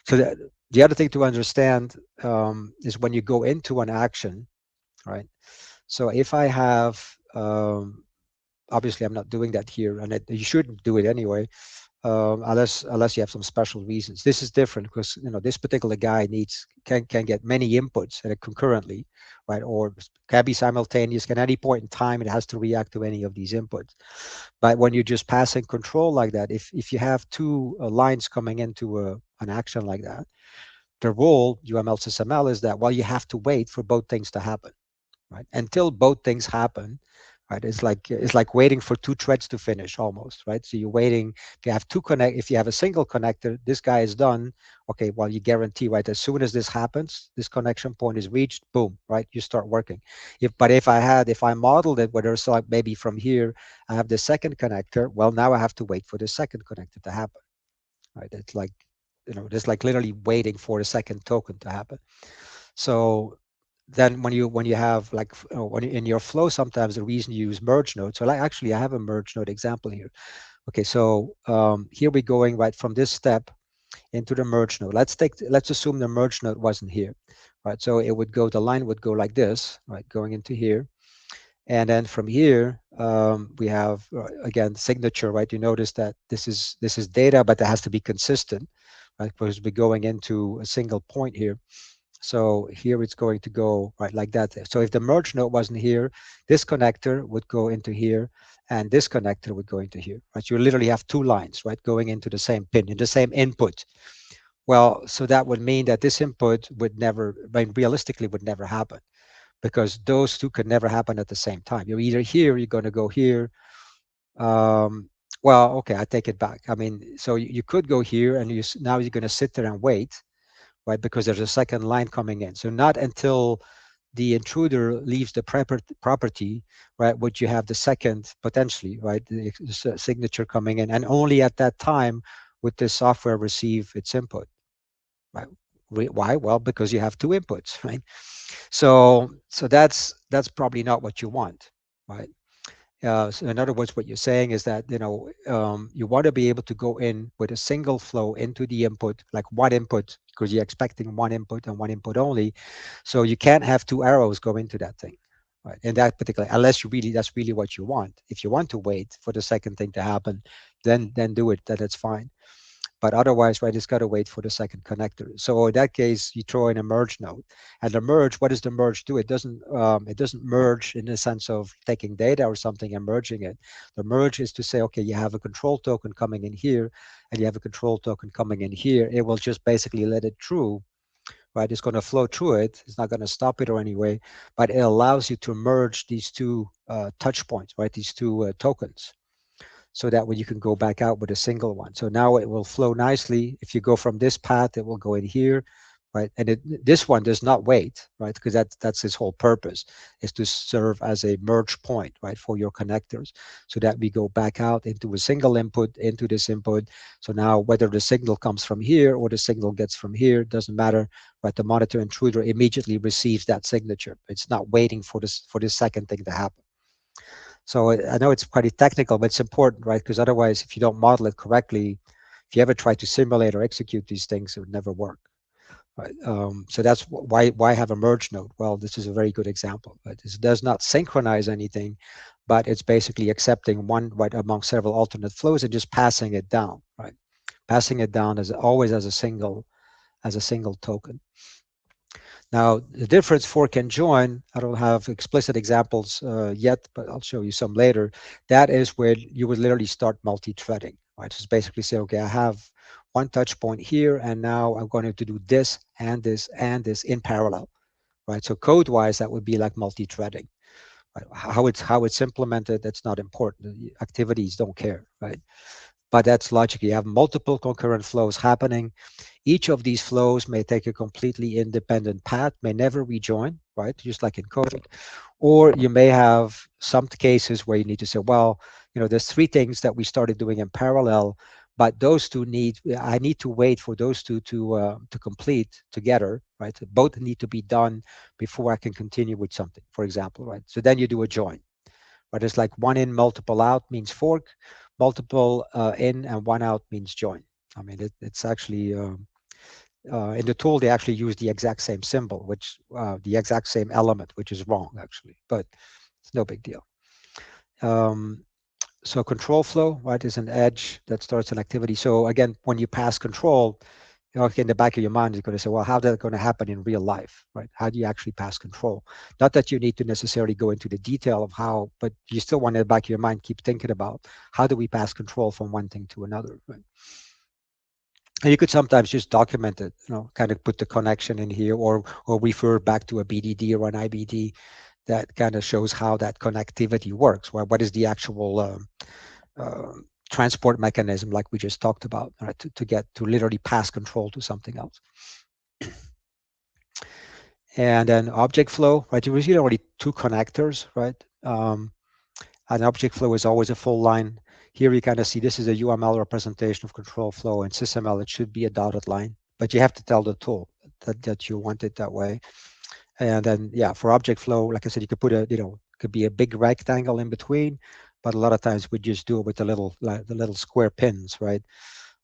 So the other thing to understand is when you go into an action, right? So if I have, obviously I'm not doing that here, and you shouldn't do it anyway. unless you have some special reasons. This is different because this particular guy can get many inputs concurrently, right? Or can be simultaneous. At any point in time, it has to react to any of these inputs. But when you're just passing control like that, if you have two lines coming into an action like that, the rule UML SysML is that you have to wait for both things to happen, right? Until both things happen, right? It's like waiting for two threads to finish almost, right? So you're waiting. If you have a single connector, this guy is done. Okay, well, you guarantee, right? As soon as this happens, this connection point is reached, boom, right? You start working. If I modeled it where there's like maybe from here, I have the second connector. Well, now I have to wait for the second connector to happen, right? It's like, just like literally waiting for the second token to happen. So then when you have like in your flow, sometimes the reason you use merge node. So actually I have a merge node example here. Okay, so here we're going right from this step into the merge node. Let's assume the merge node wasn't here, right? So the line would go like this, right, going into here. And then from here, we have, again, signature, right? You notice that this is data, but it has to be consistent, right? Because we're going into a single point here. So here it's going to go right like that. So if the merge node wasn't here, this connector would go into here, and this connector would go into here, right? You literally have two lines, right, going into the same pin, in the same input. Well, so that would mean that this input would never, realistically, would never happen, because those two could never happen at the same time. You're either here, you're going to go here. Well, okay, I take it back. I mean, so you could go here, and now you're going to sit there and wait, right? Because there's a second line coming in. So not until the intruder leaves the property, right, would you have the second, potentially, right, the signature coming in, and only at that time would the software receive its input, right? Why? Well, because you have two inputs, right? So that's probably not what you want, right? So in other words, what you're saying is that you want to be able to go in with a single flow into the input, like one input, because you're expecting one input and one input only. So you can't have two arrows go into that thing, right? In that particular, unless that's really what you want. If you want to wait for the second thing to happen, then do it. That's fine. But otherwise, right, it's got to wait for the second connector. So in that case, you throw in a merge node. And the merge, what does the merge do? It doesn't merge in the sense of taking data or something and merging it. The merge is to say, okay, you have a control token coming in here, and you have a control token coming in here. It will just basically let it through, right? It's going to flow through it. It's not going to stop it or any way, but it allows you to merge these two touch points, right? These two tokens. So that way you can go back out with a single one. So now it will flow nicely. If you go from this path, it will go in here, right? And this one does not wait, right? Because that's its whole purpose, is to serve as a merge point, right, for your connectors. So that we go back out into a single input, into this input. So now whether the signal comes from here or the signal gets from here, doesn't matter, right? The monitor intruder immediately receives that signature. It's not waiting for this second thing to happen. So I know it's pretty technical, but it's important, right? Because otherwise, if you don't model it correctly, if you ever try to simulate or execute these things, it would never work, right? So that's why have a merge node? Well, this is a very good example. Right? This does not synchronize anything, but it's basically accepting one, right, among several alternate flows and just passing it down, right? Passing it down as always as a single token. Now, the difference fork and join, I don't have explicit examples yet, but I'll show you some later. That is where you would literally start multi-threading, right? Just basically say, okay, I have one touch point here, and now I'm going to do this and this and this in parallel, right? So code-wise, that would be like multi-threading. Right? How it's implemented, that's not important. The activities don't care, right? But that's logic. You have multiple concurrent flows happening. Each of these flows may take a completely independent path, may never rejoin, right? Just like in code. Or you may have some cases where you need to say, well, there's three things that we started doing in parallel, but those two I need to wait for those two to complete together, right? Both need to be done before I can continue with something, for example, right? So then you do a join. But it's like one in, multiple out means fork, multiple in and one out means join. I mean, it's actually, in the tool, they actually use the exact same symbol, which the exact same element, which is wrong, actually, but it's no big deal. So control flow, right, is an edge that starts an activity. So again, when you pass control, you know, in the back of your mind, you're going to say, well, how's that going to happen in real life, right? How do you actually pass control? Not that you need to necessarily go into the detail of how, but you still want in the back of your mind, keep thinking about how do we pass control from one thing to another, right? And you could sometimes just document it, you know, kind of put the connection in here or refer back to a BDD or an IBD that kind of shows how that connectivity works. Well, what is the actual transport mechanism, like we just talked about, right, to get to literally pass control to something else. And then object flow, right? You see already two connectors, right? An object flow is always a full line. Here you kind of see this is a UML representation of control flow. In SysML, it should be a dotted line, but you have to tell the tool that you want it that way. And then, yeah, for object flow, like I said, you could put a, you know, could be a big rectangle in between, but a lot of times we just do it with the little square pins, right?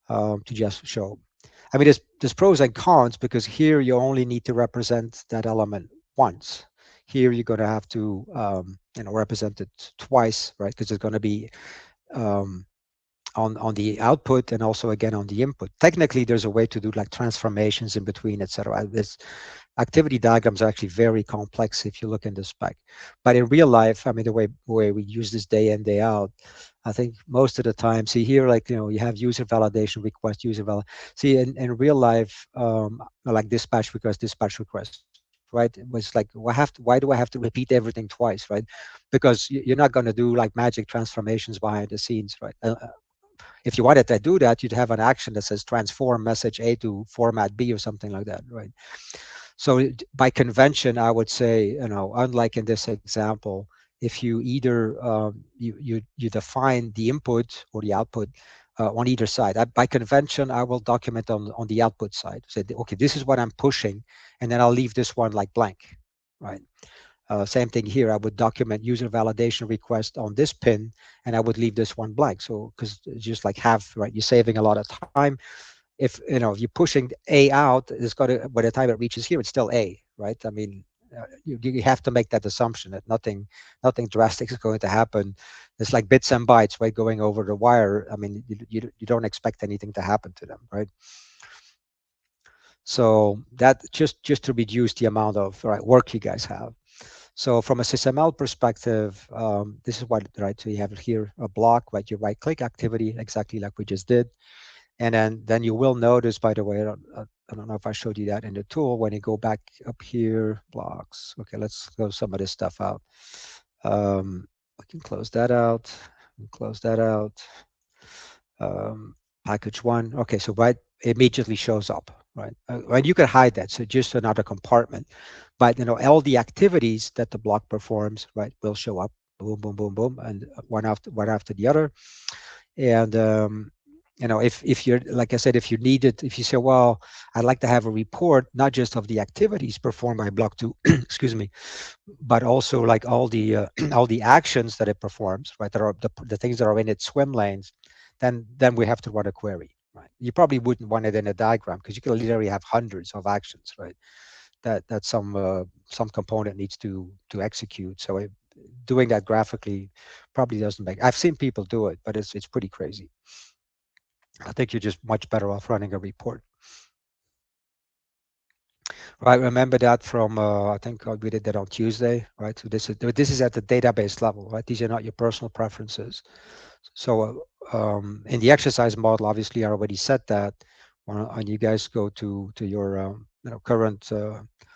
To just show. I mean, there's pros and cons because here you only need to represent that element once. Here you're going to have to, you know, represent it twice, right? Because it's going to be on the output and also again on the input. Technically, there's a way to do like transformations in between, etc. This activity diagrams are actually very complex if you look in the spec. But in real life, I mean, the way we use this day in, day out, I think most of the time, see here, like, you know, you have user validation request, see in real life, like dispatch request, right? It was like, why do I have to repeat everything twice, right? Because you're not going to do like magic transformations behind the scenes, right? If you wanted to do that, you'd have an action that says transform message A to format B or something like that, right? So by convention, I would say, you know, unlike in this example, if you either you define the input or the output on either side, by convention, I will document on the output side. Say, okay, this is what I'm pushing, and then I'll leave this one like blank, right? Same thing here. I would document user validation request on this pin, and I would leave this one blank. So because just like right, you're saving a lot of time. If you know, if you're pushing A out, it's got to, by the time it reaches here, it's still A, right? I mean, you have to make that assumption that nothing drastic is going to happen. It's like bits and bytes, right, going over the wire. I mean, you don't expect anything to happen to them, right? So that just to reduce the amount of work you guys have. So from a SysML perspective, this is what, right? So you have here a block, right? You right-click activity, exactly like we just did. And then you will notice, by the way, I don't know if I showed you that in the tool, when you go back up here, blocks. Okay, let's close some of this stuff out. We can close that out, and close that out. Package one. Okay, so right, immediately shows up, right? And you can hide that, so just another compartment. But you know, all the activities that the block performs, right, will show up. Boom, boom, boom, boom, and one after the other. And you know, if you're, like I said, if you need it, if you say, well, I'd like to have a report, not just of the activities performed by block 2, excuse me, but also like all the all the actions that it performs, right? That are the things that are in its swim lanes, then we have to run a query, right? You probably wouldn't want it in a diagram because you could literally have hundreds of actions, right? That some component needs to execute. So doing that graphically probably doesn't make. I've seen people do it, but it's pretty crazy. I think you're just much better off running a report. Right, remember that from I think we did that on Tuesday, right? So this is at the database level, right? These are not your personal preferences. So in the exercise model, obviously, I already said that. When you guys go to your you know, current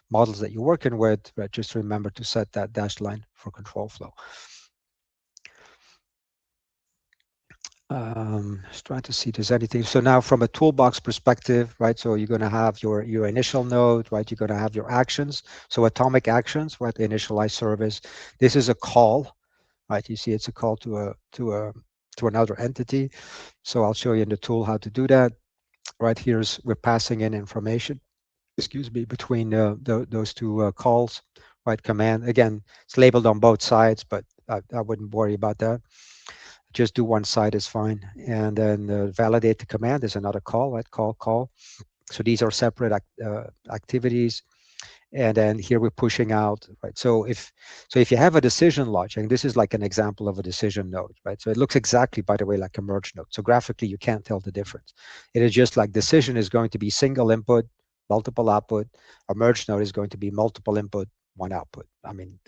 models that you're working with, right? Just remember to set that dashed line for control flow. Just trying to see if there's anything. So now from a toolbox perspective, right? So you're going to have your initial node, right? You're going to have your actions. So atomic actions, right? The initialize service. This is a call, right? You see, it's a call to another entity. So I'll show you in the tool how to do that. Right, we're passing in information, excuse me, between those two calls, right? Command, again, it's labeled on both sides, but I wouldn't worry about that. Just do one side is fine. And then validate the command is another call, right? Call. So these are separate activities. And then here we're pushing out, right? So if you have a decision logic, and this is like an example of a decision node, right? So it looks exactly, by the way, like a merge node. So graphically, you can't tell the difference. It is just like decision is going to be single input, multiple output. A merge node is going to be multiple input, one output. I mean,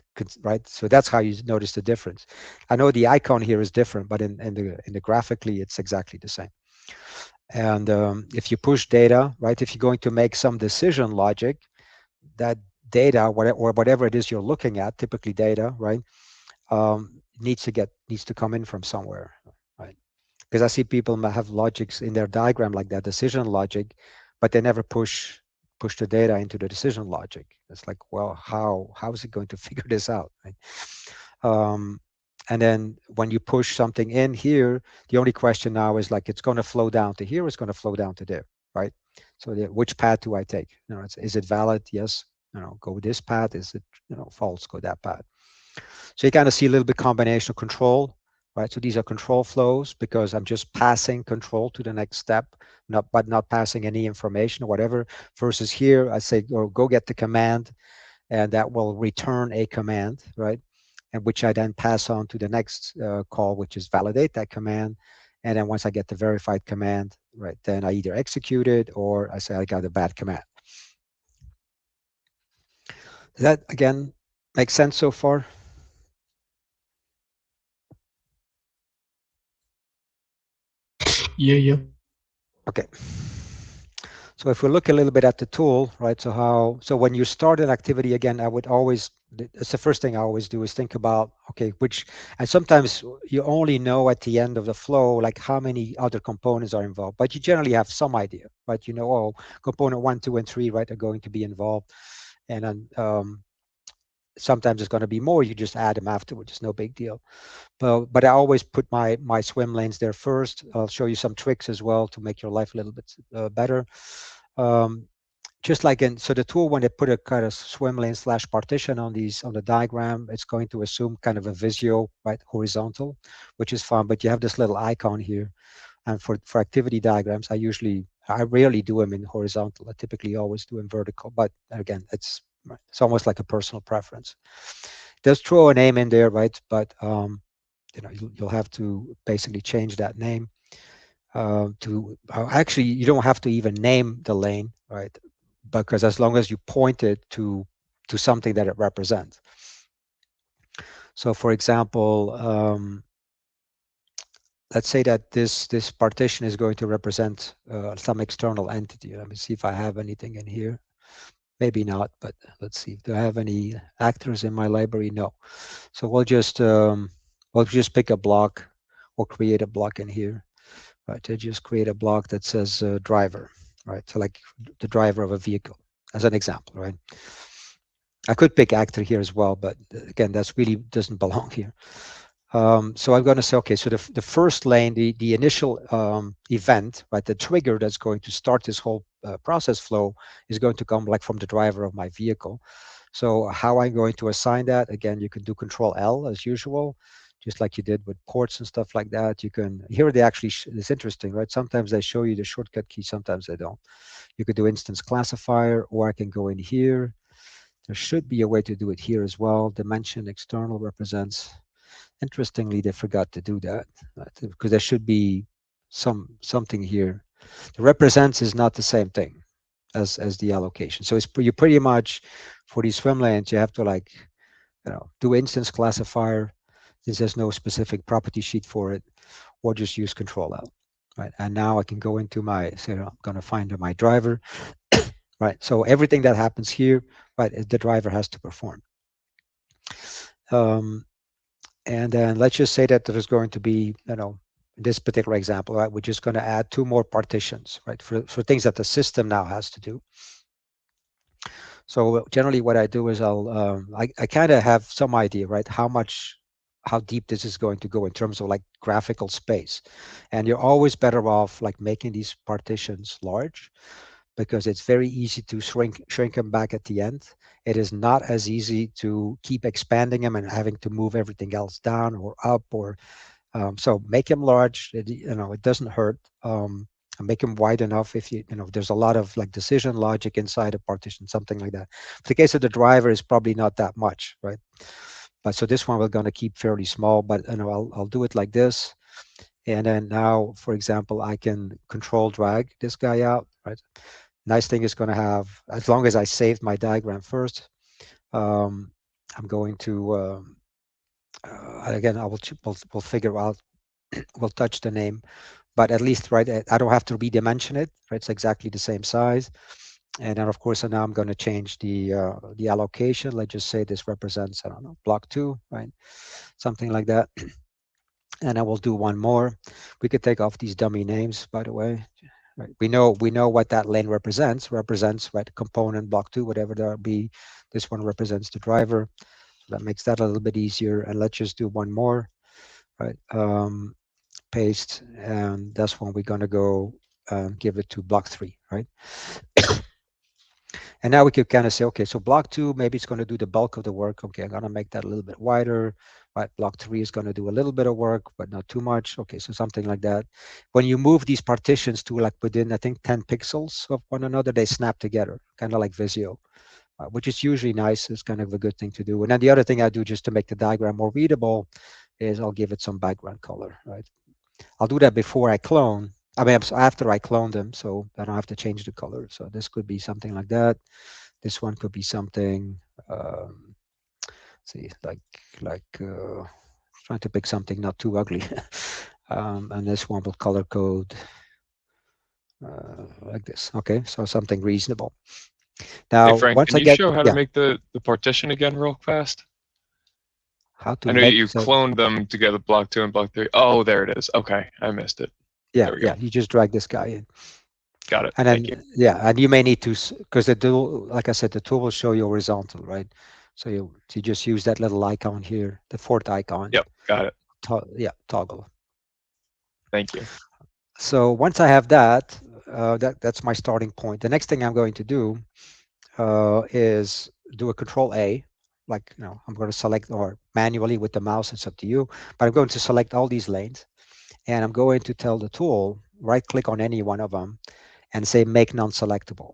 right? So that's how you notice the difference. I know the icon here is different, but in the graphically, it's exactly the same. And if you push data, right? If you're going to make some decision logic, that data, or whatever it is you're looking at, typically data, right, needs to come in from somewhere, right? Because I see people have logics in their diagram like that, decision logic, but they never push the data into the decision logic. It's like, well, how is it going to figure this out, right? And then when you push something in here, the only question now is like, it's going to flow down to here, it's going to flow down to there, right? So which path do I take? You know, is it valid? Yes. You know, go this path. Is it, you know, false? Go that path. So you kind of see a little bit combination of control, right? So these are control flows because I'm just passing control to the next step, but not passing any information or whatever. Versus here, I say, or go get the command, and that will return a command, right? And which I then pass on to the next call, which is validate that command. And then once I get the verified command, right, then I either execute it or I say I got a bad command. Does that, again, make sense so far? Yeah. Okay. So if we look a little bit at the tool, right? So when you start an activity, again, I would always, it's the first thing I always do is think about, okay, and sometimes you only know at the end of the flow, like how many other components are involved, but you generally have some idea, right? You know, oh, component 1, 2, and 3, right, are going to be involved. And then sometimes it's going to be more, you just add them afterwards, it's no big deal. But I always put my swim lanes there first. I'll show you some tricks as well to make your life a little bit better. Just like so the tool, when they put a kind of swim lane / partition on the diagram, it's going to assume kind of a Visio, right, horizontal, which is fine. But you have this little icon here, and for activity diagrams, I rarely do them in horizontal. I typically always do in vertical. But again, it's almost like a personal preference. Just throw a name in there, right? But you know, you'll have to basically change that name to actually, you don't have to even name the lane, right? Because as long as you point it to something that it represents. So for example, let's say that this partition is going to represent some external entity. Let me see if I have anything in here. Maybe not, but let's see. Do I have any actors in my library? No. So we'll just pick a block or create a block in here. Right, to just create a block that says driver, right? So like the driver of a vehicle, as an example, right? I could pick actor here as well, but again, that's really doesn't belong here. So I'm going to say, okay, so the first lane, the initial event, right, the trigger that's going to start this whole process flow is going to come like from the driver of my vehicle. So how I'm going to assign that, again, you can do Control L as usual, just like you did with ports and stuff like that. You can, here they actually, it's interesting, right? Sometimes they show you the shortcut key, sometimes they don't. You could do instance classifier, or I can go in here. There should be a way to do it here as well. Dimension external represents. Interestingly, they forgot to do that, right? Because there should be something here. The represents is not the same thing as the allocation. So you pretty much, for these swim lanes, you have to like, you know, do instance classifier, since there's no specific property sheet for it, or just use Control L, right? And now I can go into I'm going to find my driver, right? So everything that happens here, right, the driver has to perform. And then let's just say that there's going to be, you know, in this particular example, right, we're just going to add 2 more partitions, right, for things that the system now has to do. So generally what I do is I kind of have some idea, right, how deep this is going to go in terms of like graphical space. And you're always better off like making these partitions large, because it's very easy to shrink them back at the end. It is not as easy to keep expanding them and having to move everything else down or up, or so make them large. You know, it doesn't hurt. and make them wide enough if you know there's a lot of like decision logic inside a partition, something like that. For the case of the driver is probably not that much, right? But so this one we're going to keep fairly small, but you know I'll do it like this. And then now, for example, I can control drag this guy out, right? Nice thing is going to have, as long as I saved my diagram first, I'm going to, again, we'll figure out, we'll touch the name, but at least, right, I don't have to redimension it, right? It's exactly the same size. And then of course, now I'm going to change the allocation. Let's just say this represents, I don't know, block 2, right? Something like that. And I will do one more. We could take off these dummy names, by the way. Right. We know what that lane represents right component block 2, whatever there be. This one represents the driver. So that makes that a little bit easier. And let's just do one more, right? Paste, and that's when we're going to go give it to block 3, right? And now we could kind of say, okay, so block 2, maybe it's going to do the bulk of the work. Okay, I'm going to make that a little bit wider. Right, block 3 is going to do a little bit of work, but not too much. Okay, so something like that. When you move these partitions to like within, I think, 10 pixels of one another, they snap together, kind of like Visio, which is usually nice. It's kind of a good thing to do. And then the other thing I do just to make the diagram more readable is I'll give it some background color, right? I'll do that before I clone. I mean, after I clone them, so I don't have to change the color. So this could be something like that. This one could be something, see, like trying to pick something not too ugly. And this one will color code like this. Okay, so something reasonable. Now, Hey Frank, once can I you get, show how yeah, to make the partition again real fast? how to I know make, you so, cloned them together, block 2 and block 3. Oh, there it is. Okay, I missed it. yeah, There we go. yeah, you just drag this guy in. Got it. And Thank then, you. yeah, and you may need to, because the tool, like I said, the tool will show you horizontal, right? So you just use that little icon here, the fourth icon. Yep, got it. Yeah, toggle. Thank you. So once I have that, that's my starting point. The next thing I'm going to do is do a Control A, like, you know, I'm going to select, or manually with the mouse, it's up to you, but I'm going to select all these lanes, and I'm going to tell the tool, right click on any one of them and say make non-selectable.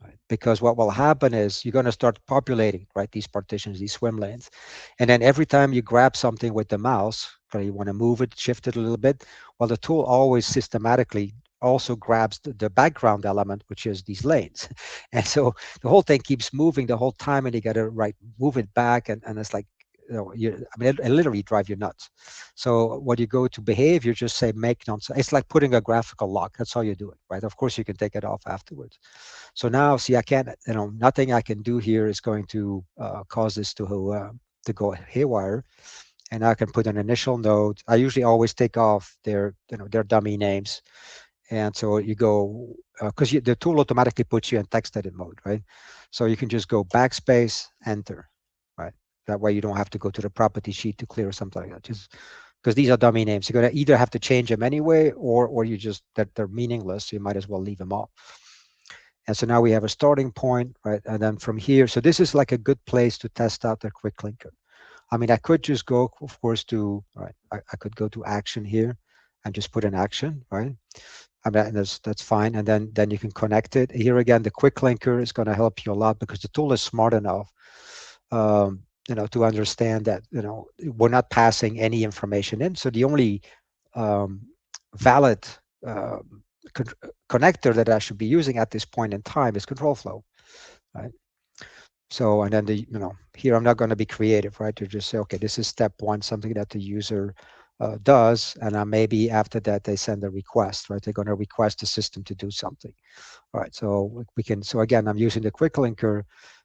Right? Because what will happen is you're going to start populating, right, these partitions, these swim lanes. And then every time you grab something with the mouse, you want to move it, shift it a little bit, well, the tool always systematically also grabs the background element, which is these lanes. And so the whole thing keeps moving the whole time, and you got to move it back, and it's like, you know, I mean, it literally drive you nuts. So when you go to behavior, just say make non. It's like putting a graphical lock. That's how you do it, right? Of course, you can take it off afterwards. So now, see, I can't, you know, nothing I can do here is going to cause this to go haywire. And I can put an initial node. I usually always take off their, you know, their dummy names. And so you go, because the tool automatically puts you in text edit mode, right? So you can just go backspace, enter, right? That way you don't have to go to the property sheet to clear something like that. Just because these are dummy names, you're going to either have to change them anyway, or you just, that they're meaningless. So you might as well leave them off. And so now we have a starting point, right? And then from here, so this is like a good place to test out the quick linker. I mean, I could just go, of course, to, right, I could go to action here and just put an action, right? I mean, that's fine. And then you can connect it. Here again, the quick linker is going to help you a lot because the tool is smart enough, you know, to understand that, you know, we're not passing any information in. So the only valid connector that I should be using at this point in time is control flow, right? So, and then you know, here I'm not going to be creative, right? To just say, okay, this is step one, something that the user does, and maybe after that they send a request, right? They're going to request the system to do something. All right, so we can, so again, I'm using the quick linker,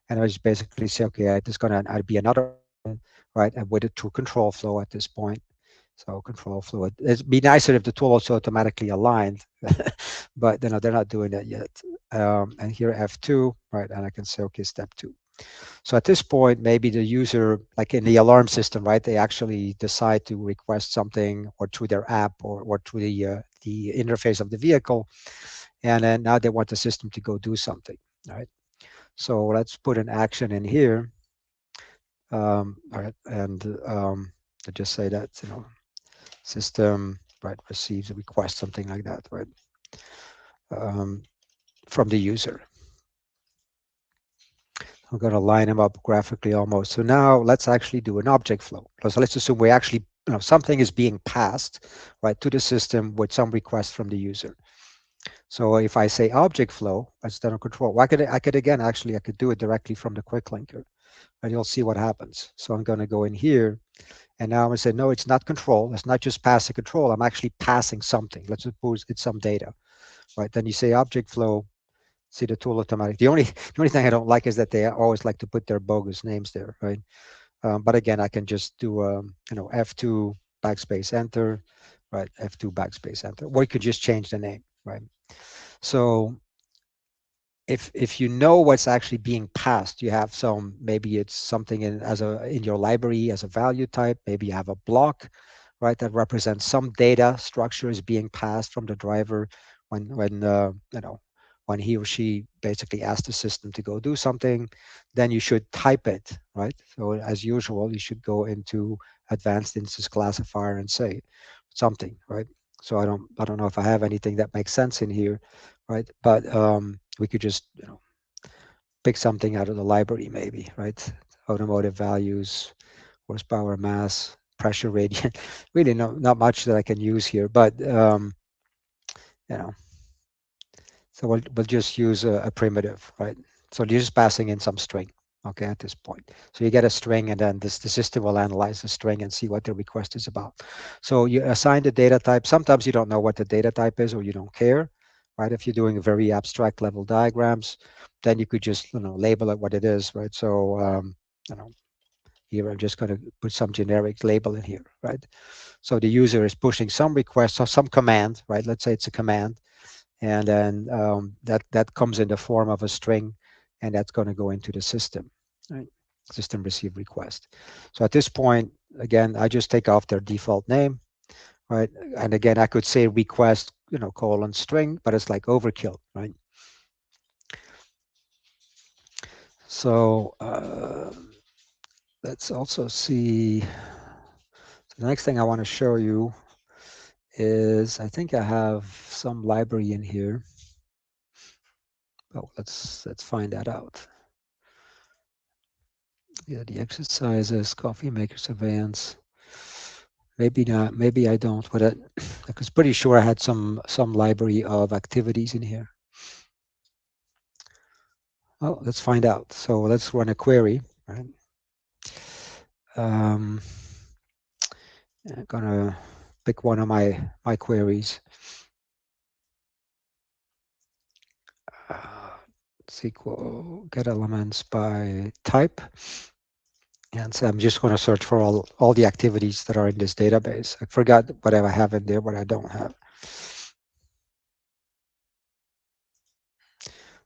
and I just basically say, okay, there's going to be another one, right? And with it to control flow at this point. So control flow, it'd be nicer if the tool also automatically aligned, but you know, they're not doing that yet. And here F2, right? And I can say, okay, step 2. So at this point, maybe the user, like in the alarm system, right, they actually decide to request something, or through their app, or through the interface of the vehicle, and then now they want the system to go do something, right? So let's put an action in here, all right, and to just say that, you know, system, right, receives a request, something like that, right? from the user. I'm going to line them up graphically almost. So now let's actually do an object flow. So let's assume we actually, something is being passed, right, to the system with some request from the user. So if I say object flow, external control, well, I could again, actually, I could do it directly from the quick linker, and you'll see what happens. So I'm going to go in here, and now I'm going to say, no, it's not control. It's not just passing control. I'm actually passing something. Let's suppose it's some data, right? Then you say object flow. See the tool automatic. The only thing I don't like is that they always like to put their bogus names there, right? But again, I can just do F2 backspace enter, right? F2 backspace enter, or you could just change the name, right? So if you know what's actually being passed, you have some, maybe it's something in your library as a value type. Maybe you have a block, right, that represents some data structure is being passed from the driver when he or she basically asks the system to go do something. Then you should type it, right? So as usual, you should go into advanced instance classifier and say something, right? So I don't know if I have anything that makes sense in here, right? But we could just pick something out of the library, maybe, right? Automotive values, horsepower, mass, pressure gradient. Really not much that I can use here, but so we'll just use a primitive, right? So you're just passing in some string, okay, at this point. So you get a string, and then the system will analyze the string and see what the request is about. So you assign the data type. Sometimes you don't know what the data type is, or you don't care, right? If you're doing very abstract level diagrams, then you could just label it what it is, right? So here I'm just going to put some generic label in here, right? So the user is pushing some request or some command, right? Let's say it's a command. And then that comes in the form of a string, and that's going to go into the system, right? System receive request. So at this point, again, I just take off their default name, right? And again, I could say request, colon string, but it's like overkill, right? So let's also see. So the next thing I want to show you is, I think I have some library in here. Oh, let's find that out. Yeah, the exercises, coffee maker surveillance. Maybe not. Maybe I don't. But I was pretty sure I had some library of activities in here. Oh, let's find out. So let's run a query. Right. I'm gonna pick one of my queries. SQL get elements by type. And so I'm just going to search for all the activities that are in this database. I forgot what I have in there, what I don't have.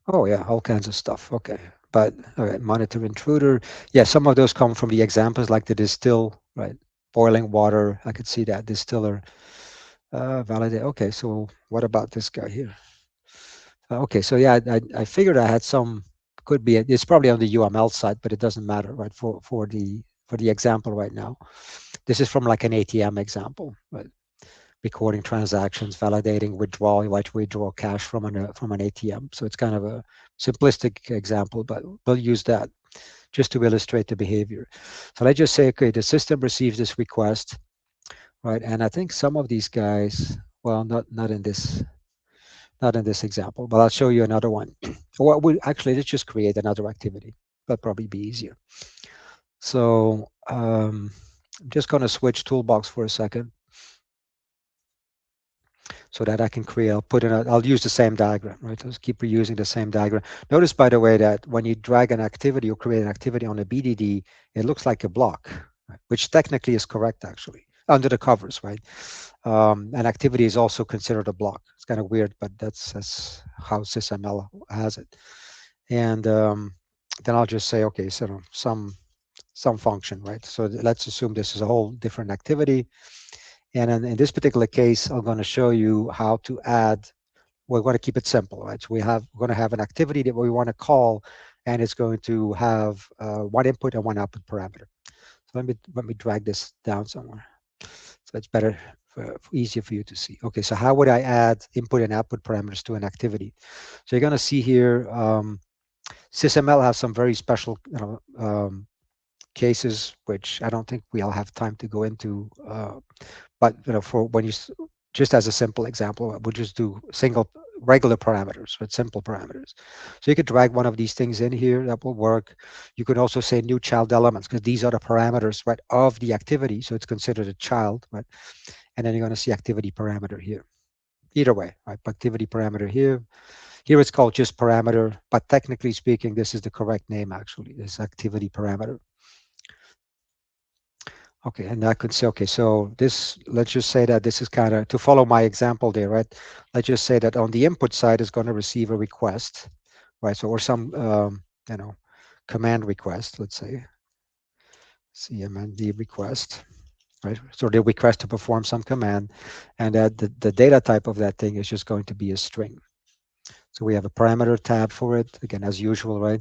Oh yeah, all kinds of stuff. Okay, but all right, monitor intruder. Yeah, some of those come from the examples, like the distill, right? Boiling water. I could see that distiller. Validate. Okay, so what about this guy here? Okay, so yeah, I figured I had some. Could be it's probably on the UML side, but it doesn't matter, right? For the example right now, this is from like an ATM example, right? Recording transactions, validating withdrawal, withdraw cash from an ATM. So it's kind of a simplistic example, but we'll use that just to illustrate the behavior. So let's just say, okay, the system receives this request, right? And I think some of these guys, well, not in this example, but I'll show you another one. Well, actually, let's just create another activity. That'll probably be easier. So I'm just going to switch toolbox for a second, so that I can create, I'll use the same diagram, right? Let's keep reusing the same diagram. Notice, by the way, that when you drag an activity or create an activity on a BDD, it looks like a block, right? Which technically is correct, actually, under the covers, right? An activity is also considered a block. It's kind of weird, but that's how SysML has it. And then I'll just say, okay, so some function, right? So let's assume this is a whole different activity. And in this particular case, I'm going to show you how to add. We're going to keep it simple, right? So we're going to have an activity that we want to call, and it's going to have one input and one output parameter. So let me drag this down somewhere, so it's better easier for you to see. Okay, so how would I add input and output parameters to an activity? So you're going to see here, SysML has some very special cases, which I don't think we'll have time to go into. But for when you, just as a simple example, we'll just do regular parameters, with simple parameters. So you could drag one of these things in here, that will work. You could also say new child elements, because these are the parameters, right, of the activity. So it's considered a child, right? And then you're going to see activity parameter here. Either way, right? Activity parameter here. Here it's called just parameter, but technically speaking, this is the correct name actually, this activity parameter. Okay, and I could say, okay, so this, let's just say that this is kind of, to follow my example there, right? Let's just say that on the input side is going to receive a request, right? So, or some, command request, let's say, CMND request, right? So the request to perform some command, and that the data type of that thing is just going to be a string. So we have a parameter tab for it, again, as usual, right?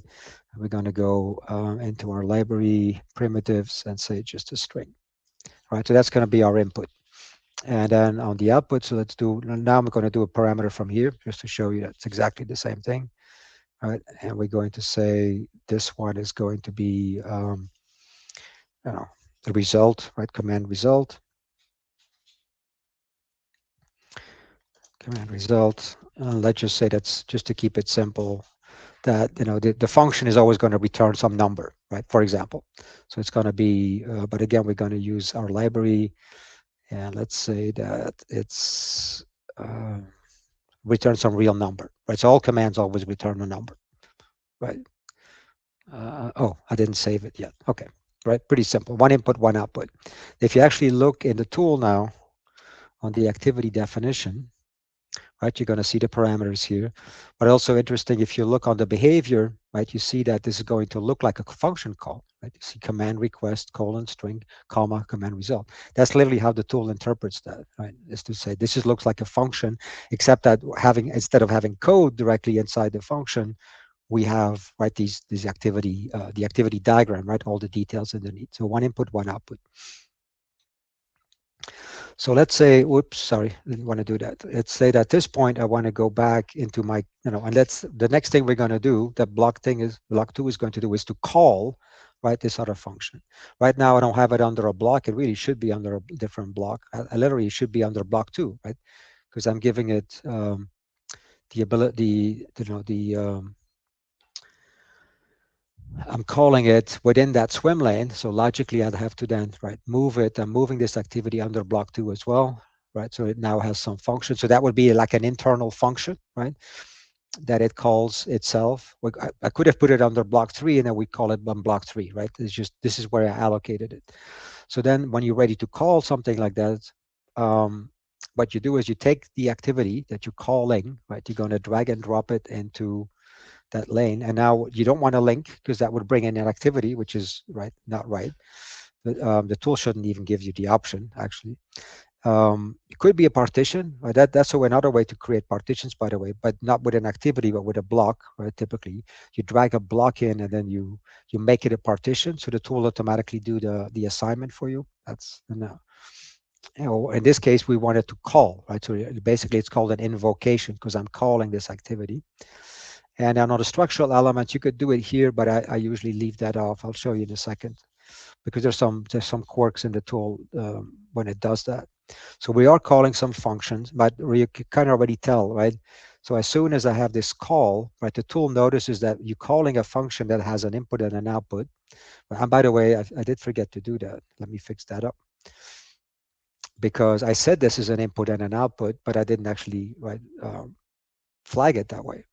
We're going to go into our library primitives and say just a string. All right, so that's going to be our input. And then on the output, so let's do, now I'm going to do a parameter from here just to show you that it's exactly the same thing. All right, and we're going to say this one is going to be, the result, right? Command result. Command result. Let's just say that's just to keep it simple, that the function is always going to return some number, right? For example, so it's going to be, but again, we're going to use our library, and let's say that it's return some real number, right? So all commands always return a number, right? Oh, I didn't save it yet. Okay, right? Pretty simple. One input, one output. If you actually look in the tool now on the activity definition, right, you're going to see the parameters here. But also interesting, if you look on the behavior, right, you see that this is going to look like a function call, right? You see command request, colon, string, comma, command result. That's literally how the tool interprets that, right? Is to say this looks like a function, except that instead of having code directly inside the function, we have, right, the activity diagram, right, all the details underneath. So one input, one output. So let's say, whoops, sorry, didn't want to do that. Let's say that at this point, I want to go back into my, and the next thing we're going to do, that block 2 is going to do, is to call, right, this other function. Right now, I don't have it under a block. It really should be under a different block. I literally should be under block 2, right? Because I'm giving it the ability, I'm calling it within that swim lane. So logically, I'd have to then, right, move it. I'm moving this activity under block 2 as well, right? So it now has some function. So that would be like an internal function, right, that it calls itself. I could have put it under block 3 and then we call it on block 3, right? It's just, this is where I allocated it. So then when you're ready to call something like that, what you do is you take the activity that you're calling, right? You're going to drag and drop it into that lane, and now you don't want to link because that would bring in an activity, which is not right. But, the tool shouldn't even give you the option actually. It could be a partition, right? That's another way to create partitions, by the way, but not with an activity, but with a block, right? Typically, you drag a block in and then you make it a partition, so the tool automatically do the assignment for you. That's in this case we wanted to call, right? So basically, it's called an invocation because I'm calling this activity. And then on the structural elements, you could do it here, but I usually leave that off. I'll show you in a second, because there's some quirks in the tool when it does that. So we are calling some functions, but you can kind of already tell, right? So as soon as I have this call, right, the tool notices that you're calling a function that has an input and an output. And by the way, I did forget to do that. Let me fix that up, because I said this is an input and an output, but I didn't actually flag it that way.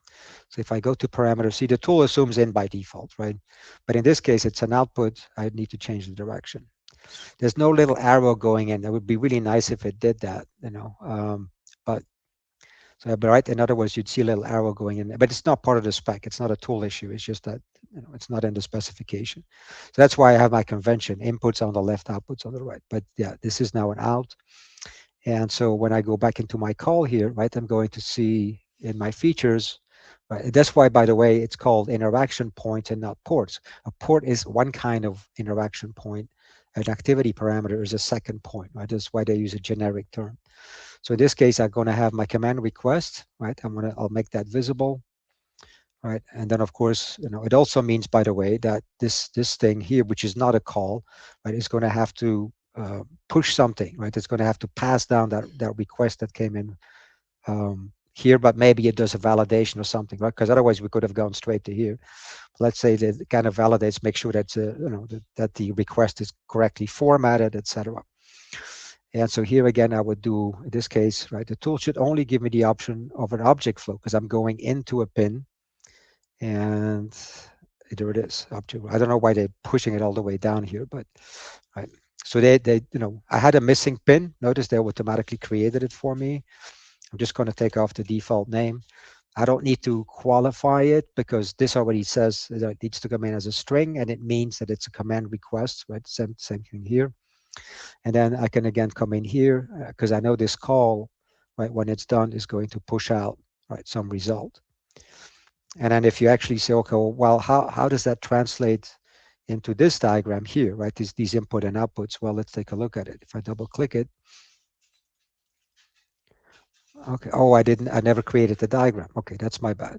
So if I go to parameters, see, the tool assumes in by default, right? But in this case, it's an output. I need to change the direction. There's no little arrow going in. That would be really nice if it did that, but so, right, in other words, you'd see a little arrow going in there, but it's not part of the spec. It's not a tool issue. It's just that, it's not in the specification. So that's why I have my convention, inputs on the left, outputs on the right. But yeah, this is now an out. And so when I go back into my call here, right, I'm going to see in my features, right, that's why, by the way, it's called interaction points and not ports. A port is one kind of interaction point, an activity parameter is a second point, right? That's why they use a generic term. So in this case, I'm going to have my command request, right? I'll make that visible, right? And then of course, it also means, by the way, that this thing here, which is not a call, right, is going to have to push something, right? It's going to have to pass down that request that came in here, but maybe it does a validation or something, right? Because otherwise we could have gone straight to here. Let's say that it kind of validates, make sure that that the request is correctly formatted, etc. And so here again, I would do, in this case, right, the tool should only give me the option of an object flow because I'm going into a pin, and there it is, object. I don't know why they're pushing it all the way down here, but right. So they I had a missing pin. Notice they automatically created it for me. I'm just going to take off the default name. I don't need to qualify it because this already says that it needs to come in as a string, and it means that it's a command request, right? Same thing here. And then I can again come in here because I know this call, right, when it's done is going to push out, right, some result. And then if you actually say, okay, well, how does that translate into this diagram here, right? These input and outputs. Well, let's take a look at it. If I double click it. Okay. Oh, I never created the diagram. Okay, that's my bad.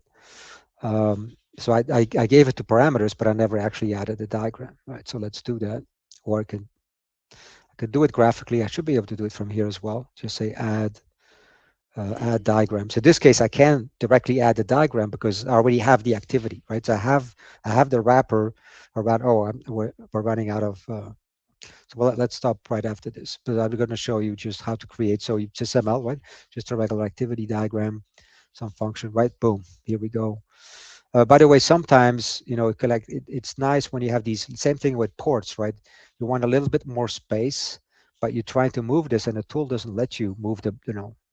So I gave it to parameters, but I never actually added the diagram, right? So let's do that. Or I could do it graphically. I should be able to do it from here as well. Just say add diagram. So in this case, I can directly add the diagram because I already have the activity, right? So I have the wrapper around. Oh, we're running out of. So well, let's stop right after this. But I'm going to show you just how to create. So you just ML, right? Just a regular activity diagram, some function, right? Boom. Here we go. By the way, sometimes it's nice when you have these. Same thing with ports, right? You want a little bit more space, but you're trying to move this, and the tool doesn't let you move the.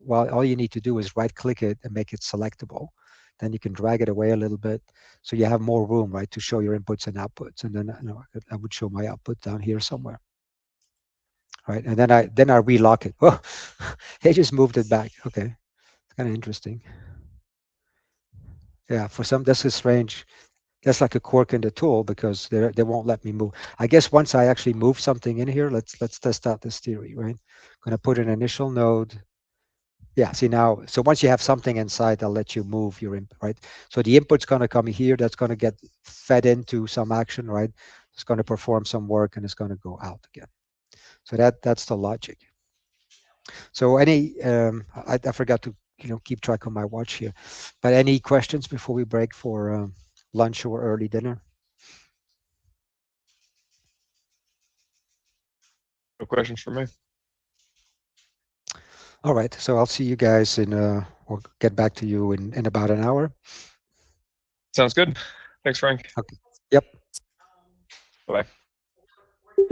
Well, all you need to do is right-click it and make it selectable. Then you can drag it away a little bit, so you have more room, right, to show your inputs and outputs. And then I would show my output down here somewhere, right? And then I relock it. Oh, they just moved it back. Okay, it's kind of interesting. Yeah, for some, this is strange. That's like a quirk in the tool because they won't let me move. I guess once I actually move something in here, let's test out this theory, right? I'm going to put an initial node. Yeah, see now, so once you have something inside, they'll let you move your input, right? So the input's going to come here. That's going to get fed into some action, right? It's going to perform some work, and it's going to go out again. So that's the logic. So I forgot to keep track of my watch here, but any questions before we break for lunch or early dinner? No questions for me. All right, so I'll see you guys or get back to you in about an hour. Sounds good. Thanks, Frank. Okay. Yep. Bye. We're